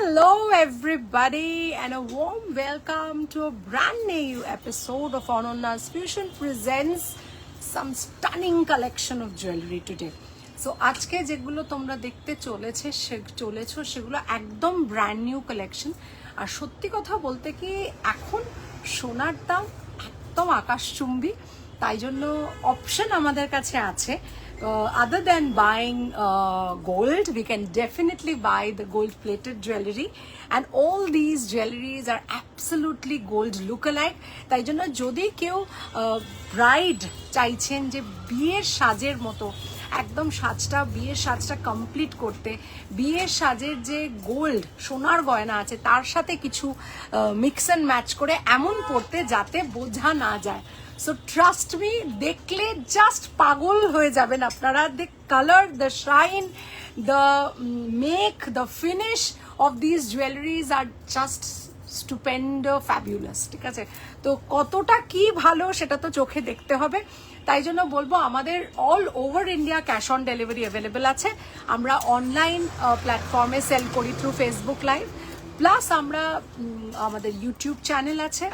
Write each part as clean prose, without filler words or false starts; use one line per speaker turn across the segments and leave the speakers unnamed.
Hello everybody and a warm welcome to a brand new episode of Anonna's Fusion presents some stunning collection of jewelry today. So আজকে যেগুলো তোমরা দেখতে চলেছো সেগুলো একদম brand new collection. আর সত্যি কথা বলতে কি এখন সোনার দাম একদম আকাশচুম্বী, তাই জন্য অপশন আমাদের কাছে আছে। Other than buying gold, we can definitely buy the gold plated jewelry, and all these jewelries are absolutely gold lookalike. তাই জন্য যদি কেউ ব্রাইড চাইছেন যে বিয়ের সাজের মতো একদম বিয়ের সাজটা কমপ্লিট করতে, বিয়ের সাজের যে গোল্ড সোনার গয়না আছে তার সাথে কিছু মিক্স অ্যান্ড ম্যাচ করে এমন পড়তে যাতে বোঝা না যায়। So trust me, দেখলে জাস্ট পাগল হয়ে যাবেন আপনারা। The color, the shine, the make, the finish of these jewelries are just stupendo, fabulous, ঠিক আছে? তো কতটা কি ভালো সেটা তো চোখে দেখতে হবে। তাই জন্য বলবো আমাদের all over India cash on delivery available আছে। আমরা অনলাইন প্ল্যাটফর্মে সেল করি থ্রু ফেসবুক লাইভ, প্লাস আমরা আমাদের ইউটিউব চ্যানেল আছে।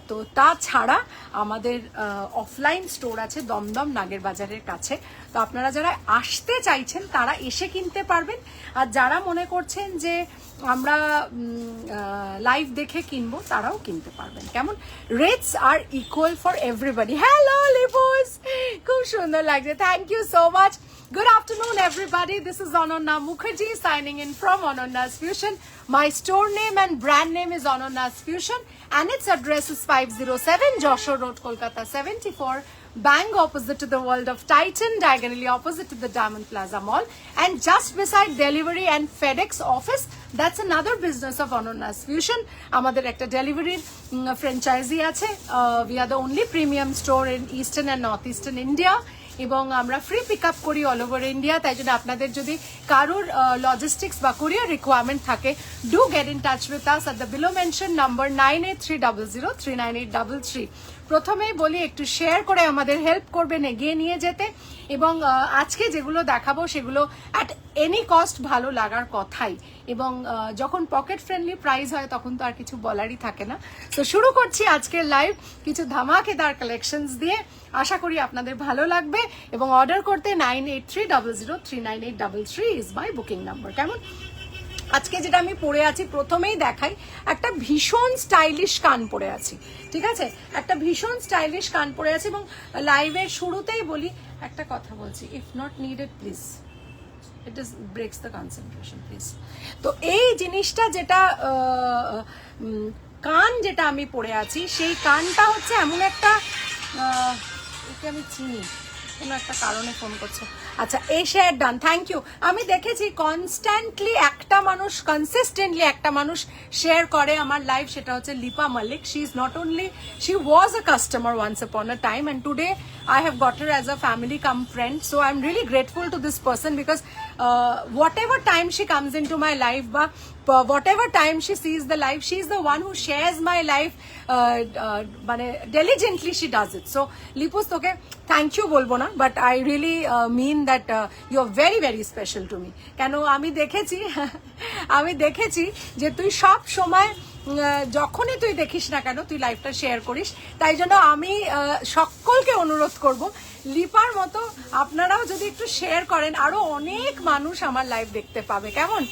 তো তাছাড়া আমাদের অফলাইন স্টোর আছে দমদম নাগের বাজারের কাছে। তো আপনারা যারা আসতে চাইছেন তারা এসে কিনতে পারবেন, আর যারা মনে করছেন যে আমরা লাইভ দেখে কিনবো তারাও কিনতে পারবেন। কেমন? Rates are equal for everybody. Hello Lipus, খুব সুন্দর লাগছে, thank you so much. Good afternoon, everybody. This is Anonna Mukherjee signing in from Anonna's Fusion. My store name and brand name is Anonna's Fusion, and its address is 507 Joshua Road, Kolkata 74, bang opposite to the World of Titan, diagonally opposite to the Diamond Plaza Mall, and just beside delivery and FedEx office. That's another business of Anonna's Fusion. Amader ekta delivery franchisee ache. We are the only premium store in Eastern and Northeastern India. এবং আমরা free pick up করি all over India. তাই জন্য আপনাদের যদি কারোর logistics বা courier requirement থাকে, do get in touch with us at the below mention number 9830039833। প্রথমেই বলি একটু শেয়ার করে আমাদের হেল্প করবেন এগিয়ে নিয়ে যেতে, এবং আজকে যেগুলো দেখাবো সেগুলো অ্যাট এনি কস্ট ভালো লাগার কথাই, এবং যখন পকেট ফ্রেন্ডলি প্রাইস হয় তখন তো আর কিছু বলারই থাকে না। তো শুরু করছি আজকের লাইভ কিছু ধামাকেদার কালেকশনস দিয়ে। আশা করি আপনাদের ভালো লাগবে, এবং অর্ডার করতে 9830039833 ইজ মাই বুকিং নাম্বার। কেমন? আজকে যেটা আমি পরে আছি প্রথমেই দেখাই, একটা ভীষণ স্টাইলিশ কান পরে আছি, ঠিক আছে? একটা ভীষণ স্টাইলিশ কান পরে আছি, এবং লাইভের শুরুতেই বলি একটা কথা বলছি, if not needed please it is ব্রেকস the concentration please. তো এই জিনিসটা যেটা কান যেটা আমি পরে আছি, সেই কানটা হচ্ছে এমন একটা, একে আমি চিনি, কোনো একটা কারণে ফোন করছে। আচ্ছা, এই শেয়ার ডান, থ্যাংক ইউ। আমি দেখেছি কনস্ট্যান্টলি একটা মানুষ, কনসিস্টেন্টলি একটা মানুষ শেয়ার করে আমার লাইভ, সেটা হচ্ছে Lipa Malik. She is not only, she was a customer once upon a time, and today I have got her as a family come friend. So I'm really grateful to this person because whatever time she comes into my life, whatever time she sees the life, she's the one who shares my life diligently. She does it. So Lipus, toke thank you bolbo na, but I really mean that you're very very special to me. Keno আমি দেখেছি যে তুই সব সময় যখনই তুই দেখিস না কেন তুই লাইভটা শেয়ার করিস। তাই জন্য আমি সকলকে অনুরোধ করব, লিপার মতো আপনারাও যদি একটু শেয়ার করেন, আরো অনেক মানুষ আমার লাইভ দেখতে পাবে। কেমন?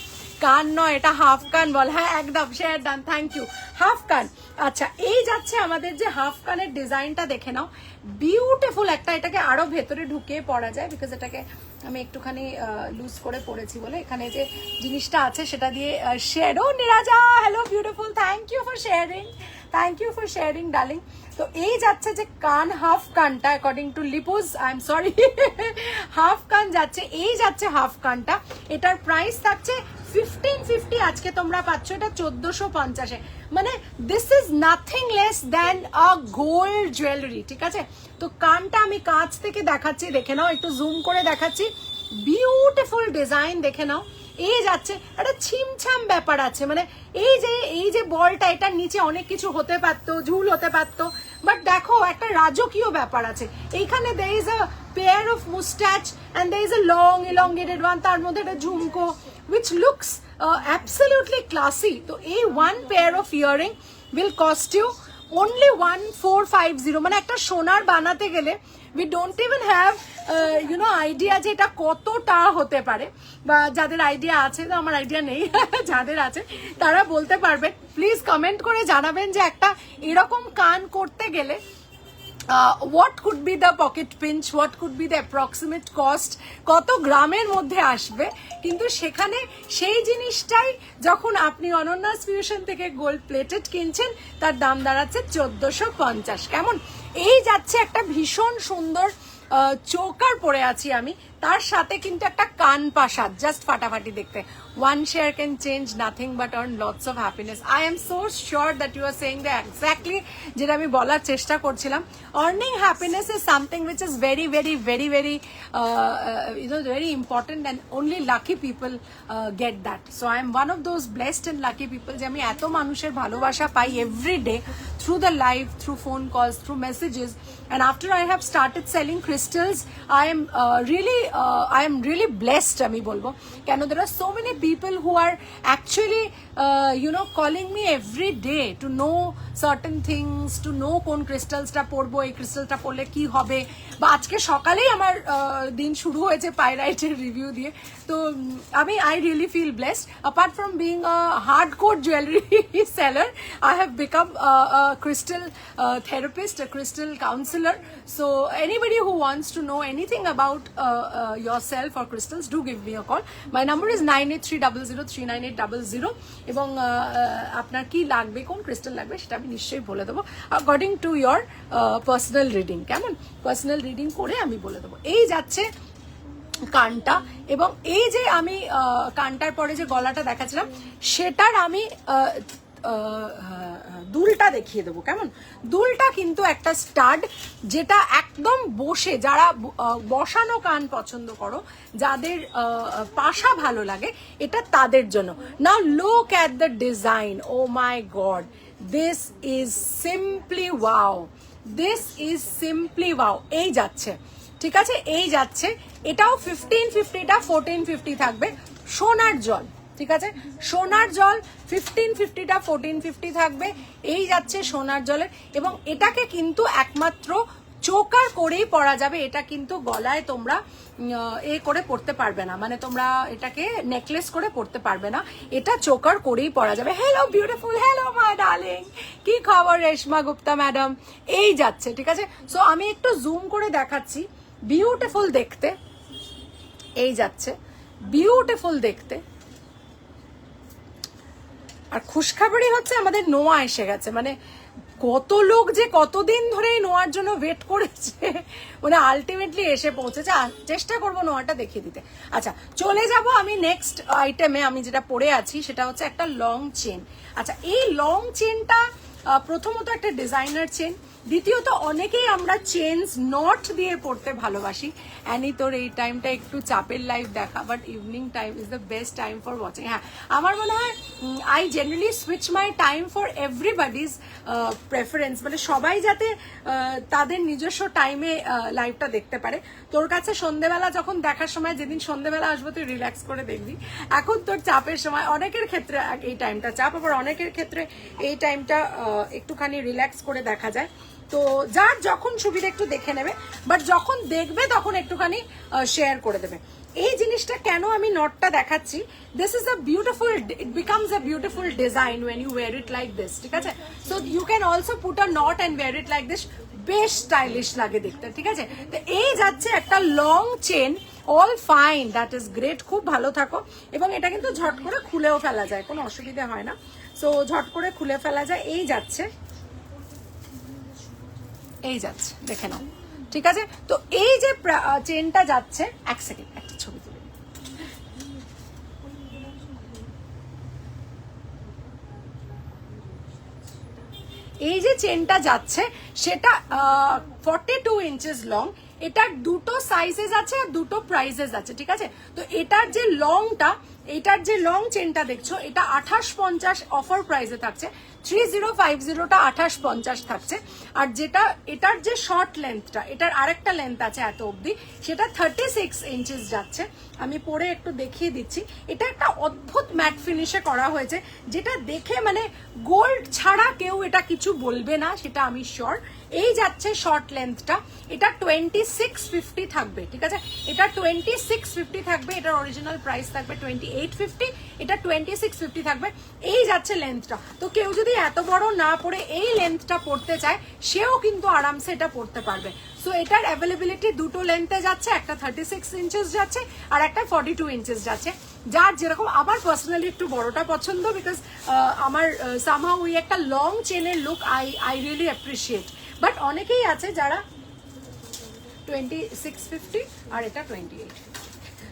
কান নয়, এটা হাফ কান বল। হ্যাঁ একদম, share done, thank you. Half কান। আচ্ছা, এই যাচ্ছে আমাদের যে হাফ কানের ডিজাইনটা, দেখে নাও, বিউটিফুল একটা। এটাকে আরো ভেতরে ঢুকিয়ে পরা যায়, বিকজ এটাকে আমি একটুখানি লুজ করে পড়েছি বলে। এখানে যে জিনিসটা আছে সেটা দিয়ে শেডো। Niraja, hello beautiful, thank you for sharing, thank you for sharing darling. তো এই যাচ্ছে যে কান, হাফ কানটা according to Lipus, I am sorry, half কান যাচ্ছে, এই যাচ্ছে হাফ কানটা। এটার প্রাইস থাকছে 1550, আজকে তোমরা পাচ্ছ এটা 1450-এ। মানে this is nothing less than a gold jewellery, ঠিক আছে? তো কানটা আমি কাছ থেকে দেখাচ্ছি, দেখে নাও, একটু জুম করে দেখাচ্ছি, বিউটিফুল ডিজাইন দেখে নাও। এই যাচ্ছে একটা ছিমছাম ব্যাপার আছে, মানে এই যে বলটা, এটার নিচে অনেক কিছু হতে পারতো, ঝুল হতে পারতো, বাট দেখো একটা রাজকীয় ব্যাপার আছে এইখানে। there is a pair of mustache and there is a long elongated one, তার মধ্যে একটা ঝুমকো, which looks absolutely classy. তো এই one pair of earring will cost you only 1450. মানে একটা সোনার বানাতে গেলে we don't even have idea যে এটা কতটা হতে পারে, বা যাদের আইডিয়া আছে, তো আমার আইডিয়া নেই, যাদের আছে তারা বলতে পারবেন। প্লিজ কমেন্ট করে জানাবেন যে একটা এরকম কান করতে গেলে what could be the pocket pinch, what could be the approximate cost, কত গ্রামের মধ্যে আসবে। কিন্তু সেখানে সেই জিনিসটাই যখন আপনি অনন্যাস ফিউশন থেকে গোল্ড প্লেটেড কিনছেন, তার দাম দাঁড়াচ্ছে 1450। কেমন? এই যাচ্ছে একটা ভীষণ সুন্দর চৌকার পরে আছি আমি, তার সাথে কিন্তু একটা কান পাশা, জাস্ট ফাটাফাটি দেখতে। one share can change nothing but earn lots of happiness. I am so sure that you are saying that exactly যেটা আমি বলার চেষ্টা করছিলাম। earning happiness is something which is very very very very very important, and only lucky people get that. So I am one of those blessed and lucky people যে আমি এত মানুষের ভালোবাসা পাই every day through the live, through phone calls, through messages. And after I have started selling crystals, I am really blessed, আমি বলবো। কেন? there are so many people who are actually calling me every day to know certain things, to know কোন ক্রিস্টালসটা পরবো, এই ক্রিস্টালটা পরলে কি হবে। বা আজকে সকালেই আমার দিন শুরু হয়েছে পাইরাইটের রিভিউ দিয়ে। তো আমি I really feel blessed. Apart from being a hardcore jewelry seller, I have become a crystal therapist, a crystal counselor. So anybody who wants to know anything about yourself or crystals, do give me a call. My number is 9830039800, এবং আপনার কি লাগবে, কোন crystal লাগবে সেটা আমি নিশ্চয়ই বলে দেবো according to your personal reading. কেমন? পার্সোনাল রিডিং করে আমি বলে দেবো। এই যাচ্ছে কানটা, এবং এই যে আমি কানটার পরে যে গলাটা দেখাচ্ছিলাম, সেটার আমি দুলটা দেখিয়ে দেবো। কেমন? দুলটা কিন্তু একটা স্টাড, যেটা একদম বসে, যারা বসানো কান পছন্দ করো, যাদের পাশা ভালো লাগে, এটা তাদের জন্য। Now look at the design, oh my god, this is simply wow, this is simply wow. এই যাচ্ছে, ঠিক আছে, এই যাচ্ছে। এটাও 1550টা 1450 থাকবে। সোনার জল, ঠিক আছে, সোনার জল 1550টা 1450 থাকবে। এই যাচ্ছে সোনার জলের, এবং এটাকে কিন্তু একমাত্র চোকার করেই পরা যাবে। এটা কিন্তু গলায় তোমরা এ করে পড়তে পারবে না, মানে তোমরা এটাকে নেকলেস করে পড়তে পারবে না, এটা চোকার করেই পরা যাবে। Hello beautiful, hello my darling, কি খবর রেশমা গুপ্তা ম্যাডাম? এই যাচ্ছে, ঠিক আছে। সো আমি একটু জুম করে দেখাচ্ছি। বিউটিফুল দেখতে, এই যাচ্ছে, বিউটিফুল দেখতে। আর খুশখবরই হচ্ছে আমাদের নোয়া এসে গেছে। মানে কত লোক যে কতদিন ধরে এই নোয়ার জন্য ওয়েট করেছে, মানে আলটিমেটলি এসে পৌঁছেছে। চেষ্টা করবো নোয়াটা দেখিয়ে দিতে। আচ্ছা, চলে যাব আমি নেক্সট আইটেমে। আমি যেটা পরে আছি সেটা হচ্ছে একটা লং চেন। আচ্ছা, এই লং চেনটা প্রথমত একটা ডিজাইনার চেন, দ্বিতীয়ত অনেকেই আমরা চেনস নট দিয়ে পড়তে ভালোবাসি। অ্যানি, তোর এই টাইমটা একটু চাপের লাইভ দেখা, but evening time is the best time for watching. হ্যাঁ, আমার মনে হয় I generally switch my time for everybody's preference, মানে সবাই যাতে তাদের নিজস্ব টাইমে লাইভটা দেখতে পারে। তোর কাছে সন্ধেবেলা যখন দেখার সময়, যেদিন সন্ধেবেলা আসবো তুই রিল্যাক্স করে দেখবি। এখন তোর চাপের সময়, অনেকের ক্ষেত্রে এই টাইমটা চাপ, আবার অনেকের ক্ষেত্রে এই টাইমটা একটুখানি রিল্যাক্স করে দেখা যায়। তো যার যখন সুবিধা একটু দেখে নেবে, বাট যখন দেখবে তখন একটুখানি শেয়ার করে দেবে। এই জিনিসটা কেন আমি নটটা দেখাচ্ছি, this is a beautiful, it becomes a beautiful design when you wear it like this, ঠিক আছে। So you can also put a knot and wear it like this, বেশ স্টাইলিশ লাগে দেখতে, ঠিক আছে। তো এই যাচ্ছে একটা long chain, all fine, that is great, খুব ভালো থাকো। এবং এটা কিন্তু ঝট করে খুলেও ফেলা যায়, কোনো অসুবিধা হয় না। সো ঝট করে খুলে ফেলা যায়। এই যাচ্ছে, এই যাচ্ছে, দেখে নাও, ঠিক আছে। তো এই যে চেনটা যাচ্ছে, এক সেকেন্ড একটা ছবি তুলে, এই যে চেনটা যাচ্ছে সেটা 42 ইঞ্চেস লং। এটার দুটো সাইজেস আছে আর দুটো প্রাইসেস আছে, ঠিক আছে। তো এটার যে লংটা এইটার যে লং চেনটা দেখছো এটা 2850 অফার প্রাইসে থাকছে, 3050টা 2850 থাকছে। আর যেটা এটার যে শর্ট লেন্থটা, এটার আরেকটা লেন্থ আছে এত অবধি, সেটা 36 ইঞ্চেস যাচ্ছে। আমি পরে একটু দেখিয়ে দিচ্ছি। এটা একটা অদ্ভুত ম্যাট ফিনিশে করা হয়েছে, যেটা দেখে মানে গোল্ড ছাড়া কেউ এটা কিছু বলবে না, সেটা আমি শিওর। এই যাচ্ছে শর্ট লেন্থটা, এটা 2650 থাকবে, ঠিক আছে? এটা 2650 থাকবে, এটার অরিজিনাল প্রাইস থাকবে 2850, এটা 2650 থাকবে। এই যাচ্ছে লেন্থটা। তো কেউ যদি এত বড় না পরে এই লেন্থটা পড়তে চায়, সেও কিন্তু আরামসে এটা পড়তে পারবে। সো এটার অ্যাভেলেবিলিটি দুটো লেন্থে যাচ্ছে, একটা 36 ইঞ্চেস যাচ্ছে আর একটা 42 ইঞ্চেস যাচ্ছে। যার যেরকম, আমার পার্সোনালি একটু বড়টা পছন্দ, বিকজ আমার সামহাউ ওই একটা লং চেনের look I really appreciate. But অনেকেই আছে যারা 2650 আর এটা 28,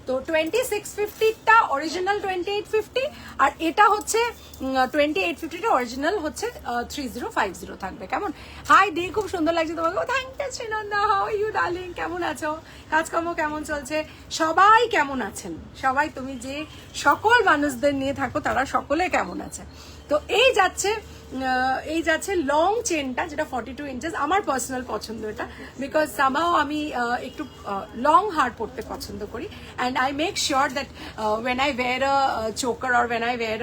তো 2650টা অরিজিনাল 2850 আর এটা হচ্ছে 2850টা অরিজিনাল হচ্ছে 3050 থাকবে। কেমন? হাই দি, খুব সুন্দর লাগছে তোমাকে। Thank you Srinanda, how are you darling? কেমন আছো? কাজকর্ম কেমন চলছে? সবাই কেমন আছেন? সবাই, তুমি যে সকল মানুষদের নিয়ে থাকো তারা সকলে কেমন আছে? তো এই যাচ্ছে লং চেনটা, যেটা 42 ইঞ্চেস। আমার পার্সোনাল পছন্দ এটা, বিকজ সামহাও আমি একটু লং হার পরতে পছন্দ করি। And I make sure that when I wear a choker or when I wear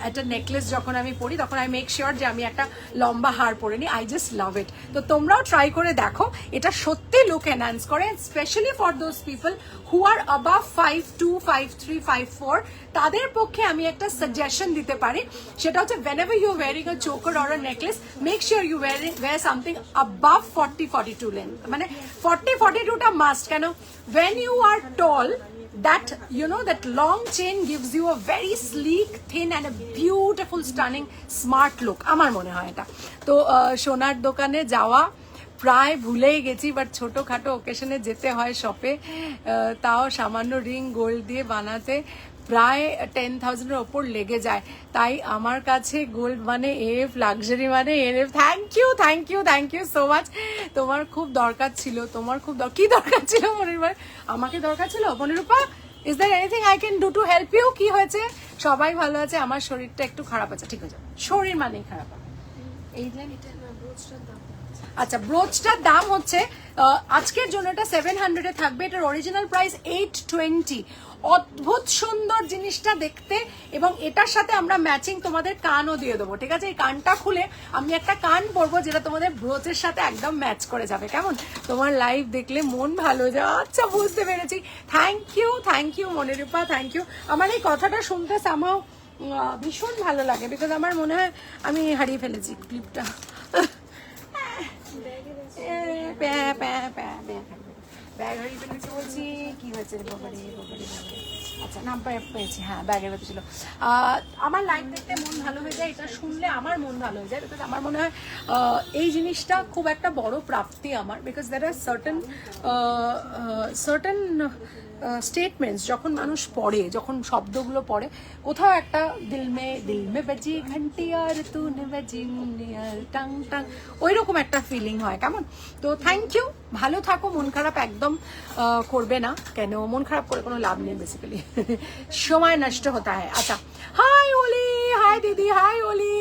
একটা নেকলেস যখন আমি পরি, তখন আই মেক শিওর যে আমি একটা লম্বা হার পরে নিই। I just love it. তো তোমরাও ট্রাই করে দেখো, এটা সত্যি লুক এনহ্যান্স করে, specially for those people who are above 52, 53, 54, তাদের পক্ষে আমি একটা সাজেশন দিতে পারি। সেটা হচ্ছে, whenever you're wearing a choker or a necklace, make sure you wear something above 40-42 length. মানে 40-42টা মাস্ট। কেন? when you are tall, that that long chain gives you a very sleek, thin and a beautiful, stunning, smart look. আমার মনে হয় এটা। তো সোনার দোকানে যাওয়া প্রায় ভুলেই গেছি, বাট ছোটোখাটো ওকেশনে যেতে হয় শপে, তাও সামান্য রিং গোল্ড দিয়ে বানাতে প্রায় 10,000-এর ওপর লেগে যায়। তাই আমার কাছে গোল্ড মানে এফ, লাক্সারি মানে F. Thank you so much. তোমার খুব দরকার ছিল, কি দরকার ছিল মনিরূপা? আমাকে দরকার ছিল Manirupa. Is there anything I can do to help you? কি হয়েছে? সবাই ভালো আছে, আমার শরীরটা একটু খারাপ আছে। ঠিক আছে, শরীর মানেই খারাপ। এই আচ্ছা, ব্রোচটার দাম হচ্ছে আজকের জন্য এটা 700-এ থাকবে। এটার অরিজিনাল প্রাইস 820। অদ্ভুত সুন্দর জিনিসটা দেখতে, এবং এটার সাথে আমরা ম্যাচিং তোমাদের কানও দিয়ে দেবো, ঠিক আছে? এই কানটা খুলে আমি একটা কান পরবো, যেটা তোমাদের ব্রোচের সাথে একদম ম্যাচ করে যাবে। কেমন? তোমার লাইভ দেখলে মন ভালো যায়। আচ্ছা, বুঝতে পেরেছি। Thank you Manirupa, thank you. আমার এই কথাটা শুনতে সামহাও ভীষণ ভালো লাগে, বিকজ আমার মনে হয় আমি হারিয়ে ফেলেছি ক্লিপটা। ব্যাগ হারিয়ে ফেলেছি বলছি, কি হয়েছে? বাবারে। আচ্ছা, নাম পেয়েছি, হ্যাঁ, ব্যাগের ভেতর ছিল। আমার লাইভ দেখতে মন ভালো হয়ে যায়, এটা শুনলে আমার মন ভালো হয়ে যায়, বিকজ আমার মনে হয় এই জিনিসটা খুব একটা বড় প্রাপ্তি আমার, because there are certain statements যখন মানুষ পড়ে, যখন শব্দগুলো পড়ে, কোথাও একটা দিল মে বাজি ঘন্টি আর তুনে বাজি মুন্নি আর টাং টাং, ওই রকম একটা ফিলিং হয়। কেমন? তো থ্যাংক ইউ, ভালো থাকো, মন খারাপ একদম করবে না। কেন মন খারাপ করে কোনো লাভ নেই, বেসিক্যালি সময় নষ্ট হতা হয়। আচ্ছা, হাই ওলি, হাই দিদি, হাই ওলি।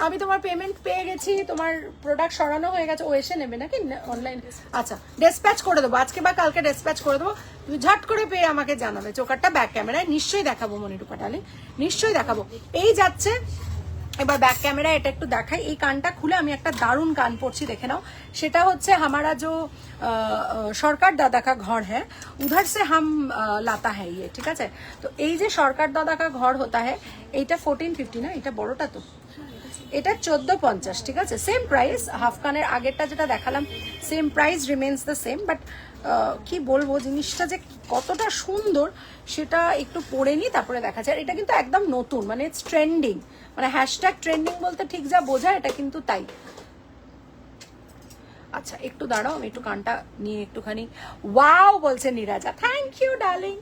আমি তোমার পেমেন্ট পেয়ে গেছি, তোমার প্রোডাক্ট সরানো হয়ে গেছে। ও এসে নেবে নাকি অনলাইন? আচ্ছা, ডেসপ্যাচ করে দেবো, আজকে বা কালকে ডেসপ্যাচ করে দেবো। তুমি ঝট করে পেয়ে আমাকে জানাবে। চোকারটা ব্যাক ক্যামেরায় নিশ্চয়ই দেখাবো মনিরূপা ডালে, নিশ্চয়ই দেখাবো। এই যাচ্ছে এবার ব্যাক ক্যামেরা, এটা একটু দেখাই। এই কানটা খুলে আমি একটা দারুণ কান পরছি, দেখে নাও। সেটা হচ্ছে হামারা जो সরকার দাদা কা ঘর হ্যাঁ, উধার সে হাম লাতা হ্যাঁ ইয়ে, ঠিক আছে? তো এই যে সরকার দাদা কা ঘর হতা হ্যাঁ, এইটা 1450 না? এটা বড়টা তো, এটা 1450, ঠিক আছে? সেম প্রাইস, হাফ কানের আগেরটা যেটা দেখালাম same price, remains the same. But কি বলবো, জিনিসটা যে কতটা সুন্দর সেটা একটু পরে নি, তারপরে দেখা যায়। এটা কিন্তু একদম নতুন, মানে ইটস ট্রেন্ডিং, মানে হ্যাশট্যাগ ট্রেন্ডিং বলতে ঠিক যা বোঝায় এটা কিন্তু তাই। আচ্ছা, একটু দাঁড়াও, আমি একটু কানটা নিয়ে একটুখানি। ওয়াও বলছে Niraja, thank you darling,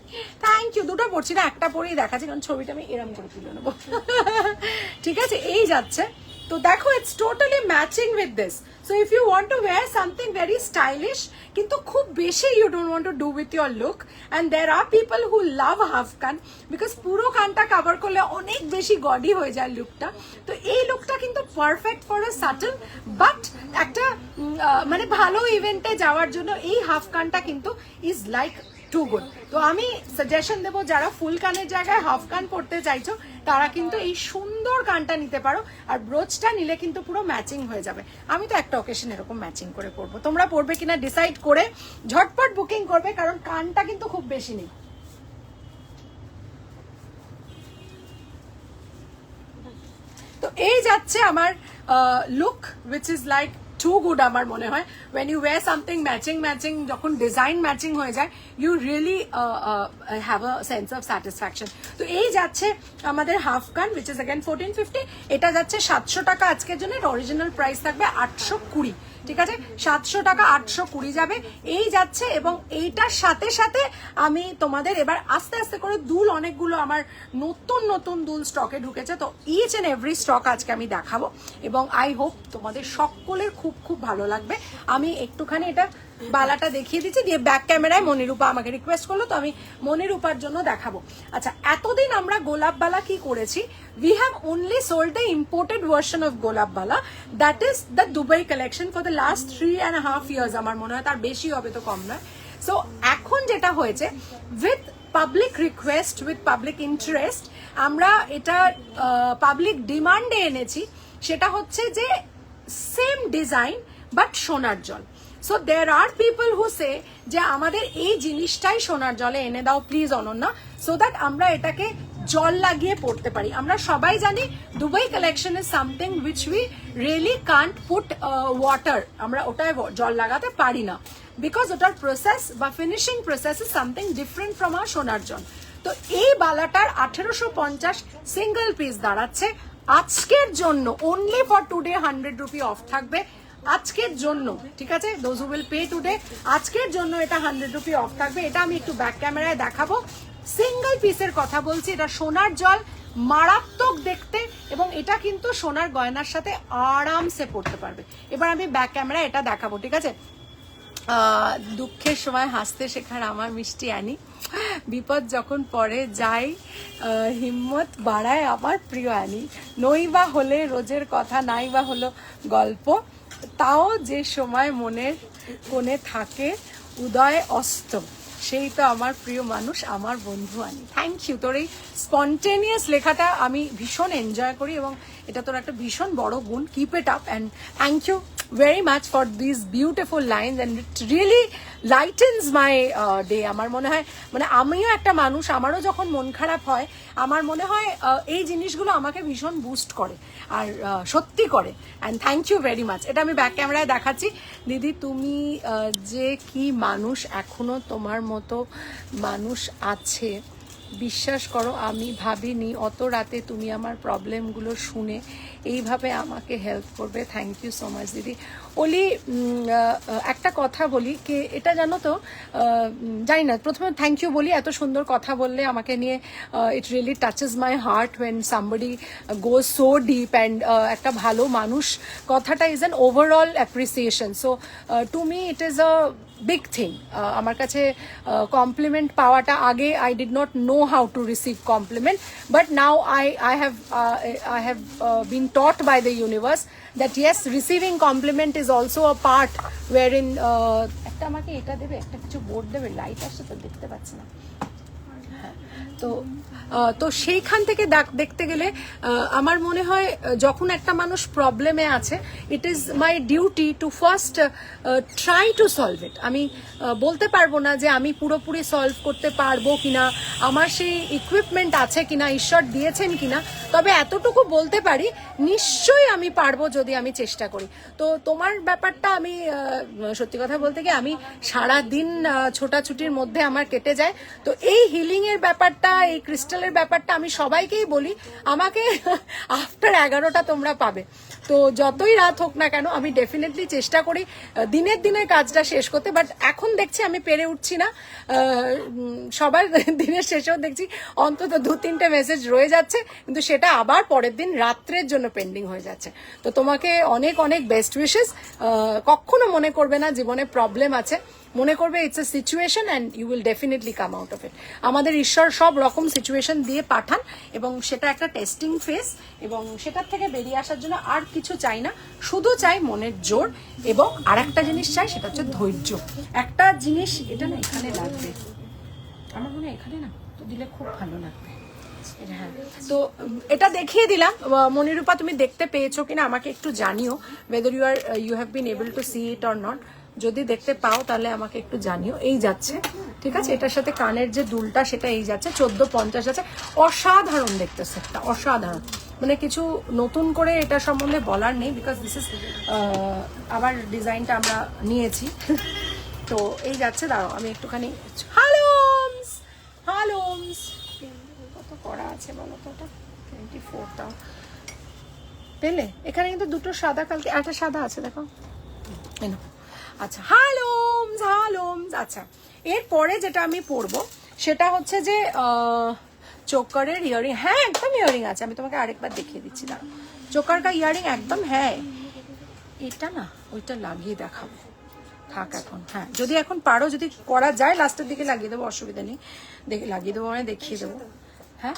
thank you. দুটো পড়ছি না, একটা পরেই দেখাচ্ছি, কারণ ছবিটা আমি এরম করে তুলে নেবো। ঠিক আছে, এই যাচ্ছে তো দেখো it's totally matching with this. So if you want to wear something very stylish কিন্তু খুব বেশি you don't want to do with your look, and there are people who love half কান, বিকজ পুরো কানটা কভার করলে অনেক বেশি গডি হয়ে যায় লুকটা। তো এই লুকটা কিন্তু perfect for a subtle but একটা মানে ভালো ইভেন্টে যাওয়ার জন্য এই হাফ কানটা কিন্তু ইজ লাইক টু গুড। তো আমি সাজেশন দেবো যারা ফুল কানের জায়গায় হাফ কান পড়তে চাইছো তারা কিন্তু এই সুন্দর কানটা নিতে পারো, আর ব্রোচটা নিলে কিন্তু পুরো ম্যাচিং হয়ে যাবে। আমি তো একটা অকেশন এরকম ম্যাচিং করে পরবো, তোমরা পরবে কিনা ডিসাইড করে ঝটপট বুকিং করবে, কারণ কানটা কিন্তু খুব বেশি নেই। তো এই যাচ্ছে আমার look which is like too good আমার মনে হয়। When you wear something matching যখন ডিজাইন ম্যাচিং হয়ে যায় you really have a sense of satisfaction. তো এই যাচ্ছে আমাদের হাফ কান উইচ ইজ অ্যাগেন 1450, এটা যাচ্ছে 700 টাকা আজকের জন্য, অরিজিনাল প্রাইস থাকবে 820, ঠিক আছে? 700 টাকা 820 যাবে, এই যাচ্ছে। এবং এইটার সাথে সাথে আমি তোমাদের এবার আস্তে আস্তে করে দুল, অনেকগুলো আমার নতুন নতুন দুল স্টকে ঢুকেছে, তো ইচ এন্ড এভরি স্টক আজকে আমি দেখাবো এবং আই হোপ তোমাদের সকলের খুব খুব ভালো লাগবে। আমি একটুখানি এটা বালাটা দেখিয়ে দিচ্ছি, দিয়ে ব্যাক ক্যামেরায় মনিরূপা আমাকে রিকোয়েস্ট করলো, তো আমি মনিরূপার জন্য দেখাবো। আচ্ছা, এতদিন আমরা গোলাপ বালা কি করেছি, we have only sold the imported version of গোলাপ বালা, that is the Dubai collection for the last 3.5 years, আমার মনে হয় তার বেশি হবে, তো কম নয়। সো এখন যেটা হয়েছে, with public request, with public interest, আমরা এটা পাবলিক ডিমান্ডে এনেছি, সেটা হচ্ছে যে সেম ডিজাইন বাট সোনার জল। সো দের আর পিপল হু সে যে আমাদের এই জিনিসটাই সোনার জলে এনে দাও প্লিজ অনন্যা, সো দ্যাট আমরা এটাকে জল লাগিয়ে পড়তে পারি। আমরা সবাই জানি Dubai collection is something which we really can't put water, আমরা ওটায় জল লাগাতে পারি না, বিকজ ওটার প্রসেস বা finishing process is something different from আর সোনার জল। তো এই বালাটার 1850 সিঙ্গেল পিস দাঁড়াচ্ছে আজকের জন্য, only for today 100 rupee of থাকবে আজকের জন্য, ঠিক আছে? Those who will pay today, আজকের জন্য এটা 100 রুপি অফ থাকবে। এটা আমি একটু ব্যাক ক্যামেরায় দেখাবো, সিঙ্গেল পিসের কথা বলছি, এটা সোনার জল, মারাত্মক দেখতে, এবং এটা কিন্তু সোনার গয়নার সাথে আরামসে পড়তে পারবে। এবার আমি ব্যাক ক্যামেরায় এটা দেখাবো, ঠিক আছে? দুঃখের সময় হাসতে শেখার আমার মিষ্টি অ্যানি, বিপদ যখন পড়ে যাই হিম্মত বাড়ায় আমার প্রিয় অ্যানি, নই বা হলে রোজের কথা, নাই বা হলো গল্প, তাও যে সময় মনের কোণে থাকে উদয় অস্ত, সেই তো আমার প্রিয় মানুষ, আমার বন্ধু অ্যানি। থ্যাংক ইউ, তোর এই স্পন্টেনিয়াস লেখাটা আমি ভীষণ এনজয় করি এবং এটা তোর একটা ভীষণ বড় গুণ। Keep it up and thank you very much for these beautiful lines and it really lightens my day. আমার মনে হয়, মানে আমিও একটা মানুষ, আমারও যখন মন খারাপ হয় আমার মনে হয় এই জিনিসগুলো আমাকে ভীষণ বুস্ট করে, আর সত্যি করে। And thank you very much. এটা আমি ব্যাক ক্যামেরায় দেখাচ্ছি। দিদি তুমি যে কি মানুষ, এখনো তোমার মতো মানুষ আছে, বিশ্বাস করো আমি ভাবিনি অত রাতে তুমি আমার প্রবলেমগুলো শুনে এইভাবে আমাকে হেল্প করবে। থ্যাংক ইউ সো মাচ দিদি। ওলি একটা কথা বলি, কে এটা জানো তো, জানি না, প্রথমে থ্যাংক ইউ বলি, এত সুন্দর কথা বললে আমাকে নিয়ে, it really touches my heart when somebody goes so deep, অ্যান্ড একটা ভালো মানুষ কথাটা is an overall appreciation. So to me it is a big thing. আমার কাছে কমপ্লিমেন্ট পাওয়াটা, আগে I did not know how to receive compliment, but now I have been taught by the universe that yes, receiving compliment is also a part wherein একটা আমাকে এটা দেবে, একটা কিছু বোর্ড দেবে, লাইট আসছে তো দেখতে পাচ্ছি না। তো সেইখান থেকে দেখতে গেলে আমার মনে হয় যখন একটা মানুষ প্রবলেমে আছে, it is my duty to first try to solve it. আমি বলতে পারবো না যে আমি পুরোপুরি সলভ করতে পারবো কিনা, আমার সেই ইকুইপমেন্ট আছে কিনা, ঈশ্বর দিয়েছেন কিনা, তবে এতটুকু বলতে পারি নিশ্চয়ই আমি পারবো যদি আমি চেষ্টা করি। তো তোমার ব্যাপারটা আমি সত্যি কথা বলতে গিয়ে আমি সারা দিন ছোটাছুটির মধ্যে আমার কেটে যায়। তো এই হিলিংয়ের ব্যাপারটা ব্যাপারটা, এই ক্রিস্টালের ব্যাপারটা আমি সবাইকেই বলি, আমাকে আফটার 11টা তোমরা পাবে। তো যতই রাত হোক না কেন আমি ডেফিনেটলি চেষ্টা করি দিনের কাজটা শেষ করতে, বাট এখন দেখছি আমি পেরে উঠছি না। সবার দিনের শেষেও দেখছি অন্তত 2-3টে মেসেজ রয়ে যাচ্ছে, কিন্তু সেটা আবার পরের দিন রাত্রের জন্য পেন্ডিং হয়ে যাচ্ছে। তো তোমাকে অনেক অনেক বেস্ট উইশেস। কখনো মনে করবে না জীবনে প্রবলেম আছে, মনে করবে it's a situation and you will definitely come out of it. আমাদের ঈশ্বর সব রকম সিচুয়েশন দিয়ে পাঠান এবং সেটা একটা টেস্টিং ফেজ, এবং সেটার থেকে বেরিয়ে আসার জন্য আর কিছু চাই না, শুধু চাই মনের জোর, এবং আর একটা জিনিস চাই, সেটা হচ্ছে ধৈর্য। একটা জিনিস এটা না এখানে লাগবে, আমার মনে হয় এখানে না তো দিলে খুব ভালো লাগবে। হ্যাঁ, তো এটা দেখিয়ে দিলাম। মনিরূপা তুমি দেখতে পেয়েছো কিনা আমাকে একটু জানিও, whether you have been able to see it or not। যদি দেখতে পাও তাহলে আমাকে একটু জানিও। এই যাচ্ছে, ঠিক আছে, এটার সাথে কানের যে দুলটা সেটা এই যাচ্ছে, 1450 আছে। অসাধারণ দেখতে সেটটা, অসাধারণ, মানে কিছু নতুন করে এটা সম্বন্ধে বলার নেই, বিকজ দিস ইজ আবার ডিজাইনটা আমরা নিয়েছি। তো এই যাচ্ছে, দাঁড়াও আমি একটুখানি, হ্যালো কত করা আছে বলো তো, ওটা 24টাও পেলে। এখানে কিন্তু দুটো সাদা, কালকে একটা সাদা আছে দেখো। আচ্ছা, হ্যালো। আচ্ছা, এরপরে যেটা আমি পরবো সেটা হচ্ছে যে চোকারের ইয়ারিং। হ্যাঁ, একদম ইয়ারিং আছে, আমি তোমাকে আরেকবার দেখিয়ে দিচ্ছি। দাঁড়াও, চোকার কা ইয়ারিং একদম। হ্যাঁ, এটা না ওইটা লাগিয়ে দেখাবো, থাক এখন। হ্যাঁ, যদি এখন পারো, যদি করা যায় লাস্টের দিকে লাগিয়ে দেবো, অসুবিধা নেই। লাগিয়ে দেবো মানে দেখিয়ে দেবো। হ্যাঁ,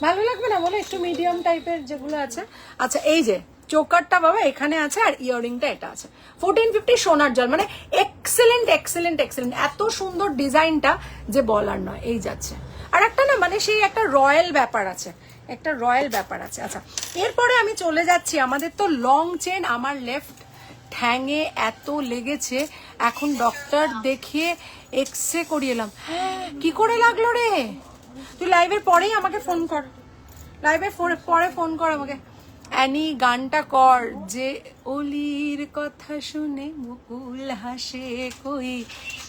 ভালো লাগবে না বলো, একটু মিডিয়াম টাইপের যেগুলো আছে। আচ্ছা, এই যে চোকারটা বাবা এখানে আছে, আর ইয়ারিংটা এটা আছে। 1450 সোনার জল, মানে এক্সেলেন্ট। এত সুন্দর ডিজাইনটা যে বলার নয়। এই যাচ্ছে, আর একটা না মানে সেই একটা রয়্যাল ব্যাপার আছে, আচ্ছা, এরপরে আমি চলে যাচ্ছি, আমাদের তো লং চেন আমার লেফট ঠ্যাঙে এত লেগেছে, এখন ডক্টর দেখিয়ে এক্সরে করিয়ে এলাম। কি করে লাগলো রে? তুই লাইভের পরেই আমাকে ফোন কর, পরে ফোন কর আমাকে। অ্যানি, গানটা কর যে অলির কথা শুনে মুকুল হাসে কই,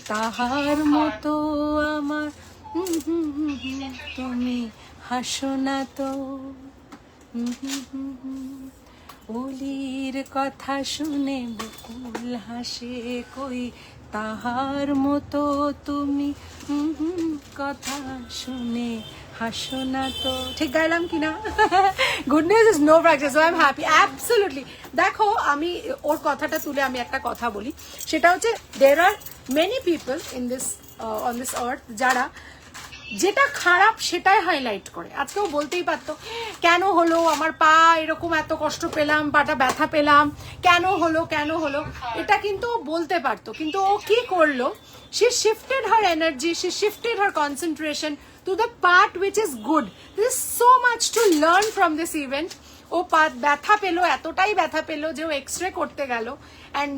তাহার মতো আমার তুমি হাসো না তো। অলির কথা শুনে মুকুল হাসে কই, তাহার মতো তুমি কথা শুনে হাসো না তো। ঠিক গাইলাম কিনা? Good news is no practice, so I am happy, absolutely. দেখো, আমি ওর কথাটা তুলে আমি একটা কথা বলি, সেটা হচ্ছে there are many people in this on this earth যারা যেটা খারাপ সেটাই হাইলাইট করে। আজকেও বলতেই পারতো কেন হলো আমার পা এরকম, এত কষ্ট পেলাম, পাটা ব্যথা পেলাম, কেন হলো, এটা কিন্তু বলতে পারতো, কিন্তু ও কি করলো? she shifted her energy, she shifted her concentration to the part which is good. There is so much to learn from this event. ও ব্যথা পেলো, এতটাই ব্যথা পেলো যে ও এক্সরে করতে গেল, and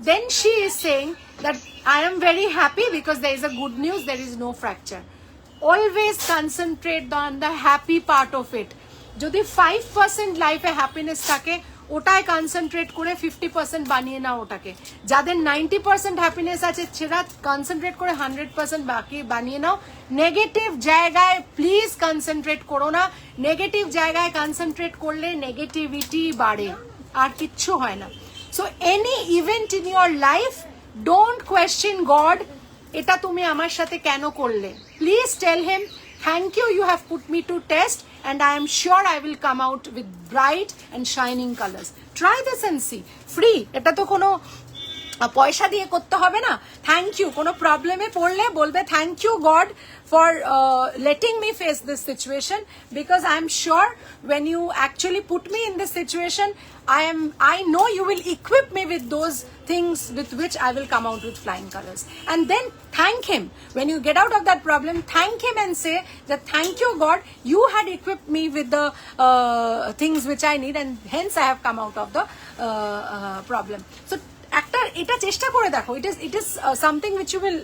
then she is saying that I am very happy because there is a good news, there is no fracture. Always concentrate on the happy part of it. যদি 5% লাইফে হ্যাপিনেস থাকে, ওটাই কনসেন্ট্রেট করে 50% বানিয়ে নাও ওটাকে। যাদের 90% হ্যাপিনেস আছে সেটা কনসেন্ট্রেট করে 100% বাকি বানিয়ে নাও। নেগেটিভ জায়গায় প্লিজ কনসেন্ট্রেট করো না, নেগেটিভ জায়গায় কনসেন্ট্রেট করলে নেগেটিভিটি বাড়ে, আর কিচ্ছু হয় না। So any event in your life, don't question God, এটা তুমি আমার সাথে কেন করলে? Please tell him, thank you, you have put me to test and I am sure I will come out with bright and shining colors. Try this and see. Free, এটা তো কোনো পয়সা দিয়ে করতে হবে না। থ্যাংক ইউ, কোনো প্রবলেমে পড়লে বলবে thank you God for letting me face this situation, because I am sure when you actually put me in this situation, I know you will equip me with those things with which I will come out with flying colors. And then thank him when you get out of that problem, thank him and say that thank you God, you had equipped me with the things which I need, and hence I have come out of the problem. So একটা এটা চেষ্টা করে দেখো, it is something which you will,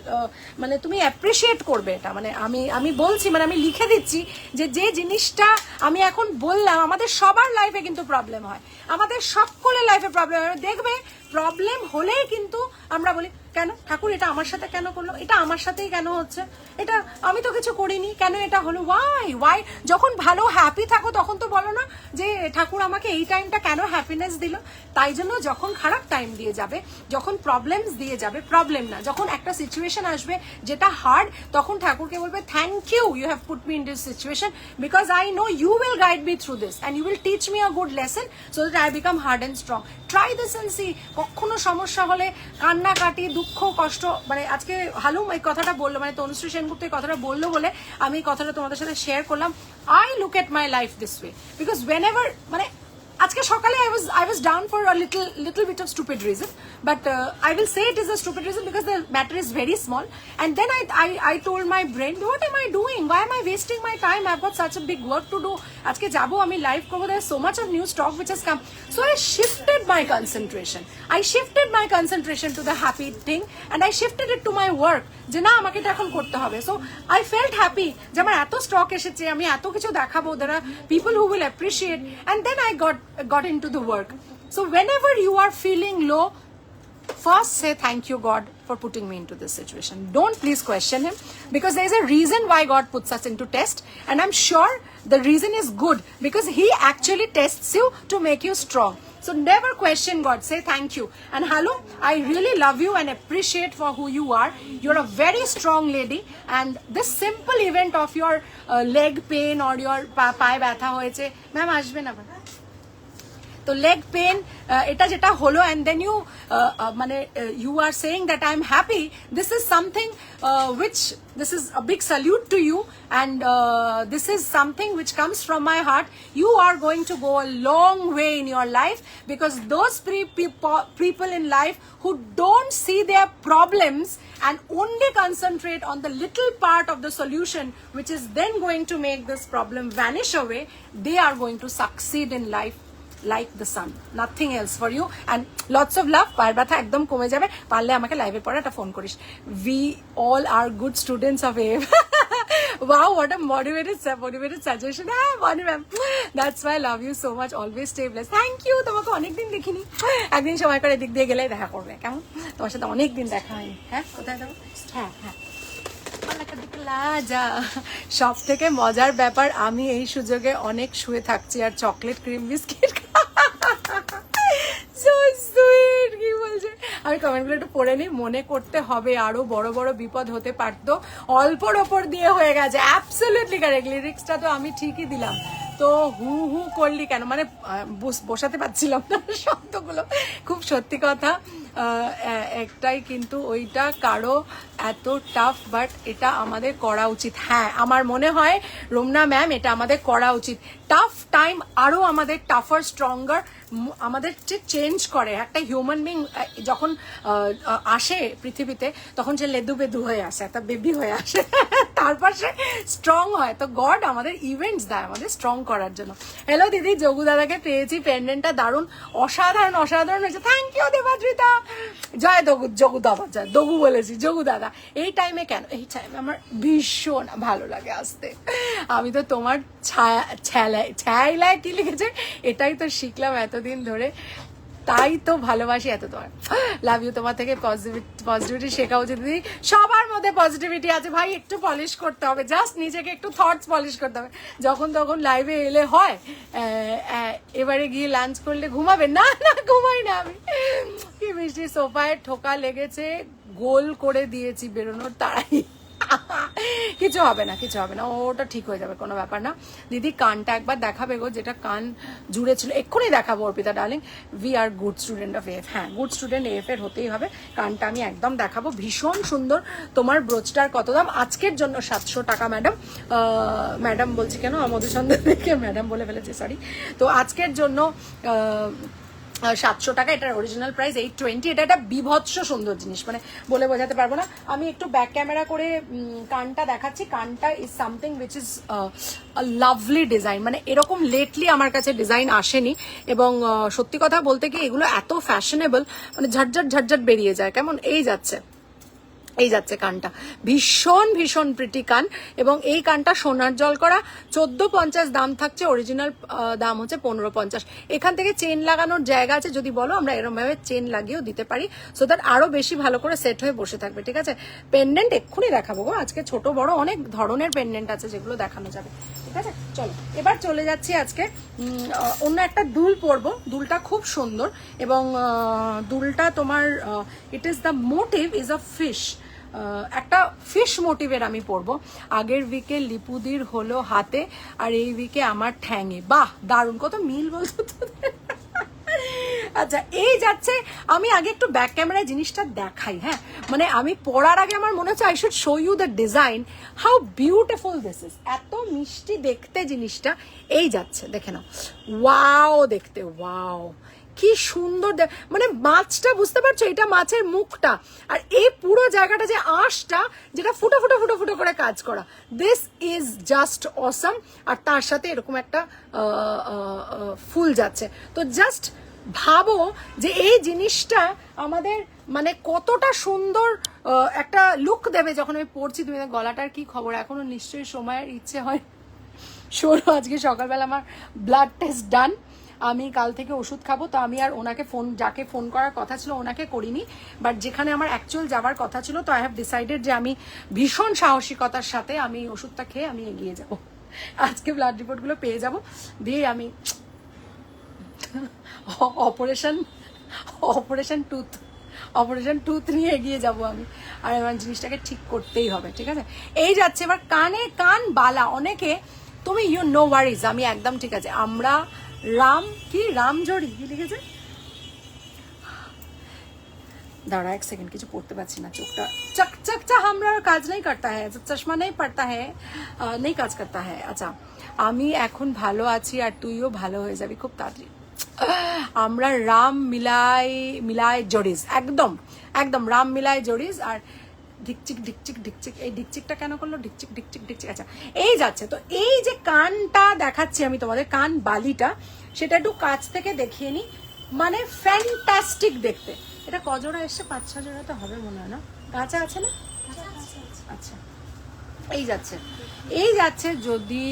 মানে তুমি appreciate করবে এটা। মানে আমি বলছি, মানে আমি লিখে দিচ্ছি যে জিনিসটা আমি এখন বললাম, আমাদের সবার লাইফে কিন্তু প্রবলেম হয়, আমাদের সকলের লাইফে প্রবলেম হয়। দেখবে প্রবলেম হলেই কিন্তু আমরা বলি কেন ঠাকুর এটা আমার সাথে কেন করলো, এটা আমার সাথেই কেন হচ্ছে, এটা আমি তো কিছু করিনি, কেন এটা হলো, ওয়াই যখন ভালো হ্যাপি থাকো তখন তো বলো না যে ঠাকুর আমাকে এই টাইমটা কেন হ্যাপিনেস দিল। তাই জন্য যখন খারাপ টাইম দিয়ে যাবে, যখন প্রবলেমস দিয়ে যাবে, প্রবলেম না, যখন একটা সিচুয়েশন আসবে যেটা হার্ড, তখন ঠাকুরকে বলবে thank you, you have put me in this situation because I know you will guide me through this and you will teach me a good lesson so that I become hard and strong. Try this and see. কখনো সমস্যা হলে কান্নাকাটি, দুঃখ, কষ্ট, মানে আজকে হালুম এই কথাটা বললো, মানে তনুশ্রী সেনগুপ্ত এই কথাটা বললো বলে আমি এই কথাটা তোমাদের সাথে শেয়ার করলাম। I look at my life this way because whenever, মানে আজকে সকালে I was down for a little bit of stupid reason, but I will say it is a stupid reason because the matter is very small. And then I told my brain, what am I doing? Why am I wasting my time? I've got such a big work to do. আজকে যাবো আমি live করবো, there is so much of new stock which has come. So I shifted my concentration to the happy thing, and I shifted it to my work. যে না আমাকে এটা এখন করতে হবে। So I felt happy যে আমার এত স্টক এসেছে, আমি এত কিছু দেখাবো, there are people who will appreciate, and then I got into the work. So whenever you are feeling low, first say thank you God for putting me into this situation. Don't please question him because there is a reason why God puts us into test, and I'm sure the reason is good because he actually tests you to make you strong. So never question God, say thank you. And hello, I really love you and appreciate for who you are. You're a very strong lady, and this simple event of your leg pain or your পায়ে ব্যথা হয়েছে, ma'am আসবেন আবার, তো leg pen এটা যেটা হলো, and then you you are saying that I'm happy, this is something which, this is a big salute to you, and this is something which comes from my heart. You are going to go a long way in your life because those people in life who don't see their problems and only concentrate on the little part of the solution which is then going to make this problem vanish away, they are going to succeed in life like the sun, nothing else for you, and lots of love. পায়ের ব্যথা একদম কমে যাবে, পারলে আমাকে লাইভের পরে একটা ফোন করিস। We all are good students of AF. Wow, what a motivated suggestion. Mani ma'am, that's why I love you so much. Always stay blessed. Thank you. তোমাকে অনেকদিন দেখিনি, একদিন সময় করে এদিক দিয়ে গেলেই দেখা করবে, কেমন? তোমার সাথে অনেকদিন দেখা হয়নি। হ্যাঁ, কোথায় যাবো? হ্যাঁ, সব থেকে মজার ব্যাপার, আমি এই সুযোগে অনেক শুয়ে থাকছি আর চকলেট ক্রিম বিস্কিট। কি বলছে, আমি কমেন্টগুলো একটু পড়ে নিই, মনে করতে হবে আরো বড় বড় বিপদ হতে পারতো, অল্পর ওপর দিয়ে হয়ে গেছে। অ্যাবসলিউটলি কারেক্ট, লিরিক্সটা তো আমি ঠিকই দিলাম, তো হু হু করলি কেন, মানে বসাতে পারছিলাম না শব্দগুলো। খুব সত্যি কথা, একটাই কিন্তু ওইটা কারো এত টাফ, বাট এটা আমাদের করা উচিত। হ্যাঁ, আমার মনে হয় রমনা ম্যাম এটা আমাদের করা উচিত। টাফ টাইম আরো আমাদের টাফার, স্ট্রঙ্গার, আমাদের চেঞ্জ করে। একটা হিউম্যান বিং যখন আসে পৃথিবীতে, তখন সে লেদু বেদু হয়ে আসে, একটা বেবি হয়ে আসে, তারপর সে স্ট্রং হয়। তো গড আমাদের ইভেন্টস দেয় আমাদের স্ট্রং করার জন্য। হ্যালো দিদি, যোগু দাদাকে পেয়েছি, পেন্ডেন্টটা দারুণ, অসাধারণ হয়েছে। থ্যাংক ইউ দেবাদ্রিতা, জয় যোগু দাদা, জয় যোগু বলেছি, যোগু দাদা। এই টাইমে কেন, এই টাইমে আমার ভীষণ ভালো লাগে আসতে। আমি তো তোমার ছায়ালায় কি লিখেছে এটাই তো শিখলাম এতদিন ধরে, তাই তো ভালোবাসি এত তোমার। লাভ ইউ, তোমার থেকে পজিটিভিটি শেখা উচিত দিদি। সবার মধ্যে পজিটিভিটি আছে ভাই, একটু পলিশ করতে হবে, জাস্ট নিজেকে একটু থটস পলিশ করতে হবে। যখন তখন লাইভে এলে হয়, এবারে গিয়ে লাঞ্চ করলে ঘুমাবে না, ঘুমাই না আমি। কি মিষ্টি, সোফায় ঠোকা লেগেছে, গোল করে দিয়েছি বেরোনোর তাড়াই। কিছু হবে না, ওটা ঠিক হয়ে যাবে, কোনো ব্যাপার না। দিদি কানটা একবার দেখাবে গো, যেটা কান জুড়ে ছিল, এক্ষুনি দেখাবো Arpita darling. We are good student of AF, হ্যাঁ গুড স্টুডেন্ট AF এর হতেই হবে। কানটা আমি একদম দেখাবো, ভীষণ সুন্দর। তোমার ব্রোচটার কত দাম? আজকের জন্য 700 টাকা ম্যাডাম। ম্যাডাম বলছি কেন, মধুসন্দর দেখে ম্যাডাম বলে ফেলেছি, সরি। তো আজকের জন্য 700 টাকা, এটার অরিজিনাল প্রাইস 820। এটা একটা বিভৎস সুন্দর জিনিস, মানে বলে বোঝাতে পারবো না। আমি একটু ব্যাক ক্যামেরা করে কানটা দেখাচ্ছি। কানটা is something which is lovely design, মানে এরকম লেটলি আমার কাছে ডিজাইন আসেনি। এবং সত্যি কথা বলতে কি, এগুলো এত ফ্যাশনেবল, মানে ঝটঝট বেরিয়ে যায়, কেমন এই যাচ্ছে। এই যাচ্ছে কানটা, ভীষণ ভীষণ প্রিটি কান। এবং এই কানটা সোনার জল করা, 1450 দাম থাকছে, অরিজিনাল দাম হচ্ছে 1550। এখান থেকে চেন লাগানোর জায়গা আছে, যদি বলো আমরা এরকম ভাবে চেন লাগিয়েও দিতে পারি, সো দ্যাট আরো বেশি ভালো করে সেট হয়ে বসে থাকবে, ঠিক আছে। পেন্ডেন্ট এক্ষুনি দেখাবো গো, আজকে ছোট বড় অনেক ধরনের পেন্ডেন্ট আছে যেগুলো দেখানো যাবে, ঠিক আছে। চলো এবার চলে যাচ্ছি আজকে অন্য একটা দুল পরবো। দুলটা খুব সুন্দর এবং দুলটা তোমার it is the motive is a fish, একটা ফিশ মোটিভের আমি পরবো। আগের উইকে লিপুদির হলো হাতে আর এই উইকে আমার ঠ্যাঙে। বাহ দারুণ, কত মিল বলতো তোদের। আচ্ছা এই যাচ্ছে, আমি আগে একটু ব্যাক ক্যামেরায় জিনিসটা দেখাই, হ্যাঁ মানে আমি পড়ার আগে আমার মনে হচ্ছে I should show you the design, how beautiful this is, এত মিষ্টি দেখতে জিনিসটা। এই যাচ্ছে দেখে নাও, ওয়াও দেখতে, ওয়াও কি সুন্দর, মানে মাছটা বুঝতে পারছো, এটা মাছের মুখটা, আর এই পুরো জায়গাটা যে আঁশটা, যেটা ফুটো ফুটো ফুটো ফুটো করে কাজ করা, দিস ইজ জাস্ট অসাম। আর তার সাথে এরকম একটা ফুল যাচ্ছে, তো জাস্ট ভাবো যে এই জিনিসটা আমাদের মানে কতটা সুন্দর একটা লুক দেবে যখন আমি পড়ছি। তুমি গলাটার কি খবর, এখনো নিশ্চয়ই সময়ের ইচ্ছে হয়। শোনো আজকে সকালবেলা আমার ব্লাড টেস্ট ডান, আমি কাল থেকে ওষুধ খাবো, তো আমি আর ওনাকে ফোন, যাকে ফোন করার কথা ছিল ওনাকে করিনি, বাট যেখানে আমার অ্যাকচুয়াল যাওয়ার কথা ছিল, তো আই হ্যাভ ডিসাইডেড যে আমি ভীষণ সাহসিকতার সাথে আমি ওষুধটা খেয়ে আমি এগিয়ে যাব। আজকে ব্লাড রিপোর্টগুলো পেয়ে যাব, দিয়ে আমি অপারেশন টুথ নিয়ে এগিয়ে যাব আমি, আর আমার জিনিসটাকে ঠিক করতেই হবে, ঠিক আছে। এই যাচ্ছে এবার কান বালা, অনেকে তুমি ইউ নো ওয়ারিজ, আমি একদম ঠিক আছে। আমরা রামজড়ি কি লিখেছে, দাঁড়া এক সেকেন্ড, কিছু পড়তে পারছি না, চোখটা চকচকচা আমরা কাজ নেই করতা হ্যাঁ, চশমা নেই পড়তা হ্যাঁ, নেই কাজ করতা হ্যাঁ। আচ্ছা আমি এখন ভালো আছি আর তুইও ভালো হয়ে যাবি খুব তাড়াতাড়ি। আমরা রাম মিলায় জড়িস, একদম একদম রাম মিলায় জড়িস। আর ঢিকচিক ঢিকচিক ঢিকচিক, এই ঢিকচিকটা কেন করলো, ঢিকচিক ঢিকচিক ঢিকচিক। আচ্ছা এই যাচ্ছে, তো এই যে কানটা দেখাচ্ছি আমি তোমাদের, কান বালিটা, সেটা একটু কাছ থেকে দেখিয়ে নি, মানে ফ্যান্টাস্টিক দেখতে। এটা কজোড়া এসছে, 5-6 জোড়া তো হবে মনে হয় না, কাঁচা আছে না? আচ্ছা এই যাচ্ছে যদি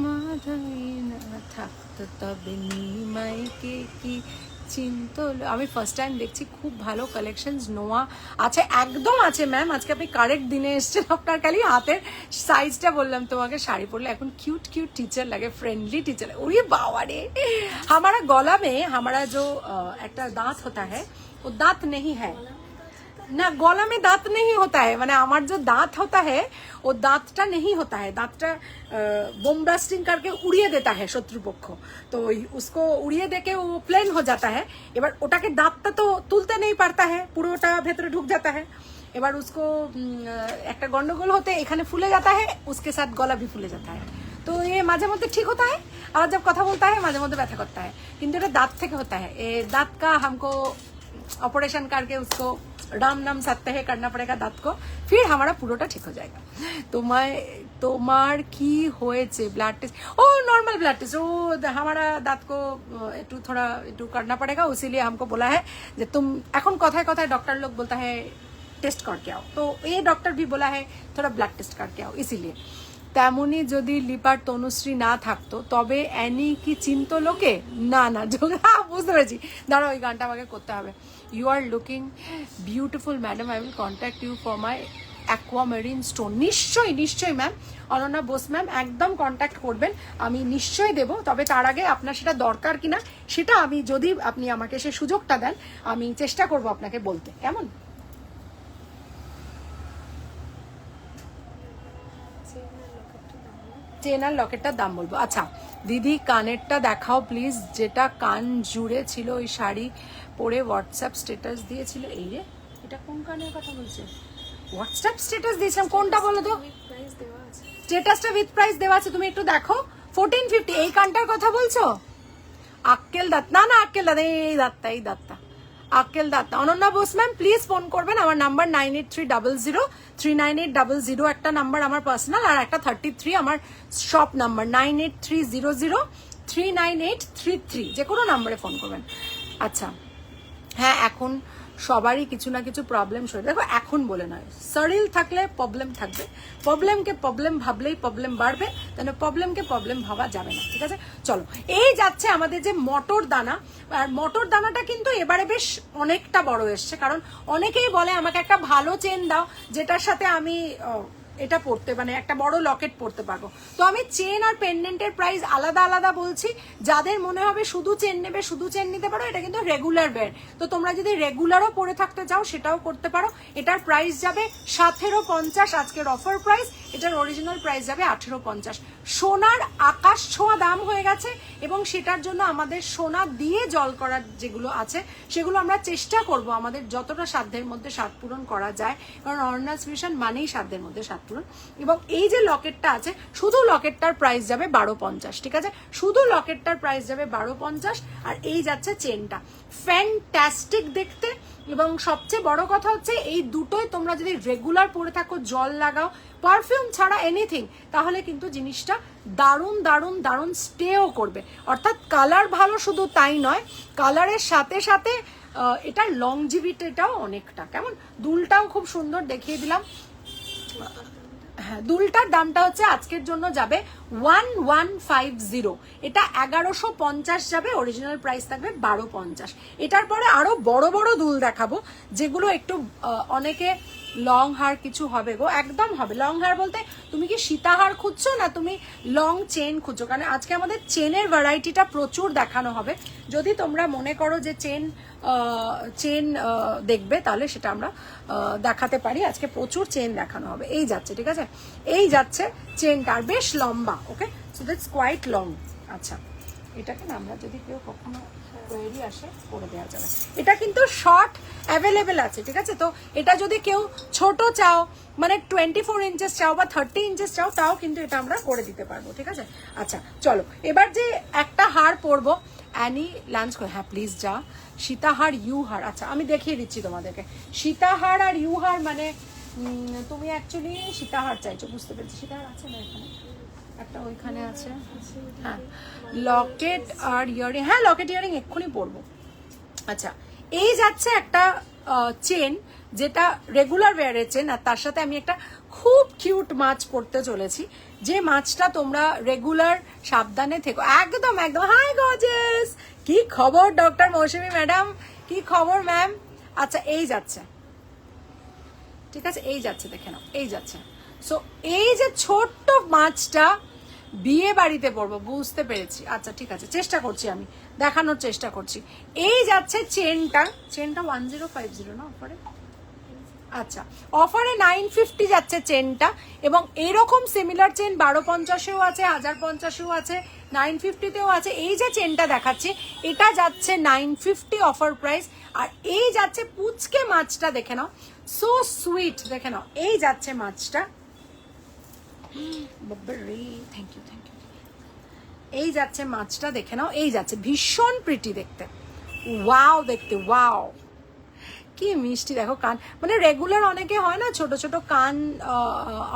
মাধবী না থাকতো তবে নিমাইকে কি চিনতো। আমি ফার্স্ট টাইম দেখছি, খুব ভালো কালেকশনস নোয়া আছে, একদম আছে ম্যাম। আজকে আপনি কারেক্ট দিনে এসছেন, আপনার খালি হাতের সাইজটা বললাম তোমাকে, শাড়ি পরলে এখন কিউট কিউট টিচার লাগে, ফ্রেন্ডলি টিচার। ওরে বাবা রে, हमारा गला में हमारा जो একটা দাঁত होता है वो दांत नहीं है ना, गला में दांत नहीं होता है, মানে আমার जो दांत होता है वो दांतটা नहीं होता है, दांतটা बम ब्लास्टिंग करके उड़िए देता है शत्रुपक्ष, तो उसको उड़िए देके वो प्लेन हो जाता है। এবার ওটাকে দাঁতটা তো তুলতে नहीं पारता है, পুরোটা ভেতরে ঢুক जाता है। এবার उसको একটা গন্ডগোল होते এখানে ফুলে जाता है, उसके साथ गला भी फूले जाता है। तो ये মাঝে মধ্যে ঠিক होता है, और जब কথা बोलता है মাঝে মধ্যে ব্যথা करता है, কিন্তু এটা দাঁত থেকে होता है। ये दांत का हमको ऑपरेशन करके उसको राम नाम सत्याह करना पड़ेगा दांत को, फिर हमारा পুরোটা ঠিক हो जाएगा। তোমার কি হয়েছে, ब्लड टेस्ट? ओ नॉर्मल ब्लड टेस्ट, ओ हमारा दांत को थोड़ा करना पड़ेगा, इसीलिए हमको बोला है कि तुम এখন কথায় কথায় डॉक्टर लोग बोलता है टेस्ट करके आओ, तो ये डॉक्टर भी बोला है थोड़ा ब्लड टेस्ट करके आओ, इसीलिए। তেমনি যদি লিপার তনুশ্রী না থাকতো তবে অ্যানি কি চিনতো লোকে? না বুঝতে পেরেছি, দাঁড়াও ওই গানটা আমাকে করতে হবে। You are looking beautiful madam, I will contact you for my aquamarine stone. নিশ্চয়ই ম্যাম, অনন্যা বোস ম্যাম একদম কন্ট্যাক্ট করবেন, আমি নিশ্চয়ই দেবো। তবে তার আগে আপনার সেটা দরকার কিনা সেটা আমি, যদি আপনি আমাকে সে সুযোগটা দেন, আমি চেষ্টা করব আপনাকে বলতে, কেমন? চেন আর লকেটটার দাম বলবো। আচ্ছা দিদি কানেরটা দেখাও প্লিজ, যেটা কান জুড়ে ছিল, ওই শাড়ি পরে হোয়াটসঅ্যাপ স্ট্যাটাস দিয়েছিল। এই রে, এটা কোন কানের কথা বলছে? হোয়াটসঅ্যাপ স্ট্যাটাস দিয়েছিলাম, কোনটা বলো তো? স্ট্যাটাসটা উইথ প্রাইস দেওয়া আছে, তুমি একটু দেখো। 1450, এই কানটার কথা বলছো? আক্কেল দাঁত, না আক্কেল দাঁত, এই দাঁতটা আক্কেল দাঁত। Ananya Bose ma'am please phone করবেন, আমার নাম্বার 9830039800, একটা নাম্বার আমার পার্সোনাল, আর একটা 33 আমার শপ নাম্বার 9830039833, যে কোনো নাম্বারে ফোন করবেন। আচ্ছা হ্যাঁ, এখন সবারই কিছু না কিছু প্রবলেম শরীর, দেখো এখন বলে নয়, শরীর থাকলে প্রবলেম থাকবে, প্রবলেমকে প্রবলেম ভাবলেই প্রবলেম বাড়বে, তাহলে প্রবলেমকে প্রবলেম ভাবা যাবে না, ঠিক আছে? চলো, এই যাচ্ছে আমাদের যে মটর দানা, আর মটর দানাটা কিন্তু এবারে বেশ অনেকটা বড় এসছে, কারণ অনেকেই বলে আমাকে একটা ভালো চেন দাও যেটার সাথে আমি এটা পড়তে, মানে একটা বড় লকেট পড়তে পারবো। তো আমি চেন আর পেন্ডেন্টের প্রাইস আলাদা আলাদা বলছি, যাদের মনে হবে শুধু চেন নেবে শুধু চেন নিতে পারো, এটা কিন্তু রেগুলার ওয়্যার। তো তোমরা যদি রেগুলারও পরে থাকতে চাও সেটাও করতে পারো। এটার প্রাইস যাবে 1750 আজকের অফার প্রাইস, এটার অরিজিনাল প্রাইস যাবে 1850। সোনার আকাশ ছোঁয়া দাম হয়ে গেছে, এবং সেটার জন্য আমাদের সোনা দিয়ে জল করার যেগুলো আছে সেগুলো আমরা চেষ্টা করব আমাদের যতটা সাধ্যের মধ্যে স্বাদ পূরণ করা যায়, কারণ অর্নাস ফিউশন মানেই সাধ্যের মধ্যে স্বাদ পূরণ। এবং এই যে লকেটটা আছে, শুধু লকেটটার প্রাইস যাবে 1250, ঠিক আছে? শুধু লকেটটার প্রাইস যাবে 1250। আর এই যাচ্ছে চেনটা, ফ্যান্টাস্টিক দেখতে। এবং সবচেয়ে বড় কথা হচ্ছে এই দুটোই তোমরা যদি রেগুলার পরে থাকো, জল লাগাও, পারফিউম ছাড়া এনিথিং, তাহলে কিন্তু জিনিসটা দারুণ দারুণ দারুণ স্টেও করবে। অর্থাৎ কালার ভালো শুধু তাই নয়, কালারের সাথে সাথে এটার লংজিভিটিটাও অনেকটা। কেমন, দুলটাও খুব সুন্দর দেখিয়ে দিলাম। হ্যাঁ, দুলটার দামটা হচ্ছে আজকের জন্য যাবে 1150, এটা 1150 যাবে, অরিজিনাল প্রাইস থাকবে 1250। এটার পরে আরো বড় বড় দুল দেখাবো, যেগুলো একটু অনেকে লং হার কিছু হবে গো, একদম হবে। লং হার বলতে তুমি কি সীতাহার খুঁজছো না তুমি লং চেন খুঁজছো? কারণ আজকে আমাদের চেনের ভ্যারাইটিটা প্রচুর দেখানো হবে। যদি তোমরা মনে করো যে চেন দেখবে, তাহলে সেটা আমরা দেখাতে পারি। আজকে প্রচুর চেন দেখানো হবে। এই যাচ্ছে, ঠিক আছে? এই যাচ্ছে চেনটা, আর বেশ লম্বা। ওকে, সো দ্যাটস কোয়াইট লং। আচ্ছা, এটাকে না আমরা যদি কেউ কখনো কোয়েরি আসে করে দেওয়া যাবে। এটা কিন্তু শর্ট অ্যাভেলেবেল আছে, ঠিক আছে? তো এটা যদি কেউ ছোট চাও, মানে 24 ইঞ্চেস চাও বা 30 ইঞ্চেস চাও, তাও কিন্তু এটা আমরা করে দিতে পারবো, ঠিক আছে? আচ্ছা চলো, এবার যে একটা হার পরবো, অ্যানি লাঞ্চ করে, হ্যাঁ প্লিজ যা, সীতাহার ইউ হার। আচ্ছা আমি দেখিয়ে দিচ্ছি তোমাদেরকে, সীতাহার আর ইউ হার মানে তুমি অ্যাকচুয়ালি সীতাহার চাইছো, বুঝতে পেরেছি। সীতাহার আছে না এখানে? একটা ওইখানে আছে, হ্যাঁ। লকেট আর ইয়ারিং, হ্যাঁ লকেট ইয়ারিং এক্ষুনি পরবো। আচ্ছা, এই যাচ্ছে একটা চেন, যেটা রেগুলার ওয়্যারের চেন, আর তার সাথে আমি একটা খুব কিউট মাছ পরতে চলেছি, যে মাছটা তোমরা রেগুলার সাবধানে থেকো। একদম একদম, হাই গর্জিয়াস, কি খবর ডক্টর মৌসুমী ম্যাডাম, কি খবর ম্যাম? আচ্ছা এই যাচ্ছে, ঠিক আছে, এই যাচ্ছে, দেখে নাও, এই যাচ্ছে। সো এই যে ছোট্ট মাছটা বিয়ে বাড়িতে পড়বো, বুঝতে পেরেছি। আচ্ছা ঠিক আছে, চেষ্টা করছি, আমি দেখানোর চেষ্টা করছি। এই যাচ্ছে চেনটা, চেনটা 1050 না অফারে? আচ্ছা, অফারে 950 যাচ্ছে চেনটা। এবং এইরকম সিমিলার চেন 1250-এও আছে, 1050-এও আছে, 950-তেও আছে। এই যে চেনটা দেখাচ্ছি, এটা যাচ্ছে 950 অফার প্রাইস। আর এই যাচ্ছে পুচকে মাছটা, দেখে নাও, সো সুইট, দেখে নাও, এই যাচ্ছে মাছটা। Thank you thank you. এই যাচ্ছে মাছটা, দেখে নাও, এই যাচ্ছে, ভীষণ প্রিটি দেখতে, ওয়াও দেখতে, ওয়াও কি মিষ্টি। দেখো কান, মানে রেগুলার অনেকে হয় না ছোট ছোট কান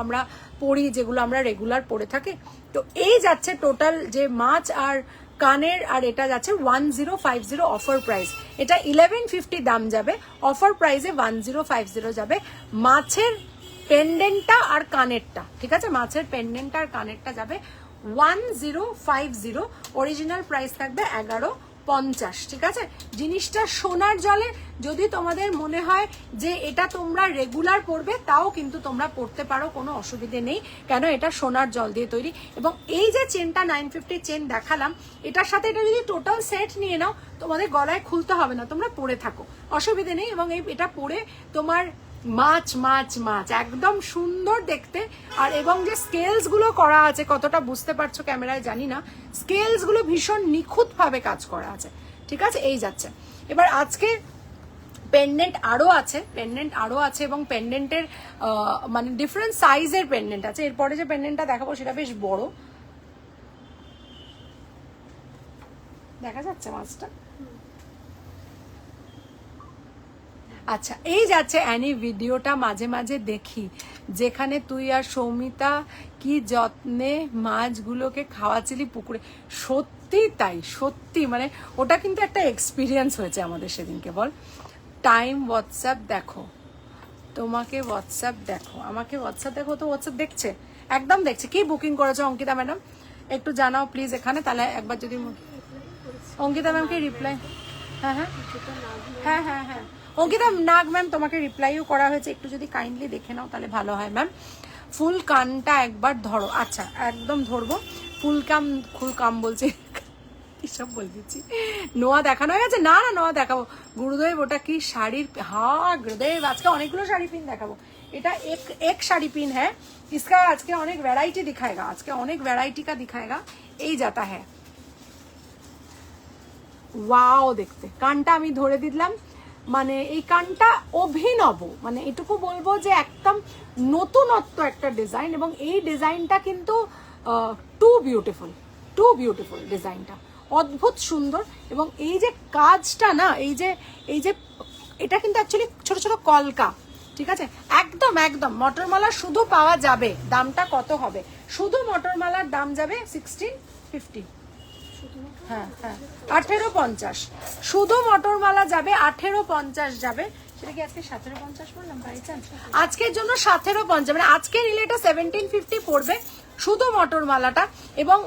আমরা পরি, যেগুলো আমরা রেগুলার পরে থাকি। তো এই যাচ্ছে টোটাল যে মাছ আর কানের, আর এটা যাচ্ছে 1050 অফার প্রাইস। এটা 1150 দাম যাবে, অফার প্রাইসে 1050 যাবে। মাছের পেন্ডেন্টটা আর কানেরটা, ঠিক আছে, মাছের পেন্ডেন্টটা আর কানেরটা যাবে 1050, অরিজিনাল প্রাইস থাকবে 1150, ঠিক আছে? জিনিসটা সোনার জলে, যদি তোমাদের মনে হয় যে এটা তোমরা রেগুলার পরবে, তাও কিন্তু তোমরা পরতে পারো, কোনো অসুবিধে নেই, কেন এটা সোনার জল দিয়ে তৈরি। এবং এই যে চেনটা 950 চেন দেখালাম, এটার সাথে এটা যদি টোটাল সেট নিয়ে নাও, তোমাদের গলায় খুলতে হবে না, তোমরা পরে থাকো, অসুবিধে নেই। এবং এটা পরে তোমার মাছ মাছ মাছ একদম সুন্দর দেখতে। আর এবং যে স্কেলস গুলো করা আছে, কতটা বুঝতে পারছো ক্যামেরায় জানি না, স্কেলস গুলো ভীষণ নিখুঁত ভাবে কাজ করা আছে, ঠিক আছে? এই যাচ্ছে। এবার আজকে পেন্ডেন্ট আরো আছে, পেন্ডেন্ট আরো আছে, এবং পেন্ডেন্টের মানে ডিফারেন্ট সাইজের পেন্ডেন্ট আছে। এরপরে যে পেন্ডেন্টটা দেখাবো সেটা বেশ বড়, দেখা যাচ্ছে মাছটা। আচ্ছা, এই যাচ্ছে অ্যানি, ভিডিওটা মাঝে মাঝে দেখি, যেখানে তুই আর সৌমিতা কি যত্নে মাছগুলোকে খাওয়াছিলি পুকুরে। সত্যি তাই, সত্যি, মানে ওটা কিন্তু একটা এক্সপিরিয়েন্স হয়েছে আমাদের সেদিনকে, বল। টাইম হোয়াটসঅ্যাপ দেখো, তোমাকে হোয়াটসঅ্যাপ দেখো, আমাকে হোয়াটসঅ্যাপ দেখো, তো হোয়াটসঅ্যাপ দেখছে, একদম দেখছে। কি বুকিং করেছো অঙ্কিতা ম্যাডাম একটু জানাও প্লিজ এখানে, তাহলে একবার যদি অঙ্কিতা ম্যামকে রিপ্লাই, হ্যাঁ হ্যাঁ হ্যাঁ হ্যাঁ হ্যাঁ অঙ্কিতা নাগ ম্যাম তোমাকে রিপ্লাইও করা হয়েছে, একটু যদি কাইন্ডলি দেখে নাও তাহলে ভালো হয় ম্যাম। ফুল কানটা একবার ধরো, আচ্ছা একদম ধরবো। ফুল কাম বলছি, কিসব বল দিচ্ছি। নোয়া দেখানো হয়ে গেছে? না না নোয়া দেখাবো। গুরুদেব ওটা কি শাড়ির, হ্যাঁ গুরুদেব আজকে অনেকগুলো শাড়ি পিন দেখাবো। এটা এক শাড়ি पिन है, इसका आज के अनेक वैरायटी दिखाएगा, आज के अनेक वैरायटी का दिखाएगा। এই जाता है ওয়াও দেখতে। কানটা আমি ধরে দিলাম, মানে এই কানটা অভিনব, মানে এটুকু বলবো যে একদম নতুনত্ব একটা ডিজাইন, এবং এই ডিজাইনটা কিন্তু টু বিউটিফুল ডিজাইনটা, অদ্ভুত সুন্দর। এবং এই যে কাজটা না, এই যে এটা কিন্তু অ্যাকচুয়ালি ছোট ছোট কলকা, ঠিক আছে, একদম একদম মটরমালা শুধু পাওয়া যাবে। দামটা কত হবে? শুধু মটরমালার দাম যাবে 1650, হ্যাঁ হ্যাঁ 1850, শুধু মটরমালা যাবে 1850 যাবে। সেটা কি আজকে 1750 বললাম বাই চান্স? আজকের জন্য 1750, মানে আজকে নিলে এটা 1750 পড়বে শুধু মটরমালাটা। এবং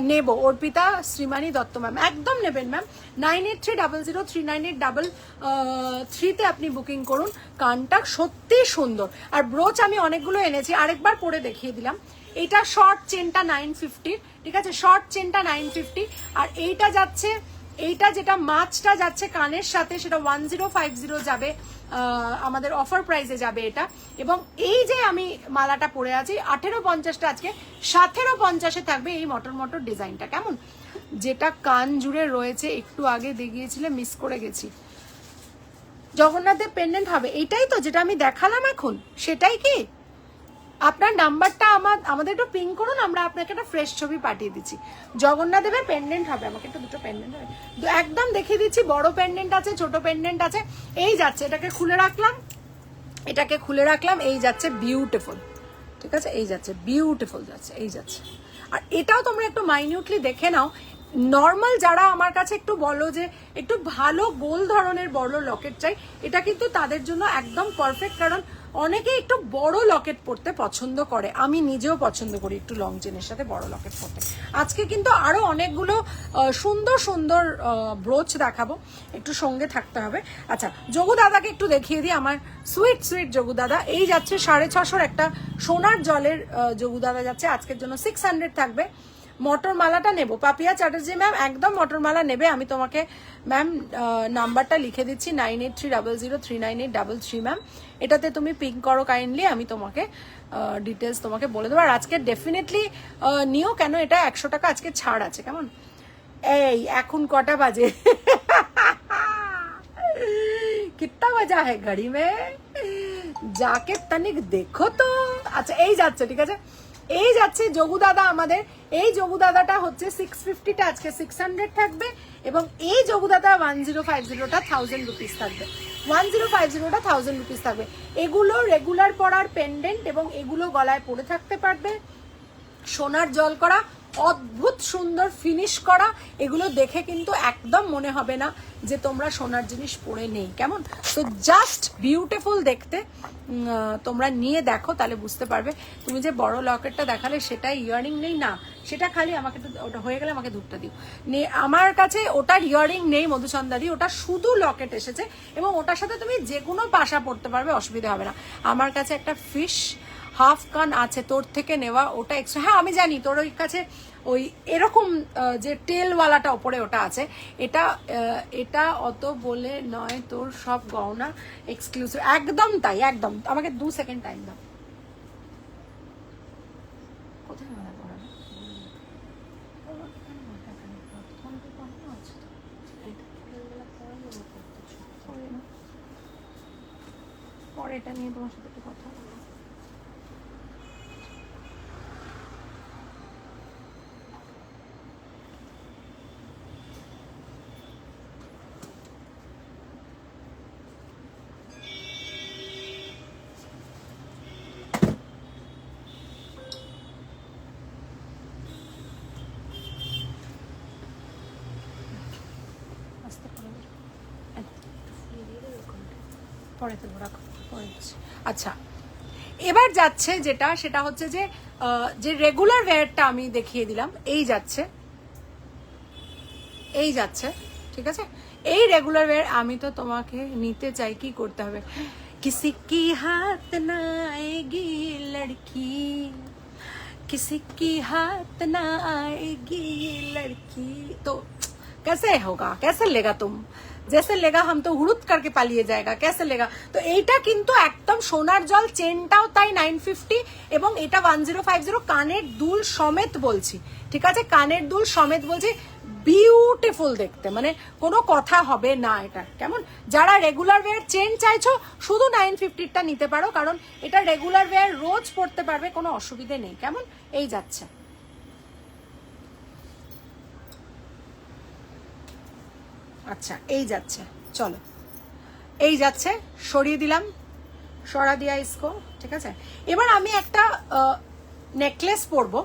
নেব অর্পিতা শ্রীমানী দত্ত ম্যাম, একদম নেবেন ম্যাম। 9830039833 আপনি বুকিং করুন। কানটা সত্যি সুন্দর, আর ব্রোচ আমি অনেকগুলো এনেছি, আরেকবার পরে দেখিয়ে দিলাম। এটা শর্ট চেনটা 950, ঠিক আছে, শর্ট চেনটা 950। আর এইটা যাচ্ছে, এইটা যেটা মাছটা যাচ্ছে কানের সাথে, সেটা 1050 যাবে, আমাদের অফার প্রাইসে যাবে এটা। এবং এই যে আমি মালাটা পরে আছি 1850টা আজকে 1750-এ থাকবে এই মটর ডিজাইনটা। কেমন, যেটা কান জুড়ে রয়েছে, একটু আগে দেখিয়েছিলে, মিস করে গেছি। জগন্নাথের পেন্ডেন্ট হবে, এটাই তো যেটা আমি দেখালাম এখন, সেটাই কি? আপনার নাম্বারটা আমাদের একটু পিং করুন, আমরা আপনাকে একটা ফ্রেশ ছবি পাঠিয়ে দিচ্ছি। জগন্নাথ দেবের পেন্ডেন্ট হবে, আমাকে একটু দুটো পেন্ডেন্ট হবে, একদম দেখিয়ে দিচ্ছি। বড় পেন্ডেন্ট আছে, ছোট পেন্ডেন্ট আছে। এই যাচ্ছে, এটাকে খুলে রাখলাম, এই যাচ্ছে বিউটিফুল, ঠিক আছে, এই যাচ্ছে বিউটিফুল যাচ্ছে, এই যাচ্ছে। আর এটাও তোমরা একটু মাইনিউটলি দেখে নাও। নর্মাল যারা আমার কাছে একটু বলো যে একটু ভালো গোল ধরনের বড় লকেট চাই, এটা কিন্তু তাদের জন্য একদম পারফেক্ট। কারণ অনেকে একটু বড় লকেট পরতে পছন্দ করে, আমি নিজেও পছন্দ করি একটু লং চেনের সাথে বড় লকেট পরতে। আজকে কিন্তু আরো অনেকগুলো সুন্দর সুন্দর ব্রোচ দেখাবো, একটু সঙ্গে থাকতে হবে। আচ্ছা, যোগু দাদাকে একটু দেখিয়ে দিই, আমার সুইট যোগু দাদা। এই যাচ্ছে 650 একটা সোনার জলের যোগু দাদা যাচ্ছে, আজকের জন্য 600 থাকবে। মটরমালাটা নেব, পাপিয়া চ্যাটার্জি ম্যাম একদম মটরমালা নেবে। আমি তোমাকে ম্যাম নাম্বারটা লিখে দিচ্ছি, 9830039833 ম্যাম। এটাতে তুমি পিং করো কাইন্ডলি, আমি তোমাকে ডিটেলস তোমাকে বলে দেবো। আর আজকে ডেফিনেটলি নিও, কেন এটা 100 টাকা আজকে ছাড় আছে। কেমন, এই এখন কটা বাজে? কিত্তা বাজা है घड़ी में, जाके तनिक देखो तो। আচ্ছা এই যাচ্ছে, ঠিক আছে, এই যাচ্ছে যোগু দাদা আমাদের। এই যোগু দাদাটা হচ্ছে 650টা আজকে 600 থাকবে, এবং এই যোগু দাদা 1050টা 1000 রুপিস থাকবে, 1050টা 1000 রুপিস থাকবে। এগুলো রেগুলার পরার পেন্ডেন্ট, এবং এগুলো গলায় পরে থাকতে পারবে। সোনার জল করা, অদ্ভুত সুন্দর ফিনিশ করা, এগুলো দেখে কিন্তু একদম মনে হবে না যে তোমরা সোনার জিনিস পরে নেই। কেমন, তো জাস্ট বিউটিফুল দেখতে। তোমরা নিয়ে দেখো তাহলে বুঝতে পারবে। তুমি যে বড় লকেটটা দেখালে সেটা ইয়ারিং নেই না, সেটা খালি আমাকে একটু, ওটা হয়ে গেলে আমাকে ধূপটা দিও। আমার কাছে ওটার ইয়ারিং নেই মধুচন্দাদি, ওটা শুধু লকেট এসেছে, এবং ওটার সাথে তুমি যে কোনো পাশা পড়তে পারবে, অসুবিধা হবে না। আমার কাছে একটা ফিশ হাফ কান আছে তোর থেকে নেওয়া, ওটা এক্সট্রা। হ্যাঁ আমি জানি তোর ওই কাছে ওই এরকম যে টেলওয়ালাটা ওপরে ওটা আছে, এটা অত বলে নয়, তোর সব গহনা এক্সক্লুসিভ। একদম তাই, একদম। আমাকে 2 সেকেন্ড টাইম দাও। কোথায় পরে এটা নিয়ে তোমার সাথে একটু কথা বলবো। পরে দেবো, রাখো পরে দিচ্ছি। আচ্ছা, এবার যাচ্ছে যেটা, সেটা হচ্ছে যে যে রেগুলার ওয়্যারটা আমি দেখিয়ে দিলাম, এই যাচ্ছে, এই যাচ্ছে, ঠিক আছে। এই রেগুলার ওয়্যার আমি তো তোমাকে নিতে চাই, কি করতে হবে, किसी की हाथ ना आएगी ये लड़की, किसी की हाथ ना आएगी ये लड़की, तो कैसे होगा, कैसे लेगा तुम, जैसे लेगा हम तो हुड़ुत करके पालिए जाएगा, कैसे लेगा। तो এইটা কিন্তু একদম সোনার জল, চেনটাও তাই 950 এবং এটা 1050, কানের দুল সমেত বলছি, ঠিক আছে, কানের দুল সমেত বলছি, বিউটিফুল দেখতে, মানে কোনো কথা হবে না এটা। কেমন, যারা রেগুলার ওয়্যার চেন চাইছো শুধু 950টা নিতে পারো, কারণ এটা রেগুলার ওয়্যার রোজ পড়তে পারবে, কোনো অসুবিধে নেই। কেমন, এই যাচ্ছে, আচ্ছা এই যাচ্ছে, চলো এই যাচ্ছে, সরিয়ে দিলাম, সরা দিয়া ইসকো, ঠিক আছে। এবার আমি একটা নেকলেস পরবো,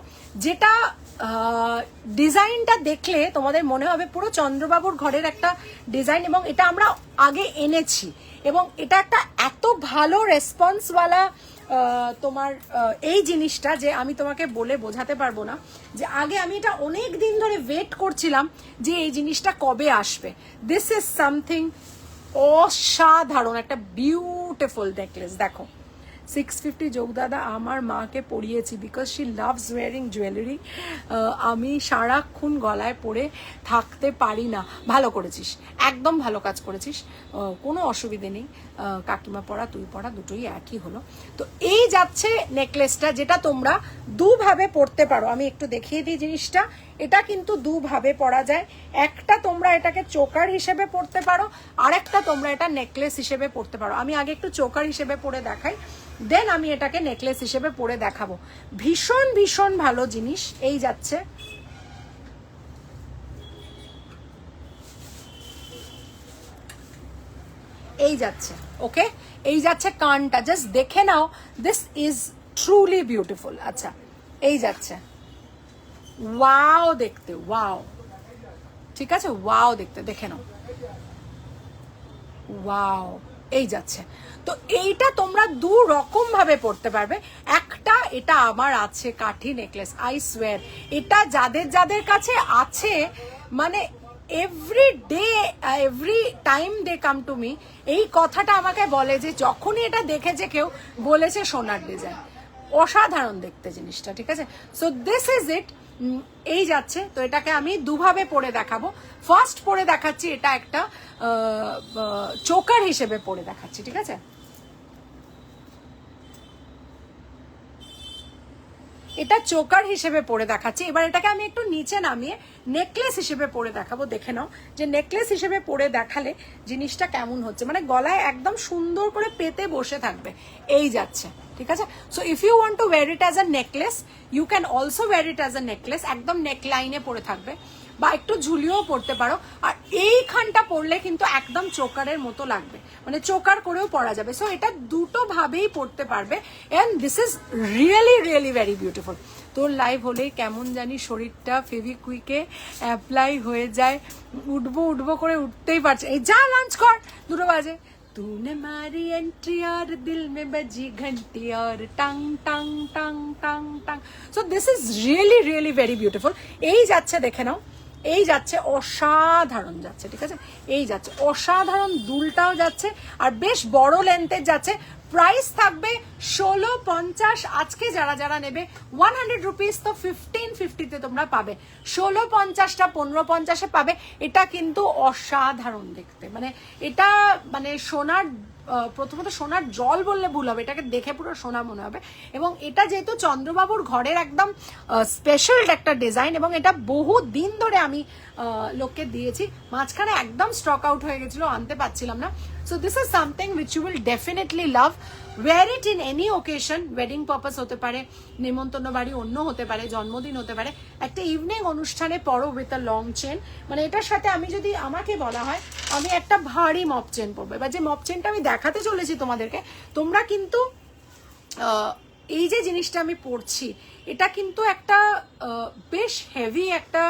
যেটা ডিজাইনটা দেখলে তোমাদের মনে হবে পুরো চন্দ্রবাবুর ঘরের একটা ডিজাইন, এবং এটা আমরা আগে এনেছি, এবং এটা একটা এত ভালো রেসপন্সওয়ালা তোমার এই জিনিসটা, যে আমি তোমাকে বলে বোঝাতে পারবো না, যে আগে আমি এটা অনেক দিন ধরে ওয়েট করছিলাম যে এই জিনিসটা কবে আসবে। দিস ইজ সামথিং অসাধারণ, একটা বিউটিফুল নেকলেস। দেখো 650 যোগদাদা, আমার মাকে পরিয়েছি because she loves wearing jewellery, আমি সারাক্ষণ গলায় পরে থাকতে পারি না। ভালো করেছিস, একদম ভালো কাজ করেছিস, কোনো অসুবিধে নেই, কাকিমা পরা তুই পরা দুটোই একই হলো। তো এই যাচ্ছে নেকলেসটা, যেটা তোমরা দুভাবে পরতে পারো, আমি একটু দেখিয়ে দিই জিনিসটা। এটা কিন্তু দুভাবে পরা যায়, একটা তোমরা এটাকে চোকার হিসেবে পরতে পারো, আর একটা তোমরা এটা নেকলেস হিসেবে পরতে পারো। আমি আগে একটু চোকার হিসেবে পরে দেখাই, দেন আমি এটাকে নেকলেস হিসেবে পরে দেখাবো। ভীষণ ভীষণ ভালো জিনিস। এই যাচ্ছে, এই যাচ্ছে, ওকে, এই যাচ্ছে কানটা, জাস্ট দেখে নাও, দিস ইজ ট্রুলি বিউটিফুল। আচ্ছা, এই যাচ্ছে, ওয়াও দেখতে, ওয়াও, ঠিক আছে, ওয়াও দেখতে, দেখে নাও, ওয়াও, এই যাচ্ছে। তো এইটা তোমরা দু রকম ভাবে পড়তে পারবে। একটা, এটা আমার আছে কাঠি নেকলেস, আই সোয়ার, এটা যাদের যাদের কাছে আছে, মানে every day every time they come to me, এই কথাটা আমাকে বলে যে যখনই এটা দেখেছে কেউ বলেছে সোনার ডিজাইন, অসাধারণ দেখতে জিনিসটা, ঠিক আছে। সো দিস ইজ ইট, এই যাচ্ছে। তো এটাকে আমি দুভাবে পরে দেখাবো। ফার্স্ট পরে দেখাচ্ছি, এটা একটা চোকার হিসেবে পরে দেখাচ্ছি, ঠিক আছে। এটা চোকার হিসেবে পরে দেখাচ্ছি। এবার এটাকে আমি একটু নিচে নামিয়ে নেকলেস হিসেবে পরে দেখাবো। দেখে নাও যে নেকলেস হিসেবে পরে দেখালে জিনিসটা কেমন হচ্ছে, মানে গলায় একদম সুন্দর করে পেতে বসে থাকবে। এই যাচ্ছে, ঠিক আছে। So if you want to wear it as a necklace, you can also wear it as a necklace, একদম নেক লাইনে পরে থাকবে, বা একটু ঝুলিয়েও পড়তে পারো। আর এইখানটা পরলে কিন্তু একদম চোকারের মতো লাগবে, মানে চোকার করেও পরা যাবে। সো এটা দুটো ভাবেই পড়তে পারবে, and this is really really very beautiful. তোর লাইভ হলেই কেমন জানি শরীরটা ফেভিকুইকে অ্যাপ্লাই হয়ে যায়, উঠবো উঠবো করে উঠতেই পারছে। এই যা লাঞ্চ কর, 2 বাজে। तूने मारी एंट्री और दिल में बजी घंटी और टंग टंग टंग टंग टंग। So this is really really very beautiful. এই যাচ্ছে, দেখে নাও, এই যাচ্ছে, অসাধারণ যাচ্ছে, ঠিক আছে। এই যাচ্ছে অসাধারণ, দুলটাও যাচ্ছে, আর বেশ বড় লেন্থের যাচ্ছে। প্রাইস থাকবে 1650। আজকে যারা যারা নেবে 100 রুপিস, তো 1550-তে তোমরা পাবে। 1650টা 1550-এ পাবে। এটা কিন্তু অসাধারণ দেখতে, মানে এটা মানে সোনার, প্রথমত সোনার জল বললে ভুল হবে, এটাকে দেখে পুরো সোনা মনে হবে। এবং এটা যেহেতু চন্দ্রবাবুর ঘরের একদম স্পেশাল একটা ডিজাইন, এবং এটা বহু দিন ধরে আমি লোককে দিয়েছি, মাঝখানে একদম স্টক আউট হয়ে গেছিল, আনতে পারছিলাম না। So this is something which you will definitely love. Wear it in any occasion, wedding purpose হতে পারে, নেমন্তন্ন বাড়ি অন্য হতে পারে, জন্মদিন হতে পারে, একটা ইভিনিং অনুষ্ঠানে পরো উইথ আ লং চেন। মানে এটার সাথে আমি যদি আমাকে বলা হয় আমি একটা ভারী মপ চেন পরবো, এবার যে মপ চেনটা আমি দেখাতে চলেছি তোমাদেরকে, তোমরা কিন্তু এই যে জিনিসটা আমি পরছি এটা কিন্তু একটা বেশ হেভি একটা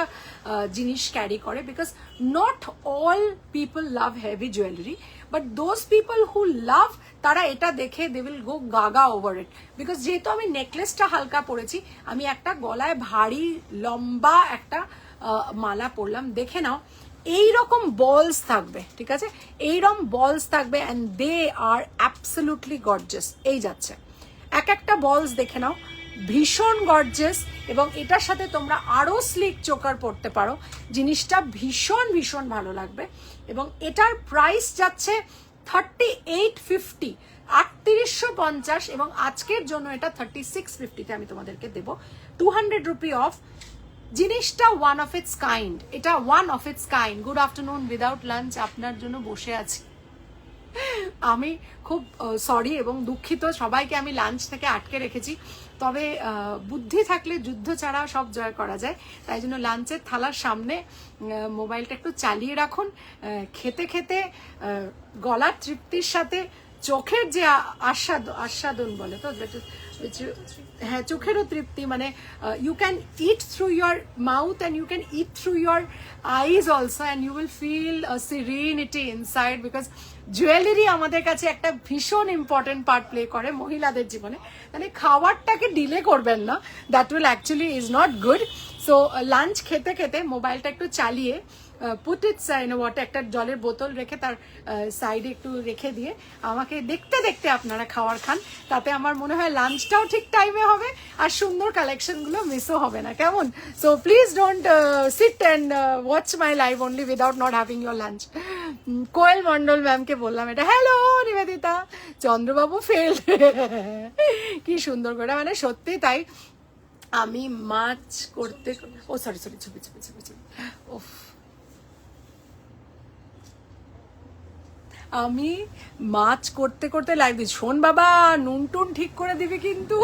জিনিস ক্যারি করে, because not all people love heavy jewellery, but those people who love তারা এটা দেখে they will go gaga over it. Because যেহেতু আমি নেকলেসটা হালকা পরেছি, আমি একটা গলায় ভারী লম্বা একটা মালা পরলাম, দেখে নাও এইরকম বলস থাকবে, ঠিক আছে, এইরকম বলস থাকবে, and they are absolutely gorgeous. এই যাচ্ছে এক একটা বলস দেখে নাও, ভীষণ গর্জিয়াস, এবং এটার সাথে তোমরা আরো স্লিক চোকার পড়তে পারো, জিনিসটা ভীষণ ভীষণ ভালো লাগবে। এবং এটার প্রাইস যাচ্ছে 3850, 3850, এবং আজকের জন্য এটা 3650-তে আমি তোমাদেরকে দেবো 200 রুপি অফ। জিনিসটা ওয়ান অফ ইটস কাইন্ড, এটা one of its kind. Good afternoon, without lunch আপনার জন্য বসে আছি। আমি খুব সরি এবং দুঃখিত, সবাইকে আমি লাঞ্চ থেকে আটকে রেখেছি, তবে বুদ্ধি থাকলে যুদ্ধ ছাড়া সব জয় করা যায়। তাই জন্য লাঞ্চের থালার সামনে মোবাইলটা একটু চালিয়ে রাখুন, খেতে খেতে গলার তৃপ্তির সাথে চোখের যে আস্বাদন বলে তো, হ্যাঁ চোখেরও তৃপ্তি, মানে you can eat through your mouth and you can eat through your eyes also, and you will feel serenity inside, because jewellery আমাদের কাছে একটা ভীষণ ইম্পর্টেন্ট পার্ট প্লে করে মহিলাদের জীবনে। মানে খাবারটাকে ডিলে করবেন না, that will actually is not good. So lunch খেতে খেতে মোবাইলটা একটু চালিয়ে পুট ইট সাইড ওয়াটার, একটা জলের বোতল রেখে তার সাইডে একটু রেখে দিয়ে আমাকে দেখতে দেখতে আপনারা খাবার খান, তাতে আমার মনে হয় লাঞ্চটাও ঠিক টাইমে হবে আর সুন্দর কালেকশনগুলো মিসও হবে না, কেমন? So please don't sit and watch my live only without not having your lunch. Koel Mondal ম্যামকে বললাম এটা। হ্যালো নিবেদিতা, চন্দ্রবাবু ফেল। কি সুন্দর করে, মানে সত্যি তাই। আমি মাছ করতে, ও সরি ছবি ছবি ছবি ছবি, ওফ, আমি মাছ করতে করতে লাইভ দিচ্ছি। শোন বাবা, নুন টুন ঠিক করে দিবি কিন্তু।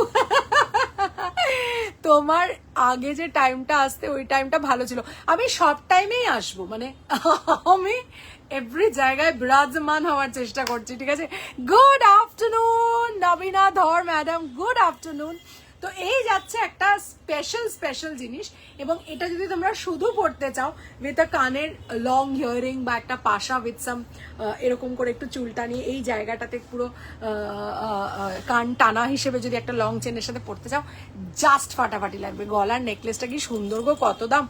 তোমার আগে যে টাইমটা আসতে ওই টাইমটা ভালো ছিল, আমি সব টাইমেই আসবো, মানে আমি এভরি জায়গায় বিরাজমান হওয়ার চেষ্টা করছি, ঠিক আছে। গুড আফটারনুন নবীনা ধর ম্যাডাম, গুড আফটারনুন। তো এই যাচ্ছে একটা স্পেশাল জিনিস, এবং এটা যদি তোমরা শুধু পড়তে চাও উইথ আ কানের লং হিয়ারিং বা একটা পাশা উইথ সাম এরকম করে একটু চুলটা নিয়ে এই জায়গাটাতে পুরো কান টানা হিসেবে যদি একটা লং চেনের সাথে পড়তে চাও, জাস্ট ফাটাফাটি লাগবে। গলার নেকলেসটা কি সুন্দর গো, কত দাম!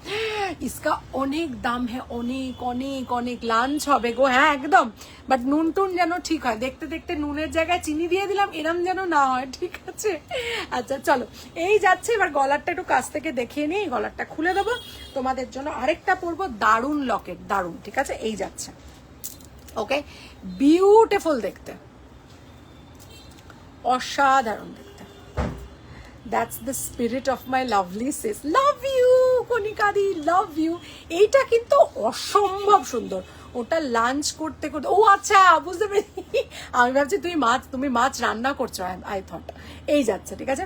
ইসকা অনেক দাম, হ্যাঁ অনেক অনেক অনেক। লাঞ্চ হবে গো, হ্যাঁ একদম, বাট নুন টুন যেন ঠিক হয়, দেখতে দেখতে নুনের জায়গায় চিনি দিয়ে দিলাম এরম যেন না হয়, ঠিক আছে। আচ্ছা চলো, এই যাচ্ছে। এবার গলারটা একটু কাছ থেকে দেখিয়ে নিই, গলারটা খুলে দেবো তোমাদের জন্য। আরেকটা পরবো, দারুণ লকেট, দারুণ, ঠিক আছে। এই যাচ্ছে, ওকে, বিউটিফুল দেখতে, অসাধারণ দেখতে। That's the spirit of my lovely sis. Love you, কনিকাদি, love you. এইটা কিন্তু অসম্ভব সুন্দর। ওটা লাঞ্চ করতে করতে, ও আচ্ছা বুঝতে পেরেছি, আমি ভাবছি তুমি মাছ রান্না করছো, আই থট। এই যাচ্ছে, ঠিক আছে,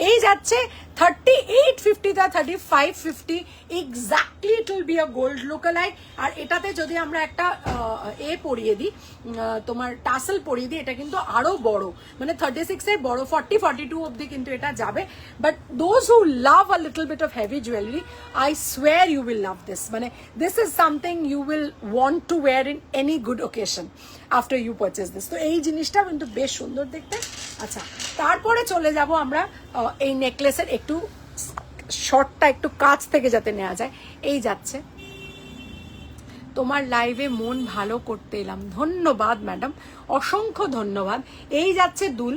এই যাচ্ছে 3850 3550 exactly. It will be a gold lookalike. আর এটাতে যদি আমরা একটা পরিয়ে দিই, তোমার টাসেল পরিয়ে দিই, এটা কিন্তু আরো বড়, মানে 36-এর বড়, 40-42 অব্দি কিন্তু এটা যাবে। But those who love a little bit of heavy jewellery, I swear you will love this. মানে this is something you will want to wear in any good occasion after you purchase this. তো এই জিনিসটা কিন্তু বেশ সুন্দর দেখতে। আচ্ছা, তারপরে চলে যাব আমরা এই নেকলেসের একটু শর্টটা একটু কাছ থেকে যাতে নেওয়া যায়। এই যাচ্ছে, তোমার লাইভে মন ভালো করতে এলাম, ধন্যবাদ ম্যাডাম, অসংখ্য ধন্যবাদ। এই যাচ্ছে দুল।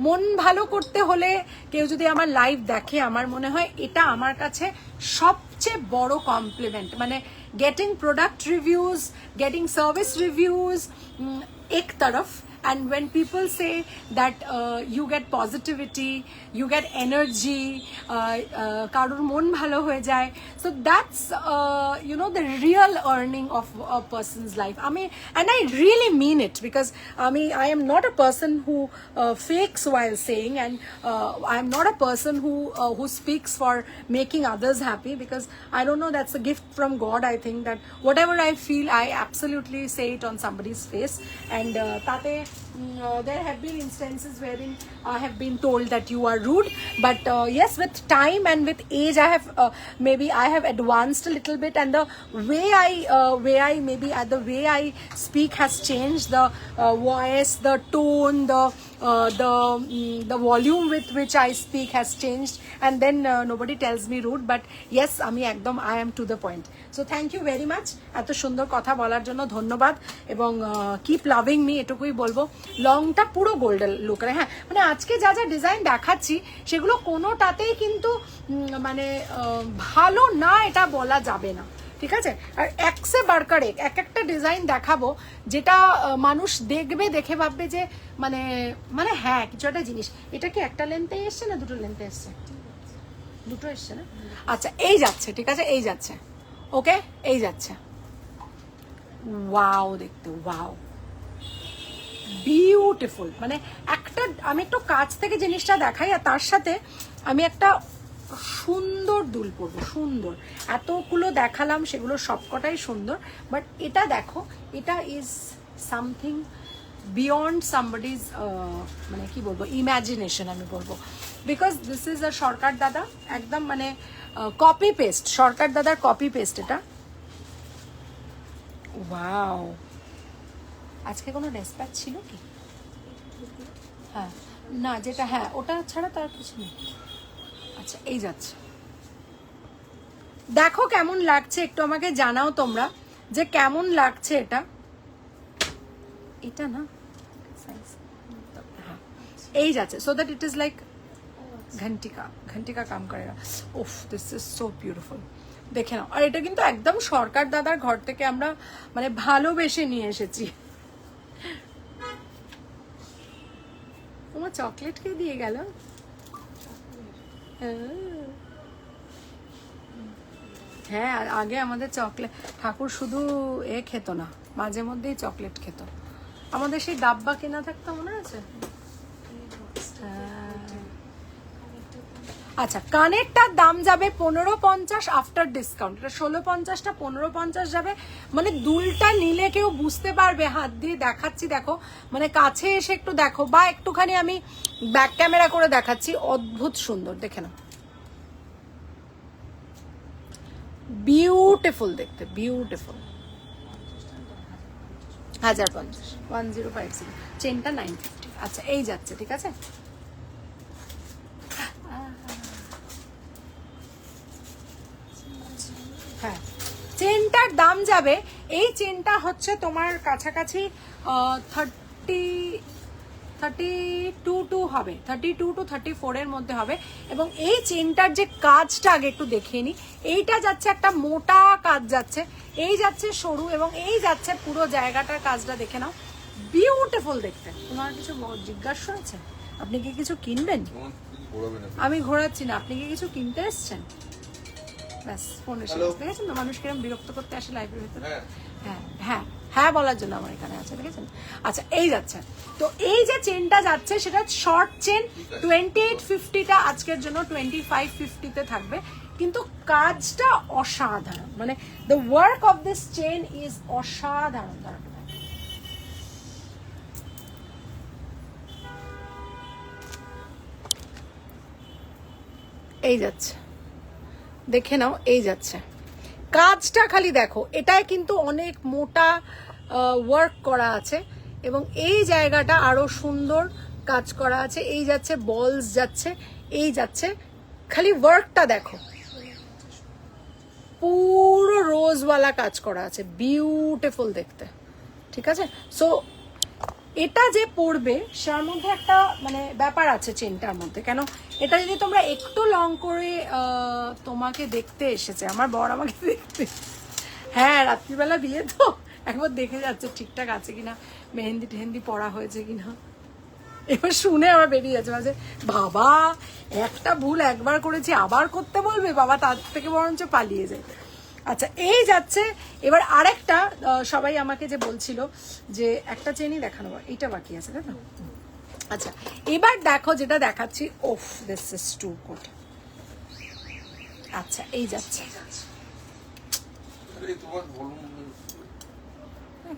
মন ভালো করতে হলে কেউ যদি আমার লাইভ দেখে, আমার মনে হয় এটা আমার কাছে সবচেয়ে বড় কমপ্লিমেন্ট। মানে getting product reviews, getting service reviews এক তরফ, and when people say that you get positivity, you get energy, কারোর মন ভালো হয়ে যায়, so that's you know the real earning of a person's life. I mean, and I really mean it, because I am not a person who fakes while saying, and I am not a person who speaks for making others happy, because I don't know, that's a gift from God. I think that whatever I feel, I absolutely say it on somebody's face, and tate there have been instances wherein I have been told that you are rude, but yes, with time and with age I have maybe I have advanced a little bit, and the way I speak has changed. The voice, the tone, the volume with which I speak has changed, and then nobody tells me rude, but yes, আমি একদম I am to the point. So thank you very much এত সুন্দর কথা বলার জন্য ধন্যবাদ, এবং keep loving me এটুকুই বলবো। লংটা পুরো গোল্ডেন লুক, হ্যাঁ মানে আজকে যা যা ডিজাইন দেখাচ্ছি সেগুলো কোনোটাতেই কিন্তু মানে ভালো না এটা বলা যাবে না, ঠিক আছে? আর একসে বারকার এক একটা ডিজাইন দেখাবো যেটা মানুষ দেখবে, দেখে ভাববে যে মানে মানে হ্যাঁ কিছু একটা জিনিস। এটা কি একটা লেন্থে এসছে না দুটো লেন্থে এসছে? দুটো এসছে না? আচ্ছা এই যাচ্ছে, ঠিক আছে, এই যাচ্ছে, ওকে এই যাচ্ছে। ওয়াও দেখতে, ওয়াও বিউটিফুল। মানে একটা আমি একটু কাছ থেকে জিনিসটা দেখাই, আর তার সাথে আমি একটা সুন্দর দুল পরবো, সুন্দর। এতগুলো দেখালাম সেগুলো সবকটাই সুন্দর, বাট এটা দেখো, এটা ইজ সামথিং বিয়ন্ড সামবডিজ মানে কি বলবো ইম্যাজিনেশন আমি বলবো, বিকজ দিস ইজ আ সরকার দাদা, একদম মানে কপি পেস্ট, সরকার দাদার কপি পেস্ট এটা। ওয়াও, আজকে কোনো ডেসপ্যাচ ছিল কি? হ্যাঁ না, যেটা হ্যাঁ ওটা ছাড়া তার কিছু নেই। আচ্ছা এই যাচ্ছে, দেখো কেমন লাগছে, একটু আমাকে জানাও তোমরা যে কেমন লাগছে এটা। এটা না হ্যাঁ এই যাচ্ছে, so that it is like ঘন্টিকা কাম করেগা। উফ দিস ইজ সো বিউটিফুল, দেখে নাও। আর এটা কিন্তু একদম সরকার দাদার ঘর থেকে আমরা মানে ভালোবেসে নিয়ে এসেছি। তোমার চকলেট কে দিয়ে গেল? হ্যাঁ, আর আগে আমাদের চকলেট ঠাকুর শুধু খেত না, মাঝে মধ্যেই চকলেট খেত। আমাদের সেই ডাব্বা কেনা থাকতো, মনে আছে? আচ্ছা, কানেরটার দাম যাবে 1550 আফটার ডিসকাউন্ট। এটা 1650টা 1550 যাবে। মানে দুলটা নিলে কেউ বুঝতে পারবে, হাত দিয়ে দেখাচ্ছি দেখো, মানে কাছে এসে একটু দেখো, বা একটুখানি আমি ব্যাক ক্যামেরা করে দেখাচ্ছি, অদ্ভুত সুন্দর, দেখে নাও, বিউটিফুল দেখতে, বিউটিফুল। 1050 1050, চেনটা 950। আচ্ছা এই যাচ্ছে, ঠিক আছে। হ্যাঁ, চেনটার দাম যাবে, এই চেনটা হচ্ছে তোমার কাছাকাছি 32 হবে, 32 to 34 এর মধ্যে হবে। এবং এই চেনটার যে কাজটা আগে একটু দেখিয়ে নি, এইটা যাচ্ছে একটা মোটা কাজ যাচ্ছে, এই যাচ্ছে সরু, এবং এই যাচ্ছে পুরো জায়গাটার কাজটা দেখে নাও, বিউটিফুল দেখতে। তোমার কিছু জিজ্ঞাসা আছে? আপনি কি কিছু কিনবেন? আমি ঘোরাচ্ছি না, আপনি কি কিছু কিনতে এসছেন? ব্যাস ফোন এসে দেখেছেন তো, মানুষ কিরম বিরক্ত করতে আসে লাইভের ভিতরে। হ্যাঁ হ্যাঁ হ্যাঁ বলার জন্য আমার এখানে আছে, দেখেছেন। আচ্ছা এই যাচ্ছে, তো এই যে চেনটা যাচ্ছে সেটা শর্ট চেন, 2850টা আজকের জন্য 2550তে থাকবে, কিন্তু কাজটা অসাধারণ, মানে the work of this chain is অসাধারণ। এই যাচ্ছে, দেখে নাও, এই যাচ্ছে, কাজটা খালি দেখো, এটায় কিন্তু অনেক মোটা ওয়ার্ক করা আছে, এবং এই জায়গাটা আরো সুন্দর কাজ করা আছে। এই যাচ্ছে বলস যাচ্ছে, এই যাচ্ছে, খালি ওয়ার্কটা দেখো, পুরো রোজওয়ালা কাজ করা আছে, বিউটিফুল দেখতে, ঠিক আছে। সো এটা যে পড়বে তার মধ্যে একটা মানে ব্যাপার আছে চেনটার মধ্যে, কেন এটা যদি তোমরা একটু লং করে তোমাকে দেখতে এসেছে, আমার বর আমাকে দেখতে, হ্যাঁ রাত্রিবেলা বিয়ে তো একবার দেখে যাচ্ছে ঠিকঠাক আছে কিনা, মেহেন্দি টেহেন্দি পড়া হয়েছে কিনা। এবার শুনে আমার বেরিয়ে যাচ্ছে মাঝে, বাবা একটা ভুল একবার করেছি আবার করতে বলবে, বাবা তার থেকে বরঞ্চ পালিয়ে যায়। আচ্ছা এই যাচ্ছে, এবার আরেকটা সবাই আমাকে যে বলছিল যে একটা চেনই দেখানো, এইটা বাকি আছে তাই না? আচ্ছা এবার দেখো যেটা দেখাচ্ছি, ওফ দিস ইজ টু গুড। আচ্ছা এই যাচ্ছে,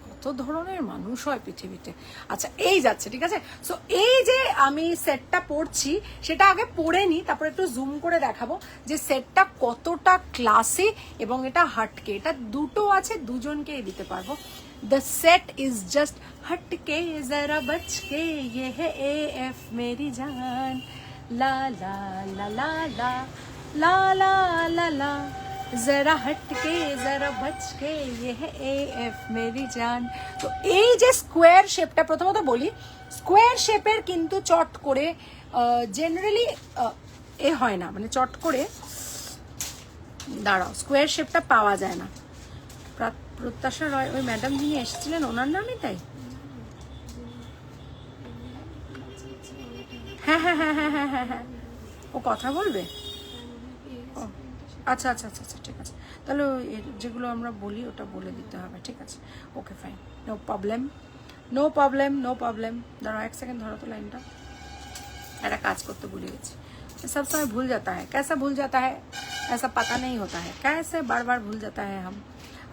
কত ধরনের মানুষ হয় পৃথিবীতে। আচ্ছা এই যাচ্ছে, ঠিক আছে। সো এই যে আমি সেটটা পরছি সেটা আগে পরে নি, তারপর একটু জুম করে দেখাবো যে সেটটা কতটা ক্লাসি এবং এটা হাটকে, এটা দুটো আছে, দুজনকেই দিতে পারবো। The set is just हटके जरा बच के, ये है AF मेरी जान, ला ला ला ला ला ला ला ला ला, जरा हटके जरा बच के, ये है AF मेरी जान। তো এই যে স্কোয়ার শেপটা, প্রথমত বলি স্কোয়ার শেপের কিন্তু চট করে জেনারেলি এ হয় না, মানে চট করে দাঁড়াও, স্কোয়ার শেপটা পাওয়া যায় না। প্রত্যাশা রয়, ওই ম্যাডাম যিনি এসেছিলেন ওনার নামই তাই? হ্যাঁ হ্যাঁ হ্যাঁ হ্যাঁ হ্যাঁ হ্যাঁ হ্যাঁ, ও কথা বলবে। ও আচ্ছা আচ্ছা আচ্ছা আচ্ছা, ঠিক আছে, তাহলে যেগুলো আমরা বলি ওটা বলে দিতে হবে, ঠিক আছে, okay fine, no problem no problem no problem. দাঁড়াও এক সেকেন্ড, ধরো তো লাইনটা, একটা কাজ করতে ভুলে গেছি। सब समय भूल जाता है, कैसा भूल जाता है ऐसा पता नहीं होता है, कैसे बार बार भूल जाता है हम।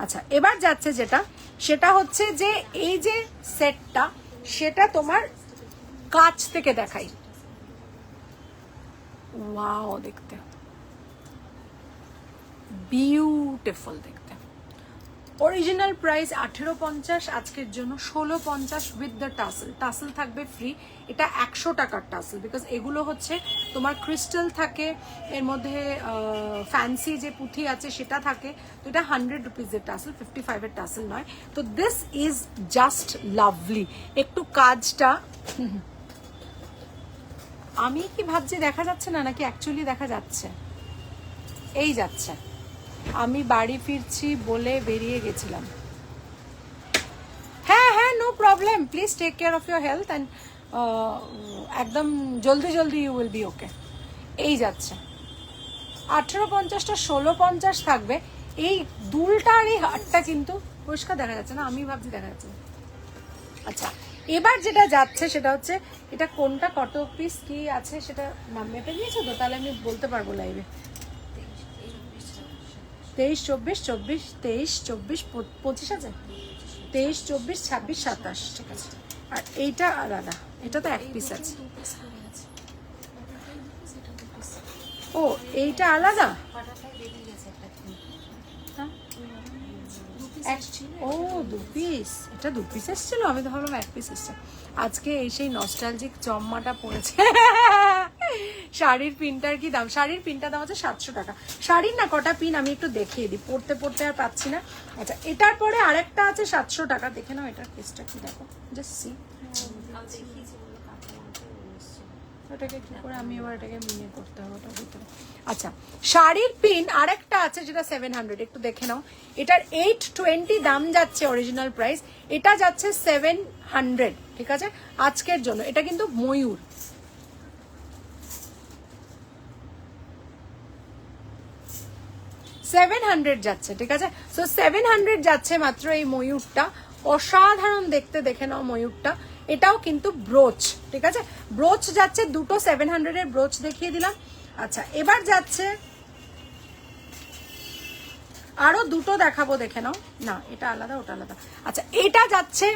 আচ্ছা এবার যাচ্ছে যেটা, সেটা হচ্ছে যে এই যে সেটটা, সেটা তোমার কাছ থেকে দেখাই। ওয়াও, দেখতে বিউটিফুল দেখতে। অরিজিনাল প্রাইস 1850, আজকের জন্য 1650 উইথ দ্য টাসেল। টাসেল থাকবে ফ্রি। এটা 100 টাকার টাসেল, বিকজ এগুলো হচ্ছে তোমার ক্রিস্টাল থাকে, এর মধ্যে ফ্যান্সি যে পুঁথি আছে সেটা থাকে। তো এটা 100 রুপিজের টাসেল, 55-এর টাসেল নয়। তো দিস ইজ জাস্ট লাভলি। একটু কাজটা আমি কি ভাবছি দেখা যাচ্ছে না, নাকি অ্যাকচুয়ালি দেখা যাচ্ছে? এই যাচ্ছে। আমি বাড়ি ফিরছি বলে বেরিয়ে গেছিলাম। হ্যাঁ হ্যাঁ, no problem, please take care of your health and একদম জলদি জলদি ইউ উইল বি ওকে। এই যাচ্ছে 1850টা 1650 থাকবে। এই দুলটা আর এই হারটা কিন্তু পরিষ্কার দেখা যাচ্ছে না, আমি ভাবছি দেখা যাচ্ছে। আচ্ছা এবার যেটা যাচ্ছে সেটা হচ্ছে, এটা কোনটা কত পিস কি আছে সেটা মেপে দিয়েছো তো, তাহলে আমি বলতে পারবো লাইভে। 23, 24, 24, 23, 24, 25 আছে, 23, 24, 26, 27, ঠিক আছে। আর এইটা আলাদা, এটা তো এক পিস আছে। ও এইটা আলাদা, ও 2 পিস, এটা 2 পিস এসেছিল, আমি তো ভাবলাম 1 পিস এসছে। আজকে এই সেই নস্টালজিক চম্মাটা পড়েছে। শাড়ির পিনটার কি দাম? শাড়ির পিনটার দাম হচ্ছে 700 টাকা। শাড়ির না কটা পিন আমি একটু দেখিয়ে দিই, পড়তে পড়তে আর পাচ্ছি না। আচ্ছা এটার পরে আরেকটা আছে 700 টাকা, দেখে নাও এটার পিসটা কি, দেখো জাস্ট সি। ওটাকে কি করে আমি এবার এটাকে মিনিয়ে করতে হবে ওটার ভিতরে। আচ্ছা শাড়ির পিন আরেকটা আছে যেটা 700, একটু দেখে নাও। এটার 820 দাম যাচ্ছে অরিজিনাল প্রাইস, এটা যাচ্ছে 700, ঠিক আছে আজকের জন্য। এটা কিন্তু ময়ূর, $700 যাচ্ছে, ঠিক আছে। সো 700 যাচ্ছে মাত্র এই ময়ূরটা, অসাধারণ দেখতে, দেখে নাও ময়ূরটা। এটাও কিন্তু ব্রোচ, ঠিক আছে, ব্রোচ যাচ্ছে দুটো 700-এর ব্রোচ দেখিয়ে দিলাম। আচ্ছা এবার যাচ্ছে আরো দুটো দেখাবো, দেখে নাও। না এটা আলাদা, ওটা আলাদা। আচ্ছা এটা যাচ্ছে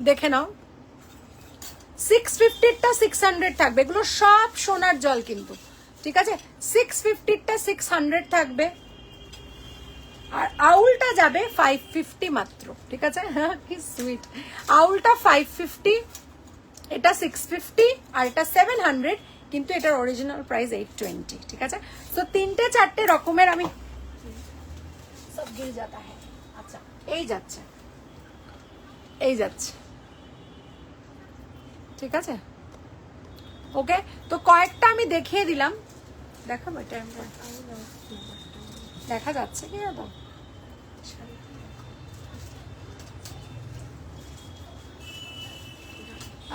দেখে নাও 650-টা 600 থাকবে, এগুলো সব সোনার জল কিন্তু, ঠিক আছে। 650-টা 600 থাকবে, আর আউলটা যাবে 550 মাত্র, ঠিক আছে। কি সুইট, আউলটা 550, এটা 650, আর এটা 700, কিন্তু এটার অরিজিনাল প্রাইস 820, ঠিক আছে। তো 3-4টে রকমের আমি সব গিল যাতা হ্যাঁ। আচ্ছা এই যাচ্ছে, এই যাচ্ছে, ঠিক আছে ওকে। তো কয়েকটা আমি দেখিয়ে দিলাম, দেখাবো এটা দেখা যাচ্ছে কি দাদা?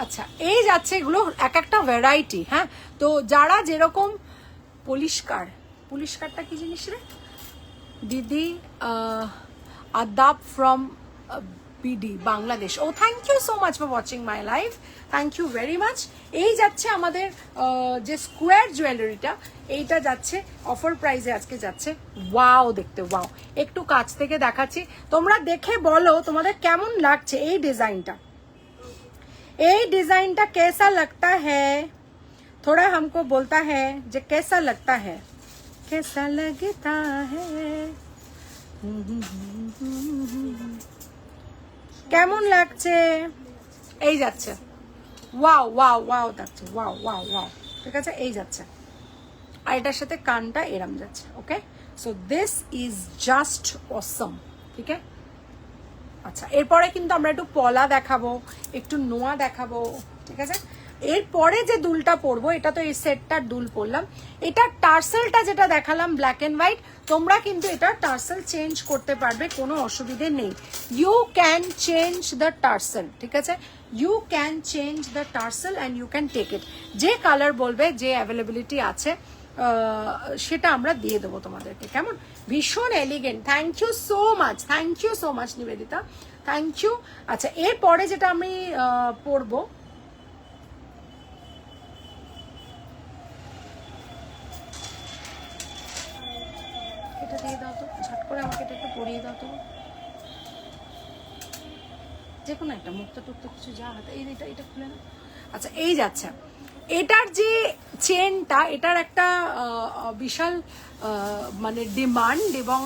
আচ্ছা এই যাচ্ছে, এগুলো এক একটা ভ্যারাইটি। হ্যাঁ তো যারা যেরকম পুলিশকারটা কি জিনিস রে দিদি? আদাব from BD Bangladesh. Oh thank you so much for watching my live, thank you very much. এই যাচ্ছে আমাদের যে স্কোয়ার জুয়েলারিটা, এইটা যাচ্ছে অফার প্রাইসে আজকে যাচ্ছে। ওয়াও দেখতে, ওয়াও, একটু কাছ থেকে দেখাচ্ছি, তোমরা দেখে বলো তোমাদের কেমন লাগছে এই ডিজাইনটা। এই ডিজাইনটা कैसा लगता है, थोड़ा हमको बोलता है যে कैसा लगता है, कैसा लगता है, কেমন লাগছে। এই যাচ্ছে, ওয়াও ওয়াও ওয়াও যাচ্ছে, ওয়াও ওয়াও ওয়াও, ঠিক আছে, এই যাচ্ছে। আর এটার সাথে কানটা এরম যাচ্ছে। Okay, so this is just awesome. ঠিক আছে, আচ্ছা এরপরে কিন্তু আমরা একটু পলা দেখাবো, একটু নোয়া দেখাবো। ঠিক আছে, এরপরে যে দুলটা পরবো, এটা তো এই সেটটার দুল পরলাম, এটা টার্সেলটা যেটা দেখালাম ব্ল্যাক এন্ড হোয়াইট, তোমরা কিন্তু এটা টার্সেল চেঞ্জ করতে পারবে, কোনো অসুবিধে নেই। You can change the tassel, ঠিক আছে, you can change the tassel and you can take it. যে কালার বলবে, যে অ্যাভেলেবিলিটি আছে সেটা আমরা দিয়ে দেবো তোমাদেরকে। কেমন, ভীষণ elegant. Thank you so much, thank you so much Nivedita, thank you. আচ্ছা এরপরে যেটা আমি পরবো, এটা দিয়ে দাও তো, ঝট করে আমাকে এটা একটু পরিয়ে দাও তো, যে কোনো একটা মুক্ত টুক্ত কিছু যা হাতে, এটা খুলে না। আচ্ছা এই যাচ্ছে, এটার যে চেনটা, এটার একটা বিশাল মানে ডিমান্ড, এবং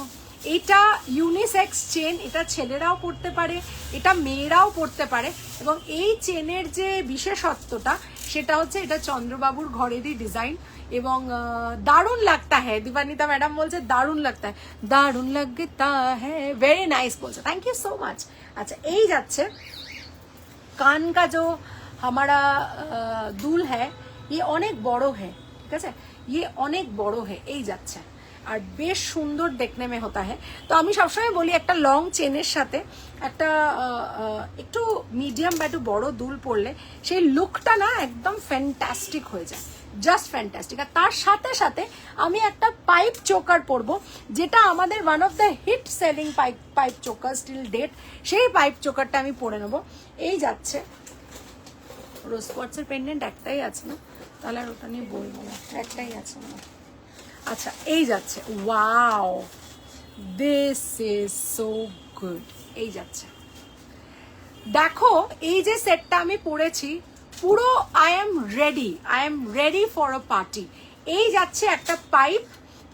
এটা ইউনিসেক্স চেন, এটা ছেলেরাও পরতে পারে, এটা মেয়েরাও পরতে পারে। এবং এই চেনের যে বিশেষত্বটা সেটা হচ্ছে এটা চন্দ্রবাবুর ঘরেরই ডিজাইন, এবং দারুণ লাগতা হ্যাঁ, দিবানিতা ম্যাডাম বলছে দারুণ লাগতা হ্যাঁ, দারুণ লাগতা হ্যাঁ, ভেরি নাইস বলছে, থ্যাংক ইউ সো মাচ। আচ্ছা এই যাচ্ছে, कान का जो हमारा দুল है ये অনেক বড় है, ঠিক আছে, ये অনেক বড় है, এই যাচ্ছে, আর বেশ সুন্দর দেখনে में होता है। তো আমি সবসময় বলি একটা লং চেনের সাথে একটা একটু মিডিয়াম বা একটু বড় দুল পরলে সেই লুকটা না একদম ফ্যান্টাস্টিক হয়ে যায়, জাস্ট ফ্যান্টাস্টিক। আর তার সাথে সাথে আমি একটা পাইপ চোকার পরবো, যেটা আমাদের one of the hit selling pipe choker still date, সেই পাইপ চোকারটা আমি পরে নেবো। এই যাচ্ছে, রোজ কোয়ার্টসের পেন্ডেন্ট একটাই আছে না, তাহলে আর ওটা নিয়ে বলবো না, একটাই আছে না। আচ্ছা এই যাচ্ছে, wow this is so good. এই যাচ্ছে, দেখো এই যে সেটটা আমি পরেছি পুরো, I am ready for a party. এই যাচ্ছে একটা পাইপ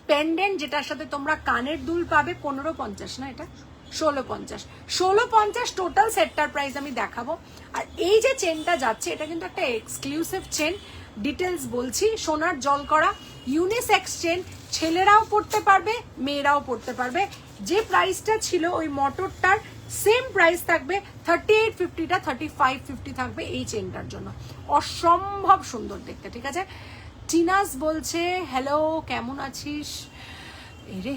পেন্ডেন্ট, যেটার সাথে তোমরা কানের দুল পাবে 1550, না এটা 1650 টোটাল সেটটার প্রাইস আমি দেখাবো। আর এই যে চেনটা যাচ্ছে, এটা কিন্তু একটা এক্সক্লুসিভ চেন, ডিটেলস বলছি, সোনার জল করা ইউনিসেক্স চেন, ছেলেরাও পড়তে পারবে, মেয়েরাও পড়তে পারবে। যে প্রাইসটা ছিল ওই মোটরটার সেম প্রাইস থাকবে, 3850টা 3550 থাকবে এই চেনটার জন্য। অসম্ভব সুন্দর দেখতে, ঠিক আছে। টিনাস বলছে হ্যালো কেমন আছিস, এরে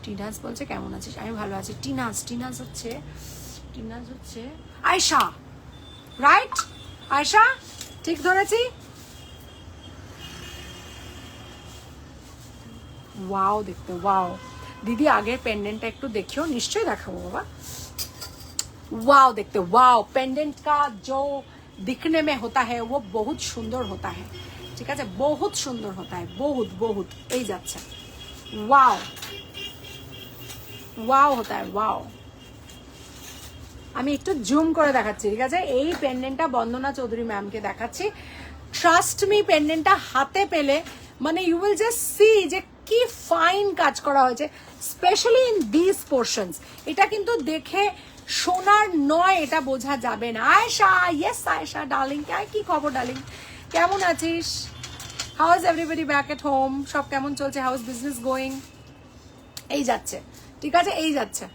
টিনাস বলছে কেমন আছিস, আমি ভালো আছি। টিনাস হচ্ছে আয়শা, রাইট আয়শা, ঠিক ধরেছি। ওয়াও দেখতে, ওয়াও दीदी আগের पेंडेंट একটু দেখিও, নিশ্চয়ই দেখাবো বাবা। वाओ देखते, वाओ पेंडेंट का जो दिखने में होता है वो बहुत सुंदर होता है, ठीक है, बहुत सुंदर होता है, बहुत এই যাচ্ছে, वाओ वाओ होता है, वाओ। আমি একটু জুম করে দেখাচ্ছি, ঠিক আছে। এই পেন্ডেন্টটা বন্দনা চৌধুরী ম্যামকে দেখাচ্ছি, ট্রাস্ট মি পেন্ডেন্টটা হাতে পেলে মানে ইউ উইল জাস্ট সি যে কি ফাইন কাজ করা হয়েছে, স্পেশালি ইন দিস পোর্শনস। এটা কিন্তু দেখে সোনার নয় এটা বোঝা যাবে না। আয়েশা, ইয়েস আয়েশা ডার্লিং, কি খবর ডার্লিং, কেমন আছিস? How is everybody back at home, সব কেমন চলছে, হাউ ইজ বিজনেস গোয়িং? এই যাচ্ছে, ঠিক আছে, এই যাচ্ছে,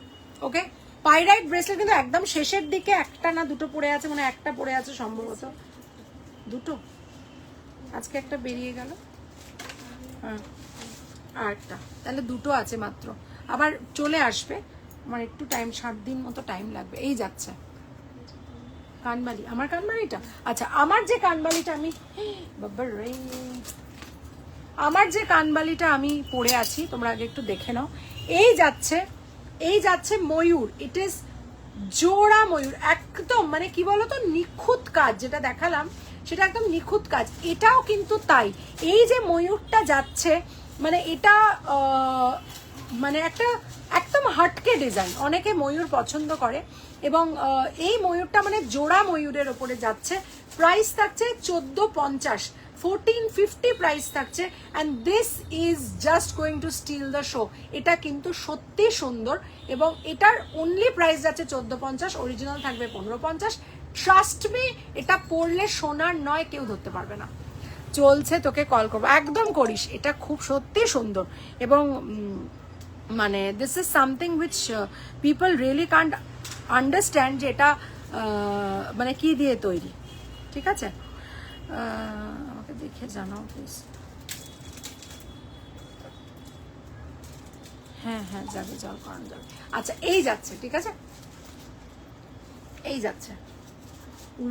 ওকে। পাইরাইট ব্রেসলেট কিন্তু একদম শেষের দিকে একটা না দুটো পড়ে আছে, মানে একটা পড়ে আছে সম্ভবত, দুটো, আজকে একটা বেরিয়ে গেল, হ্যাঁ আর একটা, তাহলে দুটো আছে মাত্র, আবার চলে আসবে, আমার একটু টাইম, 7 দিন মতো টাইম লাগবে। এই যাচ্ছে কানবালি, আমার কানবালিটা, আচ্ছা আমার যে কানবালিটা আমি, বাবার রে, আমার যে কানবালিটা আমি পরে আছি তোমরা আগে একটু দেখে নাও। এই যাচ্ছে ময়ূর, ইট ইজ জোড়া ময়ূর, একদম মানে কি বলতো নিখুঁত কাজ, যেটা দেখালাম সেটা একদম নিখুঁত কাজ। এটাও কিন্তু তাই, এই যে ময়ূরটা যাচ্ছে মানে এটা মানে একটা একদম হাটকে ডিজাইন, অনেকে ময়ূর পছন্দ করে এবং এই ময়ূরটা মানে জোড়া ময়ূরের ওপরে যাচ্ছে। প্রাইস থাকছে 1450, 1450 প্রাইস থাকছে। And this is just going to steal the show. এটা কিন্তু সত্যি সুন্দর এবং এটার অনলি প্রাইস যাচ্ছে 1450, অরিজিনাল থাকবে 1550। ট্রাস্ট মি, এটা পরলে সোনার নয়, কেউ ধরতে পারবে না। চলছে, তোকে কল করবো, একদম করিস, এটা খুব সত্যি সুন্দর এবং মানে this is something which people really can't understand যে এটা মানে কি দিয়ে তৈরি। ঠিক আছে, আমাকে দেখে জানাও প্লিজ। হ্যাঁ হ্যাঁ যাবে, জল করানো যাবে। আচ্ছা এই যাচ্ছে, ঠিক আছে, এই যাচ্ছে,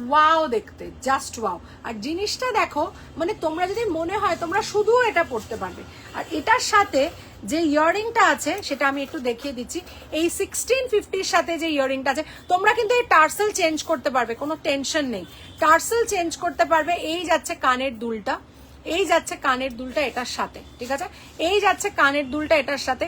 ওয়াও দেখতে, জাস্ট ওয়াও। আর জিনিসটা দেখো, মানে তোমরা যদি মনে হয় তোমরা শুধু এটা পড়তে পারবে। আর এটার সাথে যে ইয়াররিংটা আছে সেটা আমি একটু দেখিয়ে দিচ্ছি। এই 1650-র সাথে যে ইয়াররিংটা আছে, তোমরা কিন্তু এই টার্সেল চেঞ্জ করতে পারবে, কোনো টেনশন নেই, টার্সেল চেঞ্জ করতে পারবে। এই যাচ্ছে কানের দুলটা, এই যাচ্ছে কানের দুলটা এটার সাথে, ঠিক আছে, এই যাচ্ছে কানের দুলটা এটার সাথে,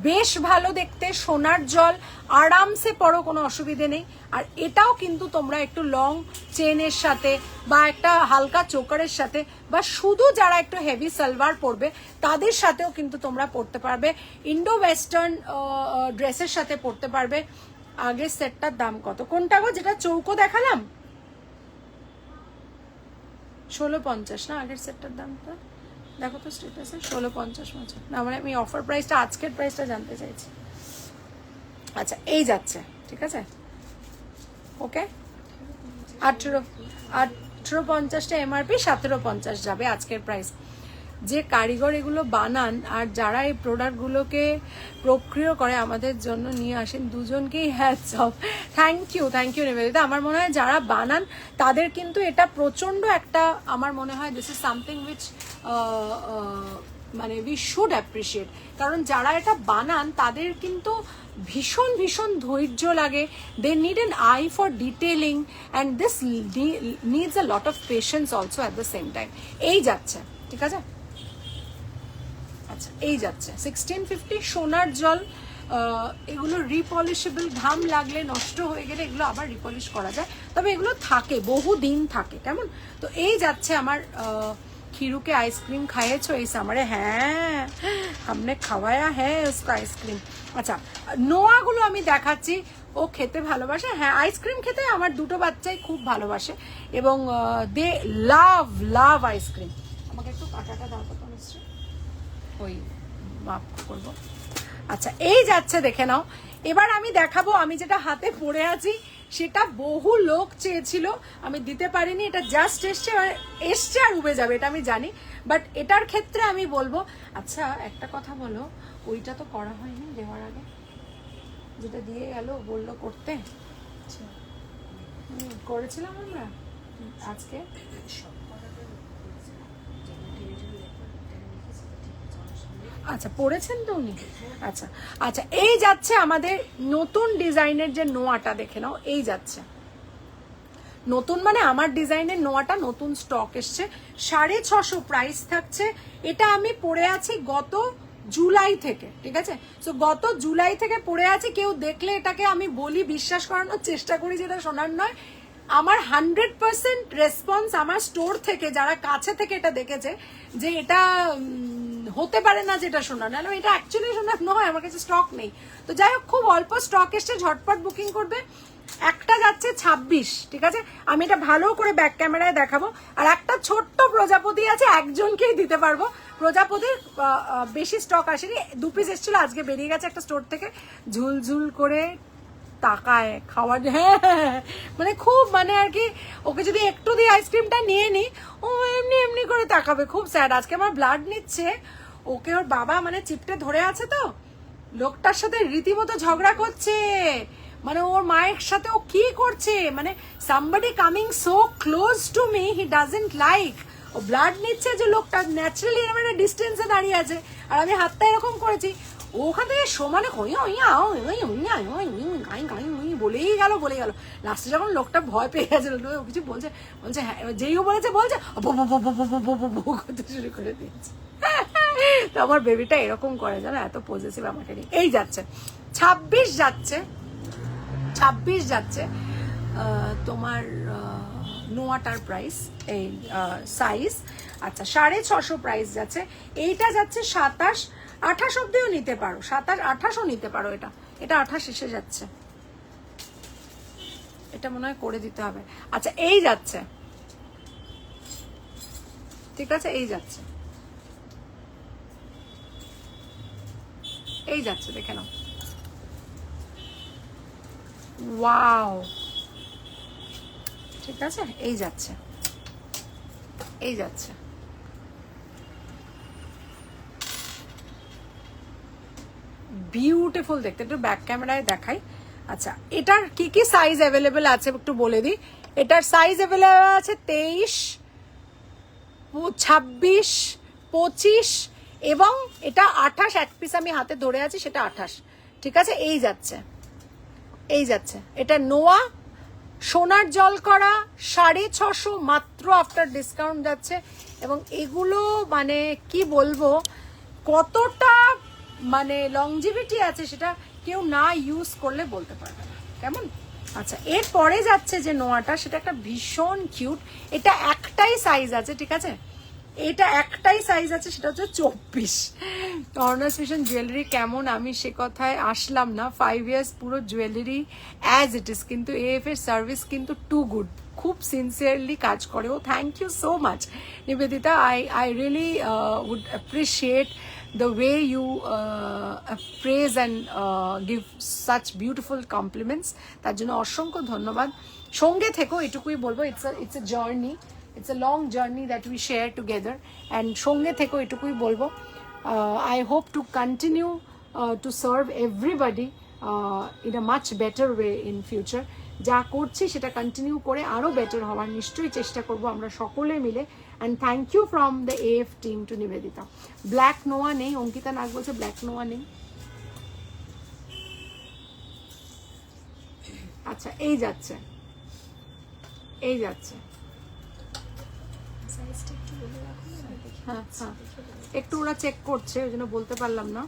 বেশ ভালো দেখতে, সোনার জল, আরামসে পরো, কোনো অসুবিধে নেই। আর এটাও কিন্তু তোমরা একটু লং চেনের সাথে বা একটা হালকা চোকারের সাথে বা শুধু যারা একটু হেভি সালোয়ার পরবে তাদের সাথেও কিন্তু তোমরা পরতে পারবে, ইন্ডো ওয়েস্টার্ন ড্রেসের সাথে পরতে পারবে। আগের সেটটার দাম কত, কোনটা গো, যেটা চৌকো দেখালাম? 1650 না আগের সেটটার দামটা, দেখো তো স্টেটাসে 1650 মাত্র না, মানে আমি অফার প্রাইসটা, আজকের প্রাইসটা জানতে চাইছি। আচ্ছা এই যাচ্ছে, ঠিক আছে, ওকে, 1850টা এমআরপি, 1750 যাবে আজকের প্রাইস। যে কারিগর এগুলো বানান আর যারা এই প্রোডাক্টগুলোকে প্রক্রিয়া করে আমাদের জন্য নিয়ে আসেন, দুজনকেই hats off. Thank you Nivedita. আমার মনে হয় যারা বানান তাদের কিন্তু এটা প্রচণ্ড একটা, আমার মনে হয় দিস ইজ সামথিং উইচ মানে উই শুড অ্যাপ্রিসিয়েট। কারণ যারা এটা বানান তাদের কিন্তু ভীষণ ভীষণ ধৈর্য লাগে, they need an eye for detailing and this needs a lot of patience also at the same time. এই যাচ্ছে, ঠিক আছে, আচ্ছা এই যাচ্ছে 1650, সোনার জল। এগুলো রিপলিশেবল, ঘাম লাগলে নষ্ট হয়ে গেলে এগুলো আবার রিপলিশ করা যায়, তবে এগুলো থাকে, বহু দিন থাকে, কেমন। তো এই যাচ্ছে আমার खीरू के आइसक्रीम खाएছো এই সামারে? হ্যাঁ हमने খাওয়ায়া হ্যাঁ उसको আইসক্রিম। আচ্ছা নোয়াগুলো আমি দেখাচ্ছি, ও খেতে ভালোবাসে, হ্যাঁ আইসক্রিম খেতে আমার দুটো বাচ্চাই খুব ভালোবাসে এবং দে লাভ লাভ আইসক্রিম। আমাকে একটু কাটাটা দাও তো মিস্টার, ওই মাপ করবো। আচ্ছা এই যাচ্ছে, দেখে নাও। এবার আমি দেখাবো, আমি যেটা হাতে পরে আছি সেটা বহু লোক চেয়েছিল, আমি দিতে পারিনি, এটা জাস্ট এসছে আর উবে যাবে, এটা আমি জানি, বাট এটার ক্ষেত্রে আমি বলবো। আচ্ছা একটা কথা বলো, ওইটা তো করা হয়নি দেওয়ার আগে, যেটা দিয়ে গেল বললো করতে, করেছিলাম আমরা আজকে। আচ্ছা পড়েছেন তো উনি? আচ্ছা আচ্ছা এই যাচ্ছে আমাদের নতুন ডিজাইনের যে নোয়াটা, দেখে নাও, এই যাচ্ছে নতুন, মানে আমার ডিজাইনের নোয়াটা নতুন স্টক এসছে, 650 প্রাইস থাকছে। এটা আমি পরে আছি গত জুলাই থেকে, ঠিক আছে, সো গত জুলাই থেকে পরে আছি। কেউ দেখলে এটাকে আমি বলি, বিশ্বাস করানোর চেষ্টা করি যেটা সোনার নয়। আমার 100% রেসপন্স আমার স্টোর থেকে, যারা কাছে থেকে এটা দেখেছে যে এটা হতে পারে না যেটা সোনার, নাহলে এটা অ্যাকচুয়ালি সোনার নয়, আমার কাছে স্টক নেই। তো যাই হোক খুব অল্প স্টক এসছে, ঝটপট বুকিং করবে। একটা যাচ্ছে 26, ঠিক আছে, আমি এটা ভালো করে ব্যাক ক্যামেরায় দেখাবো। আর একটা ছোট্ট প্রজাপতি আছে, একজনকেই দিতে পারবো। প্রজাপতির বেশি স্টক আসেনি, 2 পিস এসেছিল, আজকে বেরিয়ে গেছে একটা স্টোর থেকে। ঝুলঝুল করে তাকায় খাওয়ার, হ্যাঁ মানে খুব, মানে আর কি ওকে যদি একটু দিয়ে আইসক্রিমটা নিয়ে নি, ও এমনি এমনি করে তাকাবে, খুব স্যাড। আজকে আমার ব্লাড নিচ্ছে, ওকে ওর বাবা মানে চিপটে ধরে আছে, তো লোকটার সাথে রীতিমতো ঝগড়া করছে, মানে ওর মায়ের সাথে ও কি করছে, মানে somebody coming so close to me he doesn't like। ও ব্লাড নিচ্ছে যে লোকটা ন্যাচারালি এর মানে ডিস্টেন্সে দাঁড়িয়ে আছে, আর আমি হাতটা এরকম করেছি, ও ওখান থেকে সমানে বলেই গেল লাস্টে যখন লোকটা ভয় পেয়ে গেছে, কিছু বলছে হ্যাঁ, যেই ও বলছে করতে শুরু করে দিয়েছে। তো আমার বেবিটা এরকম করে, জানো, এত পজেসিভ আমাকে নিয়ে। এই যাচ্ছে 26 যাচ্ছে তোমার নোয়াটার প্রাইস, এই সাইজ। আচ্ছা 650 প্রাইস যাচ্ছে। এইটা যাচ্ছে 27, 28 অব্দিও নিতে পারো, 27, 28ও নিতে পারো। এটা 28 এসে যাচ্ছে, এটা মনে হয় করে দিতে হবে। আচ্ছা এই যাচ্ছে, ঠিক আছে, এই যাচ্ছে দেখে নাও। ওয়াও, ঠিক আছে, এই যাচ্ছে বিউটিফুল দেখতে। একটু ব্যাক ক্যামেরায় দেখাই। আচ্ছা এটার কি কি সাইজ অ্যাভেলেবেল আছে একটু বলে দিই। এটার সাইজ অ্যাভেলেবেল আছে 23, 26, 25 এবং এটা 28। এক পিস আমি হাতে ধরে আছি, সেটা 28, ঠিক আছে। এই যাচ্ছে এটা নোয়া, সোনার জল করা, 650 মাত্র আফটার ডিসকাউন্ট যাচ্ছে। এবং এগুলো মানে কি বলবো, কতটা মানে লংজিভিটি আছে সেটা কেউ না ইউজ করলে বলতে পারবে না, কেমন। আচ্ছা এরপরে যাচ্ছে যে নোয়াটা, সেটা একটা ভীষণ কিউট। এটা একটাই সাইজ আছে, ঠিক আছে, এটা একটাই সাইজ আছে, সেটা হচ্ছে 24। অর্ণাস ফ্যাশন জুয়েলারি কেমন, আমি সে কথায় আসলাম না। 5 ইয়ার্স পুরো জুয়েলারি অ্যাজ ইট ইজ, কিন্তু এএফ এর সার্ভিস কিন্তু টু গুড, খুব সিনসিয়ারলি কাজ করে ও। Thank you so much Nivedita, I really would appreciate the way you praise and give such beautiful compliments, তার জন্য অসংখ্য ধন্যবাদ। সঙ্গে থেকো, এটুকুই বলবো। it's a journey, it's a long journey that we share together, and সঙ্গে থেকো এটুকুই বলবো। I hope to continue to serve everybody in a much better way in future. যা করছি সেটা কন্টিনিউ করে আরো বেটার হওয়ার নিশ্চয়ই চেষ্টা করব আমরা সকলে মিলে। and thank you from the AF team to Nivedita. Black নোয়া নেই, অঙ্কিতা নাগ বলছে ব্ল্যাক নোয়া নেই। আচ্ছা এই যাচ্ছে হ্যাঁ, একটু ওরা চেক করছে, ওই জন্য বলতে পারলাম না,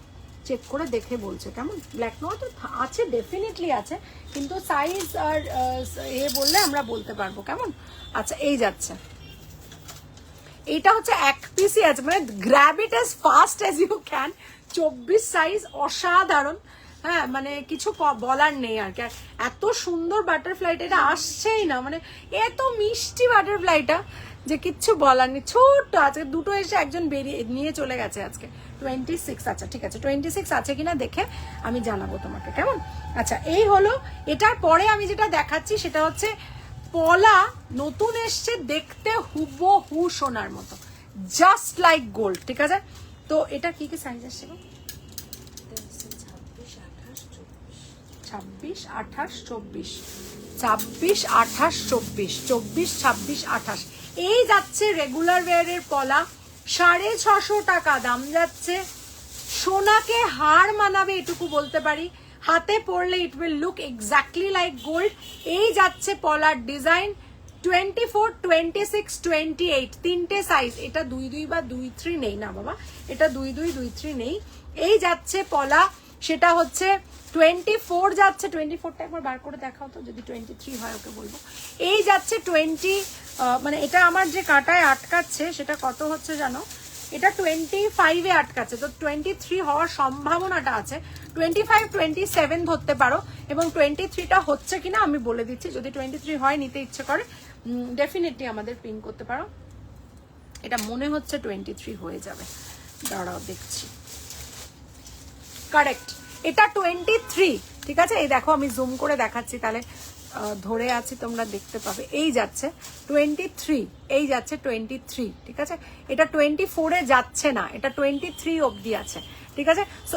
চেক করে দেখে বলছে কেমন। ব্ল্যাক নোয়া তো আছে, ডেফিনেটলি আছে, কিন্তু সাইজ আর বললে আমরা বলতে পারবো, কেমন। আচ্ছা এই যাচ্ছে, এইটা হচ্ছে এক পিসই আছে, মানে grab it as fast as you can. 24 size, অসাধারণ। হ্যাঁ মানে কিছু বলার নেই আর কি। এত সুন্দর বাটারফ্লাইটা, এটা আসছেই না, মানে এত মিষ্টি বাটারফ্লাইটা যে কিচ্ছু বলার নেই। ছোট্ট আজকে দুটো এসে একজন বেরিয়ে নিয়ে চলে গেছে আজকে। 26, আচ্ছা ঠিক আছে, 26 আছে কিনা দেখে আমি জানাবো তোমাকে, কেমন। আচ্ছা এই হলো। এটার পরে আমি যেটা দেখাচ্ছি সেটা হচ্ছে পলা, নতুন এসছে, দেখতে হুবহু সোনার মতো, জাস্ট লাইক গোল্ড, ঠিক আছে। তো এটা কি কি সাইজ আসছে গো? 26, 28, 24, 26, 28, 24, 24, 26, 28। এই যাচ্ছে রেগুলার ওয়্যারের পলা, 650 টাকা দাম যাচ্ছে। সোনাকে হার মানাবে এটুকু বলতে পারি, হাতে পরলে it will look exactly like gold. এই যাচ্ছে পলার ডিজাইন 24, 26, 28, তিনটে সাইজ। এটা 22 বা 23 নেই না বাবা, এটা 22, 23 নেই। এই যাচ্ছে পলা, সেটা হচ্ছে 24 যাচ্ছে। 24টা একবার বার করে দেখাও তো, যদি 23 হয় ওকে বলবো। এই যাচ্ছে 20, মানে এটা আমার যে কাটায় আটকাচ্ছে সেটা কত হচ্ছে জানো, এটা 25-এ আটকাচ্ছে, তো 23 হওয়ার সম্ভাবনাটা আছে। 25, 27 ধরতে পারো, এবং 23টা হচ্ছে কিনা আমি বলে দিচ্ছি। যদি 23 হয়, নিতে ইচ্ছে করে, ডেফিনেটলি আমাদের পিন করতে পারো। এটা মনে হচ্ছে 23 হয়ে যাবে, দাঁড়াও দেখছি। কারেক্ট, এটা 23, ঠিক আছে। এই দেখো আমি জুম করে দেখাচ্ছি, তাহলে ধরে আছি তোমরা দেখতে পাবে। এই যাচ্ছে 23, এই যাচ্ছে 23, ঠিক আছে। এটা 24-এ যাচ্ছে না, এটা 23 অবধি আছে, ঠিক আছে। সো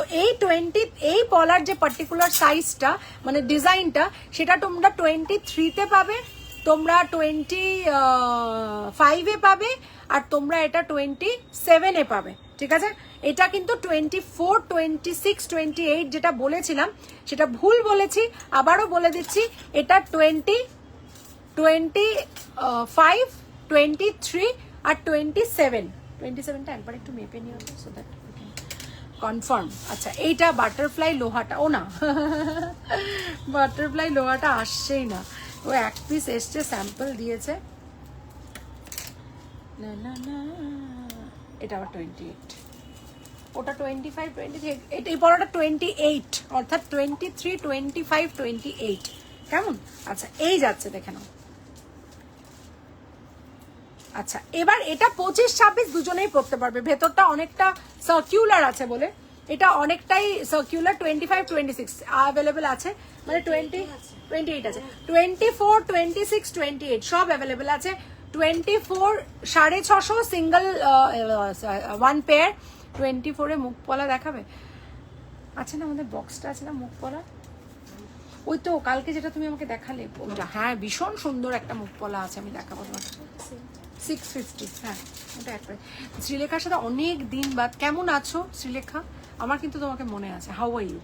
এই পলার যে পার্টিকুলার সাইজটা, মানে ডিজাইনটা, সেটা তোমরা 23-তে পাবে, তোমরা 25-এ পাবে, আর তোমরা এটা 27-এ পাবে, ঠিক আছে। এটা কিন্তু 24, 26, 28 যেটা বলেছিলাম সেটা ভুল বলেছি, আবারও বলে দিচ্ছি, এটা 20, 25, 23 আর 27টা একবার একটু মেপে নিও তো, সো দ্যাট কনফার্ম। আচ্ছা, এইটা বাটারফ্লাই লোহাটা, ও না বাটারফ্লাই লোহাটা আসছেই না, ও এক পিস এসছে, স্যাম্পল দিয়েছে। না না না, এটা আবার 28, ওটা 25, 23, এই পড়াটা 28, অর্থাৎ 23, 25, 28, কেমন? আচ্ছা, এই যাচ্ছে, দেখে নাও। আচ্ছা, এবার এটা 25, 26 দুজনেই পড়তে পারবে, ভেতরটা অনেকটা সার্কুলার আছে বলে এটা অনেকটাই সার্কুলার। 25, 26 অ্যাভেলেবেল আছে, মানে 20, 28 আছে, 24, 26, 28 সব অ্যাভেলেবেল আছে। 24 650 সিঙ্গেল, 1 পেয়ার। 24-এ মুখ পলা দেখাবে, আছে না আমাদের বক্সটা, আছে না মুখ পলা, ওই তো কালকে যেটা তুমি আমাকে দেখালে ওটা, হ্যাঁ ভীষণ সুন্দর একটা মুখ পলা আছে, আমি দেখাবো তোমাকে। 650, হ্যাঁ ওটা একবার। শ্রীলেখার সাথে অনেক দিন বাদ, কেমন আছো শ্রীলেখা? আমার কিন্তু তোমাকে মনে আছে, হাউ আর ইউ?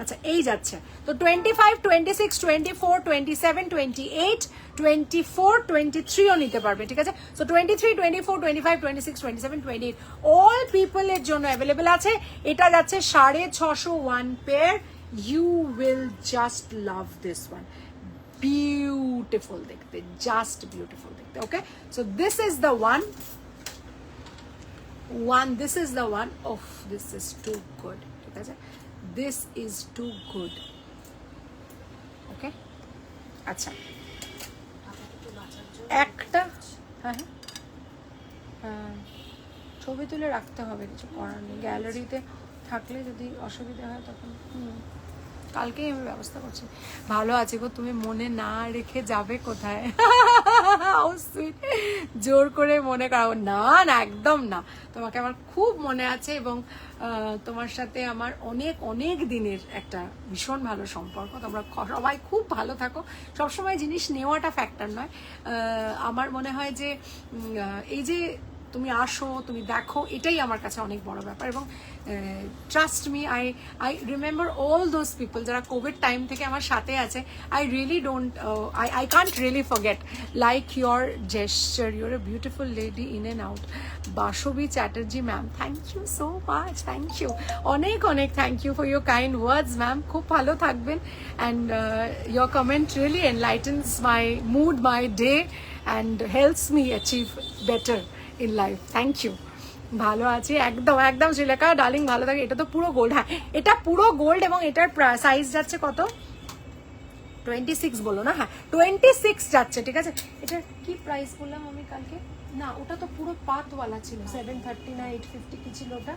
আচ্ছা, এই যাচ্ছে তো 25, 26, 24, 27, 28, 24, 23ও নিতে পারবে, ঠিক আছে? সো 23, 24, 25, 26, 27, 28 অল পিপলের জন্য অ্যাভেলেবেল আছে। এটা যাচ্ছে 650, 1 pair. You will just love this one, beautiful দেখতে, জাস্ট বিউটিফুল দেখতে। Okay, so this is the one, this is the one. Oh, this is too good, ঠিক আছে? This is too good. Okay, আচ্ছা, একটা, হ্যাঁ হ্যাঁ, ছবি তুলে রাখতে হবে, কিছু করার নেই, গ্যালারিতে থাকলে যদি অসুবিধা হয় তখন। কালকেই আমি ব্যবস্থা করছি। ভালো আছি গো, তুমি মনে না রেখে যাবে কোথায়? জোর করে মনে করাবো না, না একদম না, তোমাকে আমার খুব মনে আছে, এবং তোমার সাথে আমার অনেক অনেক দিনের একটা ভীষণ ভালো সম্পর্ক। তোমরা সবাই খুব ভালো থাকো, সবসময় জিনিস নেওয়াটা ফ্যাক্টর নয়। আমার মনে হয় যে এই যে তুমি আসো, তুমি দেখো, এটাই আমার কাছে অনেক বড় ব্যাপার। এবং trust me, I remember all those people যারা কোভিড টাইম থেকে আমার সাথে আছে। I really don't, I can't really forget, like your gesture, your a beautiful lady in and out. Basabi Chatterjee ma'am, thank you so much, thank you, অনেক অনেক thank you for your kind words ma'am. খুব ভালো থাকবেন, and your comment really enlightens my mood, my day, and helps me achieve better in life. Thank you, ভালো আছি একদম একদম Sreelekha darling, ভালো থাকে। এটা তো পুরো গোল্ড, হ্যাঁ এটা পুরো গোল্ড, এবং এটার সাইজ যাচ্ছে কত? 26 বলো না? হ্যাঁ 26 যাচ্ছে, ঠিক আছে? এটার কি প্রাইস বললাম আমি কালকে? না, ওটা তো পুরো পাতওয়ালা ছিল, 730 না 850 কি ছিল ওটা?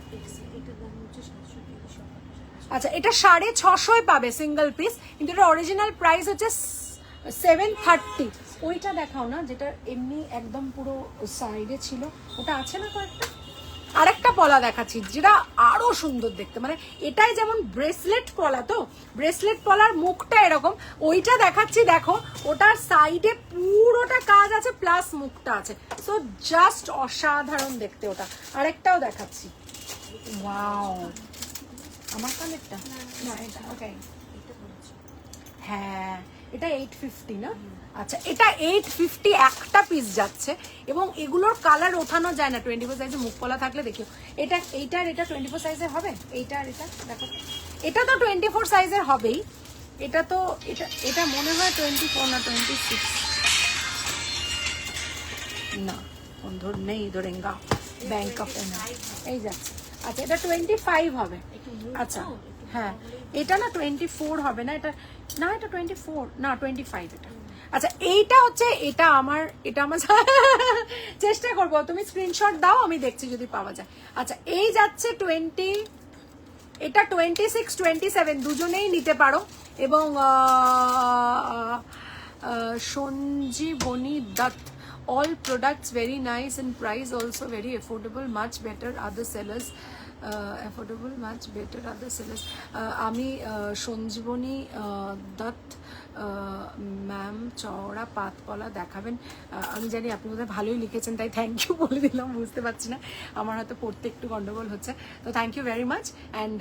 আচ্ছা, এটা 650 পাবে সিঙ্গেল পিস, কিন্তু এটা অরিজিনাল প্রাইস হচ্ছে 730। ওইটা দেখাও না, যেটা এমনি একদম পুরো সাইডে ছিল, ওটা আছে না কয়েকটা? আরেকটা পলা দেখাচ্ছি যেটা আরো সুন্দর দেখতে, মানে এটাই যেমন ব্রেসলেট পলা, তো ব্রেসলেট পলার মুখটা এরকম, ওইটা দেখাচ্ছি দেখো, ওটার সাইডে পুরোটা কাজ আছে প্লাস মুখটা আছে, সো জাস্ট অসাধারণ দেখতে ওটা। আরেকটাও দেখাচ্ছি, ওয়াও, আমার কানেরটা না এটা, ওকে হ্যাঁ এটা 850 না? আচ্ছা, এটা 850 একটা পিস যাচ্ছে, এবং এগুলোর কালার ওঠানো যায় না। 24 সাইজে মুখ পলা থাকলে দেখিও, এটা এইটার এটা 24 সাইজের হবে, এইটা আর এটা দেখো, এটা তো 24 সাইজের হবেই, এটা তো এটা মনে হয় 24 না 26 না, বন্ধুর নেই ধরেঙ্গা ব্যাংক অফ এই যাচ্ছে। আচ্ছা, এটা 25 হবে। আচ্ছা হ্যাঁ, এটা না 24 হবে না, এটা না, এটা 24 না 25 এটা। আচ্ছা, এইটা হচ্ছে, এটা আমার চেষ্টা করবো, তুমি স্ক্রিনশট দাও, আমি দেখছি যদি পাওয়া যায়। আচ্ছা, এই যাচ্ছে 20, এটা 26, 27 দুজনেই নিতে পারো, এবং Sanjeevani Dutta, all products very nice and price also very affordable, much better other sellers. Affordable much better other sellers. আমি সঞ্জীবনী দত্ত ম্যাম, চওড়া পাতকলা দেখাবেন। আমি জানি আপনি বোধহয় ভালোই লিখেছেন, তাই থ্যাংক ইউ বলে দিলাম, বুঝতে পারছি না, আমার হয়তো পড়তে একটু গন্ডগোল হচ্ছে, তো thank you very much. And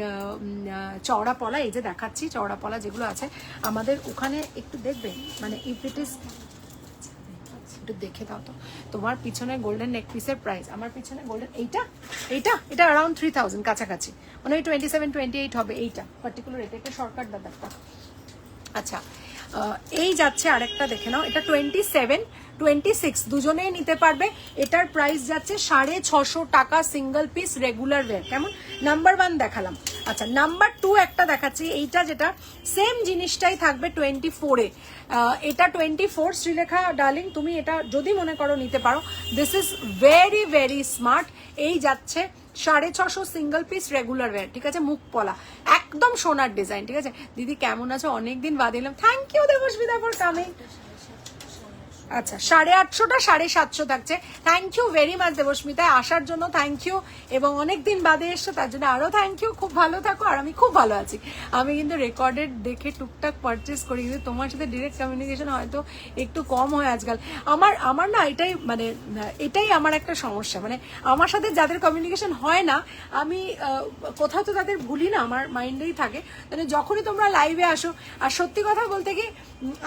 চওড়া পলা এই যে দেখাচ্ছি, চওড়া পলা যেগুলো আছে আমাদের ওখানে একটু দেখবে, মানে ইফ ইট ইজ, একটু দেখে দাও তো তোমার পিছনে গোল্ডেন নেক পিসের প্রাইস, আমার পিছনে গোল্ডেন এইটা এইটা এটা অ্যারাউন্ড 3000 কাছাকাছি, মানে ওই 27-28 হবে এইটা পার্টিকুলার, এটা একটা শর্টকাট ব্যাপারটা। আচ্ছা, এই যাচ্ছে আরেকটা দেখে নাও, এটা 27-26 দুজনেই নিতে পারবে। এটার প্রাইস যাচ্ছে 650 টাকা সিঙ্গেল পিস রেগুলার ওয়্যার। কেমন? নাম্বার 1 দেখালাম। আচ্ছা, নাম্বার 2 একটা দেখাচ্ছি, এইটা যেটা সেম জিনিসটাই থাকবে 24-এ। এটা 24 শ্রীলেখা ডার্লিং, তুমি এটা যদি মনে করো নিতে পারো, this is very very smart. এই যাচ্ছে 650 সিঙ্গেল পিস রেগুলার ওয়্যার, ঠিক আছে, মুখ পলা, একদম সোনার ডিজাইন, ঠিক আছে। দিদি কেমন আছো, অনেকদিন বাদ এলাম, thank you Debasmita for coming. আচ্ছা, 850টা 750 থাকছে, thank you very much Debasmita, আসার জন্য থ্যাংক ইউ, এবং অনেকদিন বাদে এসছো তার জন্য আরো থ্যাংক ইউ। খুব ভালো থাকো, আর আমি খুব ভালো আছি। আমি কিন্তু রেকর্ডেড দেখে টুকটাক পারচেস করি, কিন্তু তোমার সাথে ডিরেক্ট কমিউনিকেশন হয়তো একটু কম হয় আজকাল। আমার না এটাই, মানে এটাই আমার একটা সমস্যা, মানে আমার সাথে যাদের কমিউনিকেশন হয় না, আমি কোথাও তো তাদের ভুলি না, আমার মাইন্ডেই থাকে। মানে যখনই তোমরা লাইভে আসো, আর সত্যি কথা বলতে কি,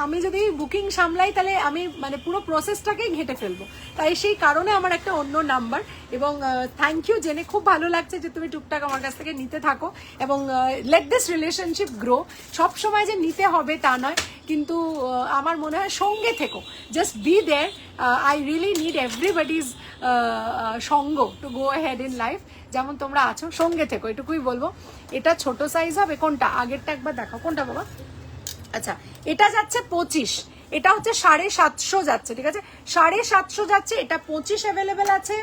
আমি যদি বুকিং সামলাই তাহলে আমি মানে পুরো প্রসেসটাকেই ঘেঁটে ফেলবো, তাই সেই কারণে আমার একটা অন্য নাম্বার। এবং থ্যাংক ইউ, জেনে খুব ভালো লাগছে যে তুমি টুকটাক আমার কাছ থেকে নিতে থাকো, এবং লেট দিস রিলেশনশিপ গ্রো। সব সময় যে নিতে হবে তা নয়, কিন্তু আমার মনে হয় সঙ্গে থেকো, just be there. I really need everybody's সঙ্গ to go ahead in life, যেমন তোমরা আছো, সঙ্গে থেকো, এটুকুই বলবো। এটা ছোট সাইজ হবে, কোনটা আগেরটা একবার দেখো, কোনটা বাবা? আচ্ছা, এটা যাচ্ছে 25, এটা হচ্ছে 750 যাচ্ছে, ঠিক আছে, 750 যাচ্ছে। এটা 25 অ্যাভেলেবেল আছে,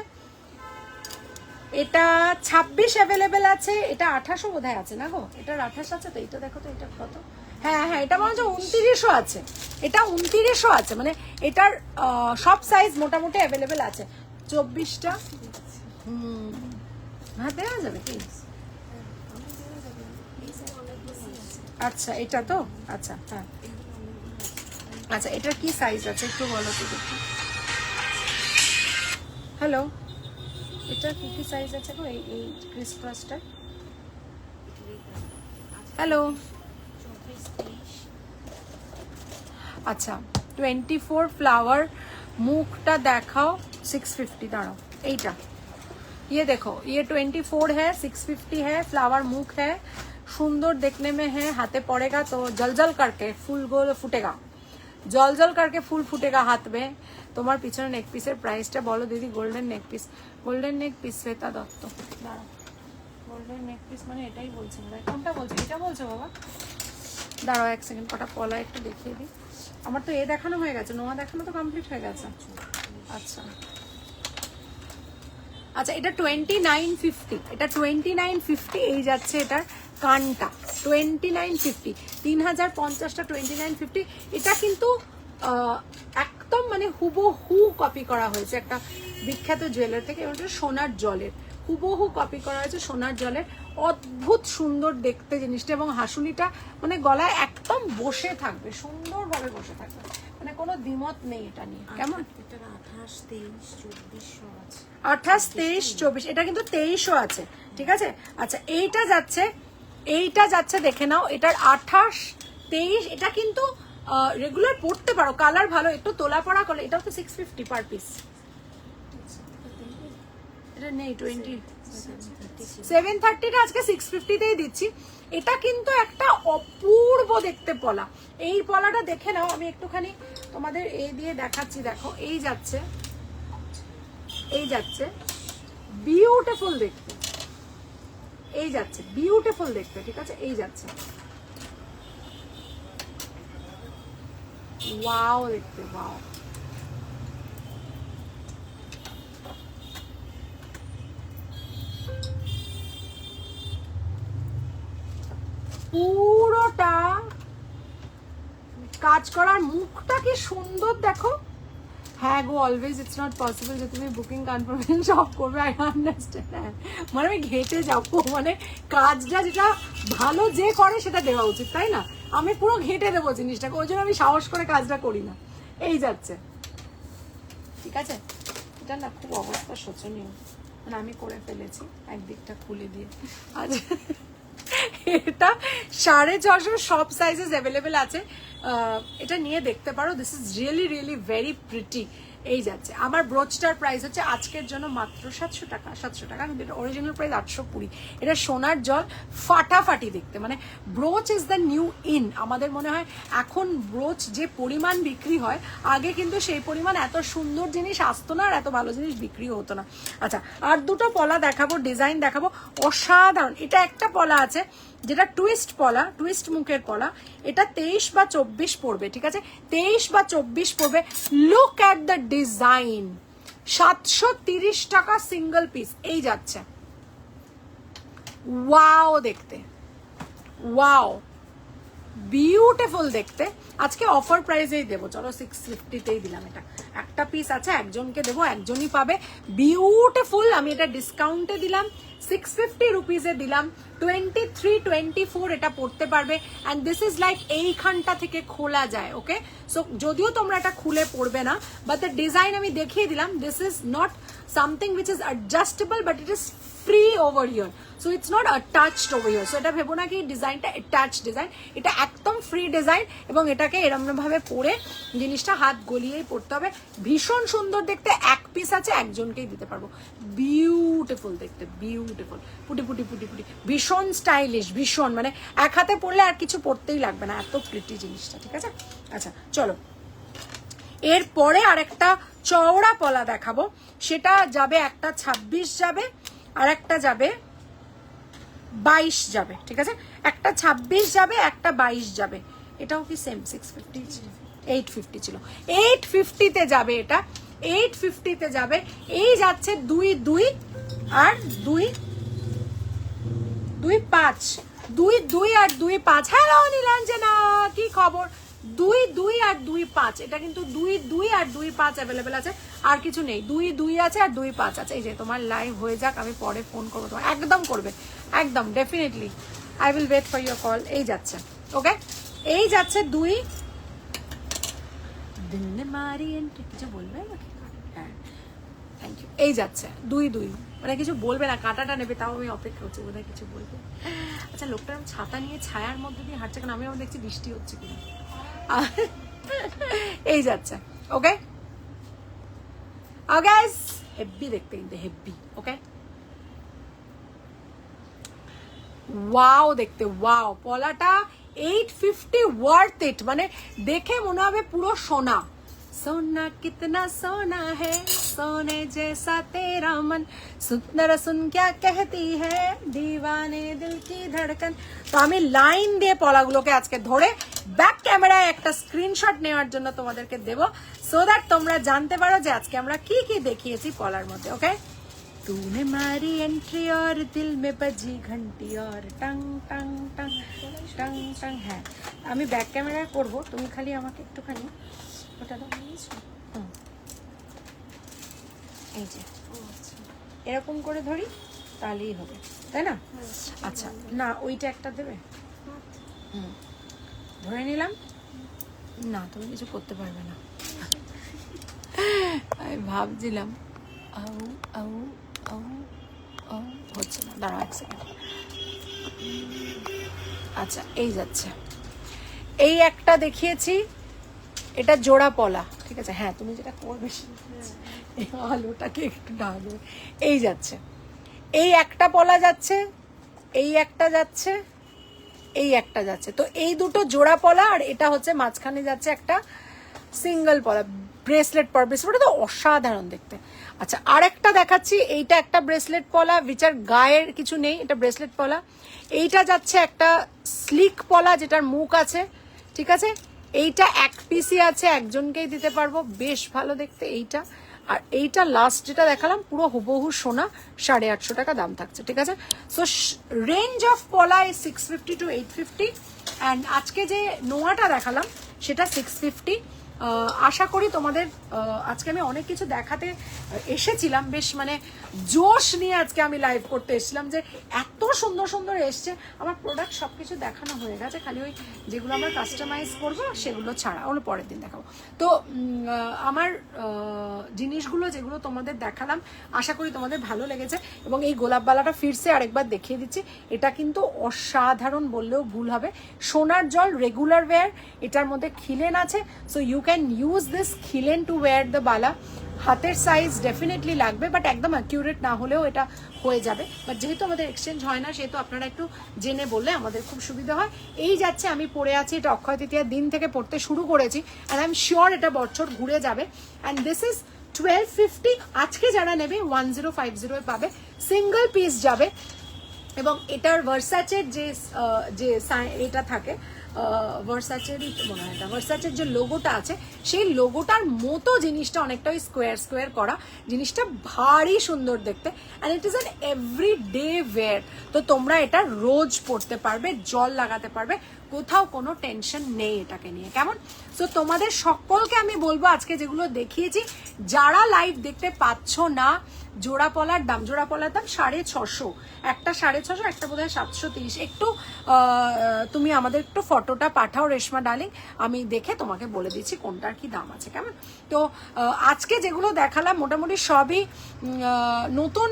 এটা 26 অ্যাভেলেবেল আছে, এটা 28 বোধহয় আছে না গো, এটার 28 আছে তো, এইটা দেখো তো, এটা কত? হ্যাঁ হ্যাঁ, এটা মনে হচ্ছে 29ও আছে, এটা 29ও আছে, মানে এটার সব সাইজ মোটামুটি অ্যাভেলেবেল আছে। 24টা হ্যাঁ দেওয়া যাবে কি? আচ্ছা, এটা তো, আচ্ছা হ্যাঁ, আচ্ছা এটার কি সাইজ আছে একটু বলো তো দেখি। হ্যালো, এটার কি কি সাইজ আছে গো, এই ক্রিস ক্রসটার? হ্যালো, আচ্ছা 24 फ्लावर मुखटा देखाओ 650, दाঁড়াও এইটা, ये देखो, ये 24 है, 650 है, फ्लावर मुख है, सुंदर देखने में है, हाथे पड़ेगा तो जल जल करके फूल गोल फूटेगा, जल जल करके फूल फूटेगा हाथ में। তোমার পিছনে নেক পিসের প্রাইসটা বলো দিদি। গোল্ডেন নেক পিস, গোল্ডেন নেক পিস শ্বেতা দত্ত, দাঁড়াও, গোল্ডেন নেক পিস মানে এটাই বলছি, কোনটা বলছি? এটা বলছো বাবা, দাঁড়াও এক সেকেন্ড, কটা পলা একটু দেখিয়ে দিই। আমার তো এ দেখানো হয়ে গেছে, নোয়া দেখানো তো কমপ্লিট হয়ে গেছে। আচ্ছা আচ্ছা, এটা 2950, এটা 2950 এই যাচ্ছে এটার কানটা, 2950, 3050টা 2950। এটা কিন্তু একদম মানে হুবহু কপি করা হয়েছে একটা বিখ্যাত জুয়েলার থেকে, এবং সোনার জলের হুবহু কপি করা হয়েছে, সোনার জলের, অদ্ভুত সুন্দর দেখতে জিনিসটা, এবং হাসুলিটা মানে গলায় একদম বসে থাকবে, সুন্দরভাবে বসে থাকবে, মানে কোনো দ্বিমত নেই এটা নিয়ে। কেমন? 28, 23, 24, এটা কিন্তু 23ও আছে, ঠিক আছে। আচ্ছা, এইটা যাচ্ছে দেখে নাও, এটার 28, 23, এটা কিন্তু রেগুলার পড়তে পারো, কালার ভালো, একটু তোলা পড়া করলে। এটাও তো 650 পার পিস, এটা নেই 730টা আজকে 650তেই দিচ্ছি। এটা কিন্তু একটা অপূর্ব দেখতে পলা, এই পলাটা দেখে নাও, আমি একটুখানি তোমাদের এই দিয়ে দেখাচ্ছি, দেখো এই যাচ্ছে, এই যাচ্ছে বিউটিফুল দেখতে, এই যাচ্ছে বিউটিফুল দেখতে, ঠিক আছে, এই যাচ্ছে ওয়াও দেখতে, ওয়াও। পুরোটা কাজ করার, মুখটা কি সুন্দর দেখো, হ্যাঁ গো, অলওয়েজ ইটস নট পসিবল যে তুমি বুকিং কনফার্মেশন সব করবে, আই আন্ডারস্ট্যান্ড। হ্যাঁ মানে আমি ঘেটে যাবো, মানে কাজটা যেটা ভালো যে করে সেটা দেওয়া উচিত, তাই না? আমি পুরো ঘেটে দেবো জিনিসটাকে, ওই জন্য আমি সাহস করে কাজটা করি না। এই যাচ্ছে, ঠিক আছে? এটা না খুব অবস্থা শোচনীয়, মানে আমি করে ফেলেছি একদিকটা খুলে দিয়ে। আচ্ছা, এটা 650 সব সাইজেস অ্যাভেলেবেল আছে, এটা নিয়ে দেখতে পারো। This is really really very pretty. এই যাচ্ছে, আমার ব্রোচটার প্রাইস হচ্ছে আজকের জন্য মাত্র 700 টাকা। 700 টাকা, কিন্তু এটা অরিজিনাল প্রাইস 820। এটা সোনার জল, ফাটাফাটি দেখতে, মানে ব্রোচ ইজ দ্য নিউ ইন। আমাদের মনে হয় এখন ব্রোচ যে পরিমাণ বিক্রি হয়, আগে কিন্তু সেই পরিমাণ এত সুন্দর জিনিস আসতো না, আর এত ভালো জিনিস বিক্রিও হতো না। আচ্ছা, আর দুটো পলা দেখাবো, ডিজাইন দেখাবো, অসাধারণ। এটা একটা পলা আছে যেটা টুইস্ট পলা, টুইস্ট মুখের পলা, এটা 23 বা 24 পড়বে, ঠিক আছে? 23 বা 24 পড়বে। লুক অ্যাট দ্য ডিজাইন, 730 টাকা সিঙ্গেল পিস। এই যাচ্ছে, ওয়াও দেখতে, ওয়াও বিউটিফুল দেখতে। আজকে অফার প্রাইসেই দেবো, চলো 650তেই দিলাম। এটা একটা পিস আছে, একজনকে দেবো, একজনই পাবে। বিউটিফুল, আমি এটা ডিসকাউন্টে দিলাম, 650 রুপিসে দিলাম। 23, 24 এটা পড়তে পারবে। অ্যান্ড দিস ইজ লাইক এইখানটা থেকে খোলা যায়, ওকে? সো যদিও তোমরা এটা খুলে পড়বে না, বাট দ্য ডিজাইন আমি দেখিয়ে দিলাম। This is not something which is adjustable, but it is free over here, so it's not attached over here. So এটা ভেবো না কি ডিজাইনটা অ্যাটাচ ডিজাইন, এটা একদম ফ্রি ডিজাইন। এবং এটাকে এরকম ভাবে পরে জিনিসটা হাত গলিয়েই পড়তে হবে। ভীষণ সুন্দর দেখতে, এক পিস আছে, একজনকেই দিতে পারবো। বিউটিফুল দেখতে, বিউটিফুল, পুটি পুটি পুটি পুটি, ভীষণ স্টাইলিশ, ভীষণ, মানে এক হাতে পরলে আর কিছু পরতেই লাগবে না, এত প্রিটি জিনিসটা, ঠিক আছে? আচ্ছা চলো, এরপরে আরেকটা চওড়া পলা দেখাবো, সেটা যাবে একটা 26 যাবে, আর একটা যাবে 22 যাবে, ঠিক আছে? একটা 26 যাবে, একটা 22 যাবে। এটাও কি সেম 650 ছিল, 850 ছিল, 850-তে যাবে। এটা 850-তে যাবে। এই যাচ্ছে 2, 2 আর 2, 2, 5, 2, 2 আর 2, 5। হ্যালো নীলাঞ্জনা, কি খবর? 2, 2 আর 2, 5। এটা কিন্তু 2, 2 আর 2, 5 অ্যাভেলেবেল আছে, আর কিছু নেই। 2, 2 আছে আর 2, 5 আছে। এই যে তোমার লাইভ হয়ে যাক, আমি পরে ফোন করবো তোমার, একদম করবে, একদম definitely, I will wait for your call. এই যাচ্ছে, ওকে? এই যাচ্ছে 2, দিন মারি এন্ট্রি, কিছু বলবে নাকি? হ্যাঁ থ্যাংক ইউ। এই যাচ্ছে 2, 2, মানে কিছু বলবে না, কাঁটাটা নেবে, তাও আমি অপেক্ষা করছি বোধহয় কিছু বলবে। আচ্ছা, লোকটা ছাতা নিয়ে ছায়ার মধ্যে দিয়ে হাঁটছে, কারণ আমি দেখছি বৃষ্টি হচ্ছে কিনা। এই যাচ্ছে, ওকে? গাইস, হেভি দেখতে, কিন্তু হেভি, ওকে? ওয়াও দেখতে, ওয়াও। পলাটা 850 ওয়ার্থ ইট, মানে দেখে মনে হবে পুরো সোনা। सोना कितना सोना है, सोने जैसा तेरा मन, सुंदर सुन क्या कहती है दीवाने दिल की धड़कन। তো আমি লাইন দিয়ে পলাগুলোকে আজকে ধরে ব্যাক ক্যামেরায় একটা স্ক্রিনশট নেওয়ার জন্য তোমাদেরকে দেব, সো দ্যাট তোমরা জানতে পারো যে আজকে আমরা কি কি দেখিয়েছি পলার মধ্যে, ওকে? तूने मारी एंट्री और दिल में बजी घंटी और टंग टंग टंग टंग टंग। হ্যাঁ, আমি ব্যাক ক্যামেরায় করব, তুমি খালি আমাকে একটুখানি ওটা দাও। এই যে এরকম করে ধরি, তাহলেই হবে, তাই না? আচ্ছা, না ওইটা একটা দেবে। ধরে নিলাম। না, তুমি কিছু করতে পারবে না, আমি ভাবছিলাম। আউ আউ আউ আউ, হচ্ছে না, দাঁড়াও 1 সেকেন্ড। আচ্ছা, এই যাচ্ছে, এই একটা দেখিয়েছি, এটা জোড়া পলা, ঠিক আছে? হ্যাঁ, তুমি যেটা করবে এই আলোটাকে একটু ঢালো। এই যাচ্ছে, এই একটা পলা যাচ্ছে, এই একটা যাচ্ছে, এই একটা যাচ্ছে। তো এই দুটো জোড়া পলা, আর এটা হচ্ছে মাঝখানে যাচ্ছে একটা সিঙ্গেল পলা, ব্রেসলেট পলা। ব্রেসলেটটা তো অসাধারণ দেখতে। আচ্ছা, আর একটা দেখাচ্ছি, এইটা একটা ব্রেসলেট পলা, বিচার গায়ের কিছু নেই, এটা ব্রেসলেট পলা। এইটা যাচ্ছে একটা স্লিক পলা, যেটার মুখ আছে, ঠিক আছে? এইটা এক পিসি আছে, একজনকেই দিতে পারবো, বেশ ভালো দেখতে এইটা। আর এইটা লাস্ট যেটা দেখালাম, পুরো হুবহু সোনা, 850 টাকা দাম থাকছে, ঠিক আছে? সো রেঞ্জ অফ পলা 650 to 850, অ্যান্ড আজকে যে নোয়াটা দেখালাম সেটা 650। আশা করি তোমাদের আজকে আমি অনেক কিছু দেখাতে এসেছিলাম, বেশ মানে জোশ নিয়ে আজকে আমি লাইভ করতে এসেছিলাম যে এত সুন্দর সুন্দর এসছে। আমার প্রোডাক্ট সব কিছু দেখানো হয়ে গেছে, খালি ওই যেগুলো আমরা কাস্টমাইজ করবো সেগুলো ছাড়া, ওগুলো পরের দিন দেখাবো। তো আমার জিনিসগুলো যেগুলো তোমাদের দেখালাম আশা করি তোমাদের ভালো লেগেছে। এবং এই গোলাপবালাটা ফিরছে আরেকবার দেখিয়ে দিচ্ছি, এটা কিন্তু অসাধারণ বললেও ভুল হবে। সোনার জল রেগুলার ওয়্যার, এটার মধ্যে খিলেন আছে, so you can use this খিলেন টু ওয়্যার দ্য বালা। হাতের সাইজ ডেফিনেটলি লাগবে, বাট একদম অ্যাকিউরেট না হলেও এটা হয়ে যাবে। বাট যেহেতু আমাদের এক্সচেঞ্জ হয় না, সেহেতু আপনারা একটু জেনে বললে আমাদের খুব সুবিধা হয়। এই যাচ্ছে, আমি পরে আছি, এটা অক্ষয় তৃতীয়ার দিন থেকে পড়তে শুরু করেছি, অ্যান্ড আই এম শিওর এটা বছর ঘুরে যাবে। And this is 1250। আজকে যারা নেবে 1050 পাবে, সিঙ্গেল পিস যাবে। এবং এটার ভার্সাচের যে এটা থাকে, ভার্সাচেরই মনে হয়, এটা ভার্সাচের যে লোগোটা আছে সেই লোগোটার মতো জিনিসটা অনেকটা ওই স্কোয়ার স্কোয়ার করা, জিনিসটা ভারী সুন্দর দেখতে। And it is an everyday wear, তো তোমরা এটা রোজ পরতে পারবে, জল লাগাতে পারবে, কোথাও কোনো টেনশন নেই এটাকে নিয়ে, কেমন? সো তোমাদের সকলকে আমি বলবো আজকে যেগুলো দেখিয়েছি, যারা লাইভ দেখতে পাচ্ছ না, জোড়া পলার দাম 650, একটা 650, একটা বোধহয় 730। একটু তুমি আমাদের একটু ফটোটা পাঠাও রেশমা ডার্লিং, আমি দেখে তোমাকে বলে দিচ্ছি কোনটার কি দাম আছে, কেমন? তো আজকে যেগুলো দেখালাম মোটামুটি সবই নতুন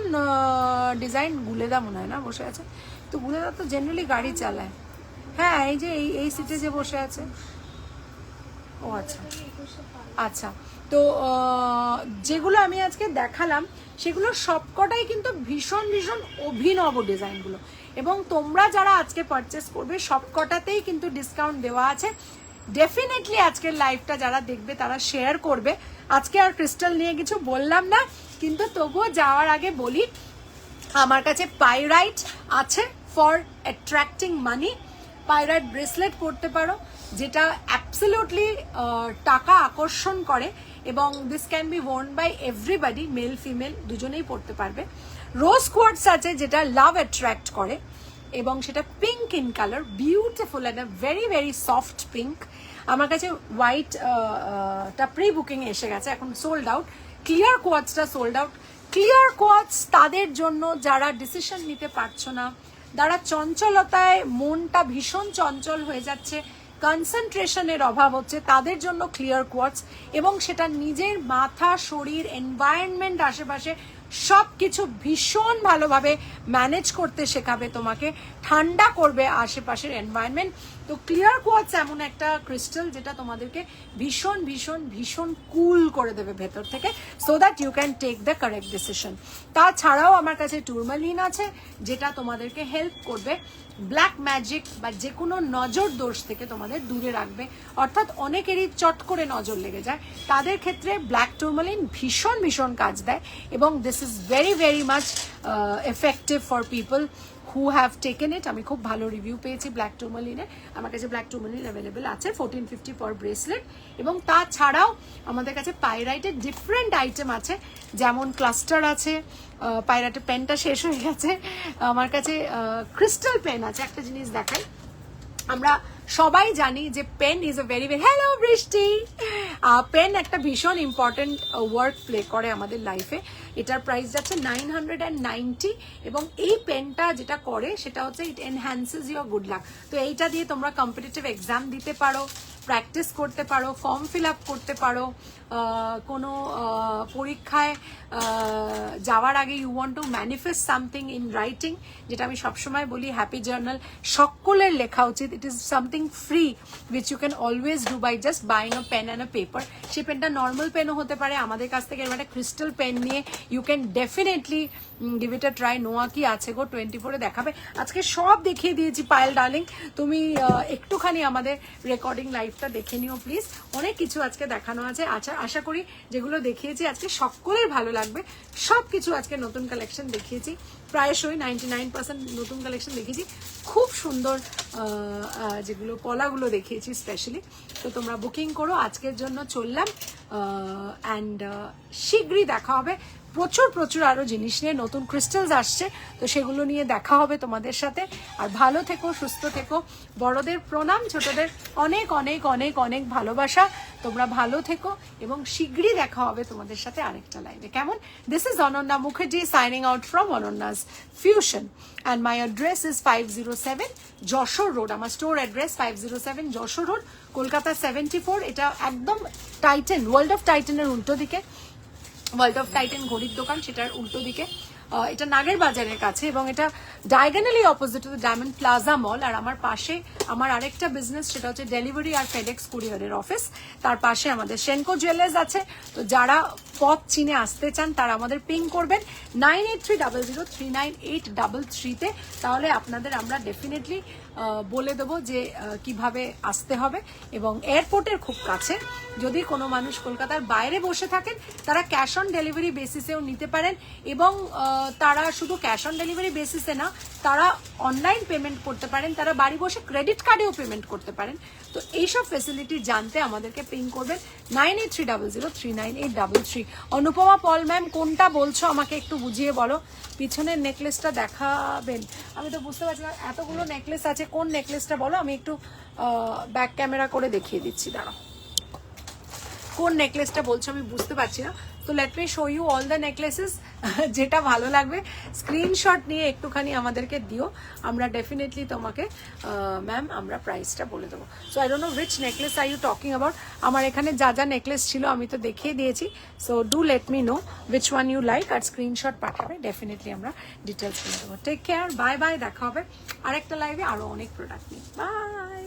ডিজাইন। গুলেদা মনে হয় না বসে আছে, তো গুলেদা তো জেনারেলি গাড়ি চালায়। হ্যাঁ, এই যে এই সিটে যে বসে আছে, ও আচ্ছা আচ্ছা। তো যেগুলো আমি আজকে দেখালাম সেগুলো সবকটাই কিন্তু ভীষণ ভীষণ অভিনব ডিজাইনগুলো, এবং তোমরা যারা আজকে পারচেস করবে সবকটাতেই কিন্তু ডিসকাউন্ট দেওয়া আছে। ডেফিনেটলি আজকের লাইভটা যারা দেখবে তারা শেয়ার করবে। আজকে আর ক্রিস্টাল নিয়ে কিছু বললাম না, কিন্তু তবুও যাওয়ার আগে বলি, আমার কাছে পাইরাইট আছে for attracting money. Pyrite bracelet পরতে পারো, যেটা অ্যাবসলিউটলি টাকা আকর্ষণ করে, এবং this can be worn by everybody, male female দুজনেই পরতে পারবে। রোজ কোয়ার্টস আছে যেটা লাভ অ্যাট্রাক্ট করে, এবং সেটা pink in colour, beautiful and very very soft pink. আমার কাছে হোয়াইটটা প্রি বুকিং এসে গেছে, এখন সোল্ড আউট। ক্লিয়ার কোয়ার্টসটা সোল্ড আউট। ক্লিয়ার কোয়ার্টস তাদের জন্য যারা ডিসিশন নিতে পারছো না, যারা চঞ্চলতায় মনটা ভীষণ চঞ্চল হয়ে যাচ্ছে, কনসেন্ট্রেশনের অভাব হচ্ছে, তাদের জন্য ক্লিয়ার কোয়ার্টস। এবং সেটা নিজের মাথা, শরীর, এনভায়রনমেন্ট, আশেপাশে সব কিছু ভীষণ ভালোভাবে ম্যানেজ করতে শেখাবে তোমাকে, ঠান্ডা করবে আশেপাশের এনভায়রনমেন্ট। তো ক্লিয়ার কোয়ার্টস এমন একটা ক্রিস্টাল যেটা তোমাদেরকে ভীষণ ভীষণ ভীষণ কুল করে দেবে ভেতর থেকে, so that you can take the correct decision. তাছাড়াও আমার কাছে টুরমালিন আছে, যেটা তোমাদেরকে হেল্প করবে ব্ল্যাক ম্যাজিক বা যে কোনো নজর দোষ থেকে তোমাদের দূরে রাখবে। অর্থাৎ অনেকেরই চট করে নজর লেগে যায়, তাদের ক্ষেত্রে ব্ল্যাক টুরমালিন ভীষণ ভীষণ কাজ দেয়, এবং this is very very much effective for people who have taken it. আমি খুব ভালো রিভিউ পেয়েছি ব্ল্যাক টুরমালিনের। আমার কাছে ব্ল্যাক টুরমালিন অ্যাভেলেবেল আছে 1450 পার ব্রেসলেট। এবং তাছাড়াও আমাদের কাছে পাইরাইটের ডিফারেন্ট আইটেম আছে, যেমন ক্লাস্টার আছে, পাইরাইটের পেনটা শেষ হয়ে গেছে, আমার কাছে ক্রিস্টাল পেন আছে। একটা জিনিস দেখাই, আমরা সবাই জানি যে pen is a very very, hello Brishti, pen একটা ভীষণ ইম্পর্টেন্ট ওয়ার্ক প্লে করে আমাদের লাইফে। এটার প্রাইস যাচ্ছে 990, এবং এই পেনটা যেটা করে সেটা হচ্ছে ইট এনহ্যান্সেস ইউর গুড লাক। তো এইটা দিয়ে তোমরা কম্পিটিটিভ এক্সাম দিতে পারো, প্র্যাকটিস করতে পারো, ফর্ম ফিল আপ করতে পারো, কোনো পরীক্ষায় যাওয়ার আগে you want to manifest something in writing, যেটা আমি সবসময় বলি হ্যাপি জার্নাল সকলের লেখা উচিত। It is something free which you can always do by just buying a pen and a paper. সেই পেনটা নর্মাল পেনও হতে পারে, আমাদের কাছ থেকে এবার একটা ক্রিস্টাল পেন নিয়ে you can definitely give it a try. নোয়া কি আছে গো 24-এ দেখাবে। আজকে সব দেখিয়ে দিয়েছি পায়েল ডার্লিং, তুমি একটুখানি আমাদের রেকর্ডিং লাইভটা দেখে নিও প্লিজ। অনেক কিছু আজকে দেখানো আছে। আচ্ছা, আশা করি যেগুলো দেখিয়েছি আজকে সকলের ভালো লাগবে। সব কিছু আজকে নতুন কালেকশন দেখিয়েছি, প্রায়শই 99% নতুন কালেকশন দেখেছি, খুব সুন্দর যেগুলো পলাগুলো দেখিয়েছি স্পেশালি। তো তোমরা বুকিং করো, আজকের জন্য চললাম। অ্যান্ড শীঘ্রই দেখা হবে প্রচুর প্রচুর আরও জিনিস নিয়ে, নতুন ক্রিস্টালস আসছে, তো সেগুলো নিয়ে দেখা হবে তোমাদের সাথে। আর ভালো থেকো, সুস্থ থেকো, বড়দের প্রণাম, ছোটদের অনেক অনেক অনেক অনেক ভালোবাসা। তোমরা ভালো থেকো এবং শীঘ্রই দেখা হবে তোমাদের সাথে আরেকটা লাইভে, কেমন? This is Ananya Mukherjee signing out from Ananya's fusion, and my address is 507 Jessore road. আমার store address 507 Jessore road, Kolkata 74। এটা একদম টাইটান, ওয়ার্ল্ড অফ টাইটানের উল্টো দিকে, ওয়ার্ল্ড অফ টাইটান ঘড়ির দোকান, সেটার উল্টো দিকে। এটা নাগের বাজারের কাছে এবং এটা diagonally opposite to the diamond plaza mall. আর আমার পাশে আমার আরেকটা বিজনেস, সেটা হচ্ছে ডেলিভারি আর ফেডেক্স কুরিয়ারের অফিস। তার পাশে আমাদের সেনকো জুয়েলার্স আছে। তো যারা পথ চিনে আসতে চান তারা আমাদের পিং করবেন 9830039833-তে, তাহলে আপনাদের আমরা ডেফিনেটলি বলে দেবো যে কিভাবে আসতে হবে। এবং এয়ারপোর্টের খুব কাছে, যদি কোনো মানুষ কলকাতার বাইরে বসে থাকেন তারা ক্যাশ অন ডেলিভারি বেসিসেও নিতে পারেন। এবং তারা শুধু ক্যাশ অন ডেলিভারি বেসিসে না, তারা অনলাইন পেমেন্ট করতে পারেন, তারা বাড়ি বসে ক্রেডিট কার্ডেও পেমেন্ট করতে পারেন। তো এইসব ফেসিলিটি জানতে আমাদেরকে পিং করবেন 9830039833। অনুপমা পল ম্যাম, কোনটা বলছো আমাকে একটু বুঝিয়ে বলো। পিছনের নেকলেসটা দেখাবেন? আমি তো বুঝতে পারছি না, এতগুলো নেকলেস আছে, কোন নেকলেসটা বলো, আমি একটু ব্যাক ক্যামেরা করে দেখিয়ে দিচ্ছি, দাঁড়াও। কোন নেকলেসটা বলছো আমি বুঝতে পারছি না। তো let me show you all the necklaces. যেটা ভালো লাগবে স্ক্রিনশট নিয়ে একটুখানি আমাদেরকে দিও, আমরা ডেফিনেটলি তোমাকে ম্যাম আমরা প্রাইসটা বলে দেবো। So I don't know which necklace are you talking about. আমার এখানে যা যা নেকলেস ছিল আমি তো দেখিয়ে দিয়েছি। So do let me know which one you like, আর স্ক্রিনশট পাঠাবে, ডেফিনেটলি আমরা ডিটেলস বলে দেবো। টেক কেয়ার, বাই বাই, দেখা হবে আরেকটা লাইভে আরও অনেক প্রোডাক্ট নিয়ে। বাই।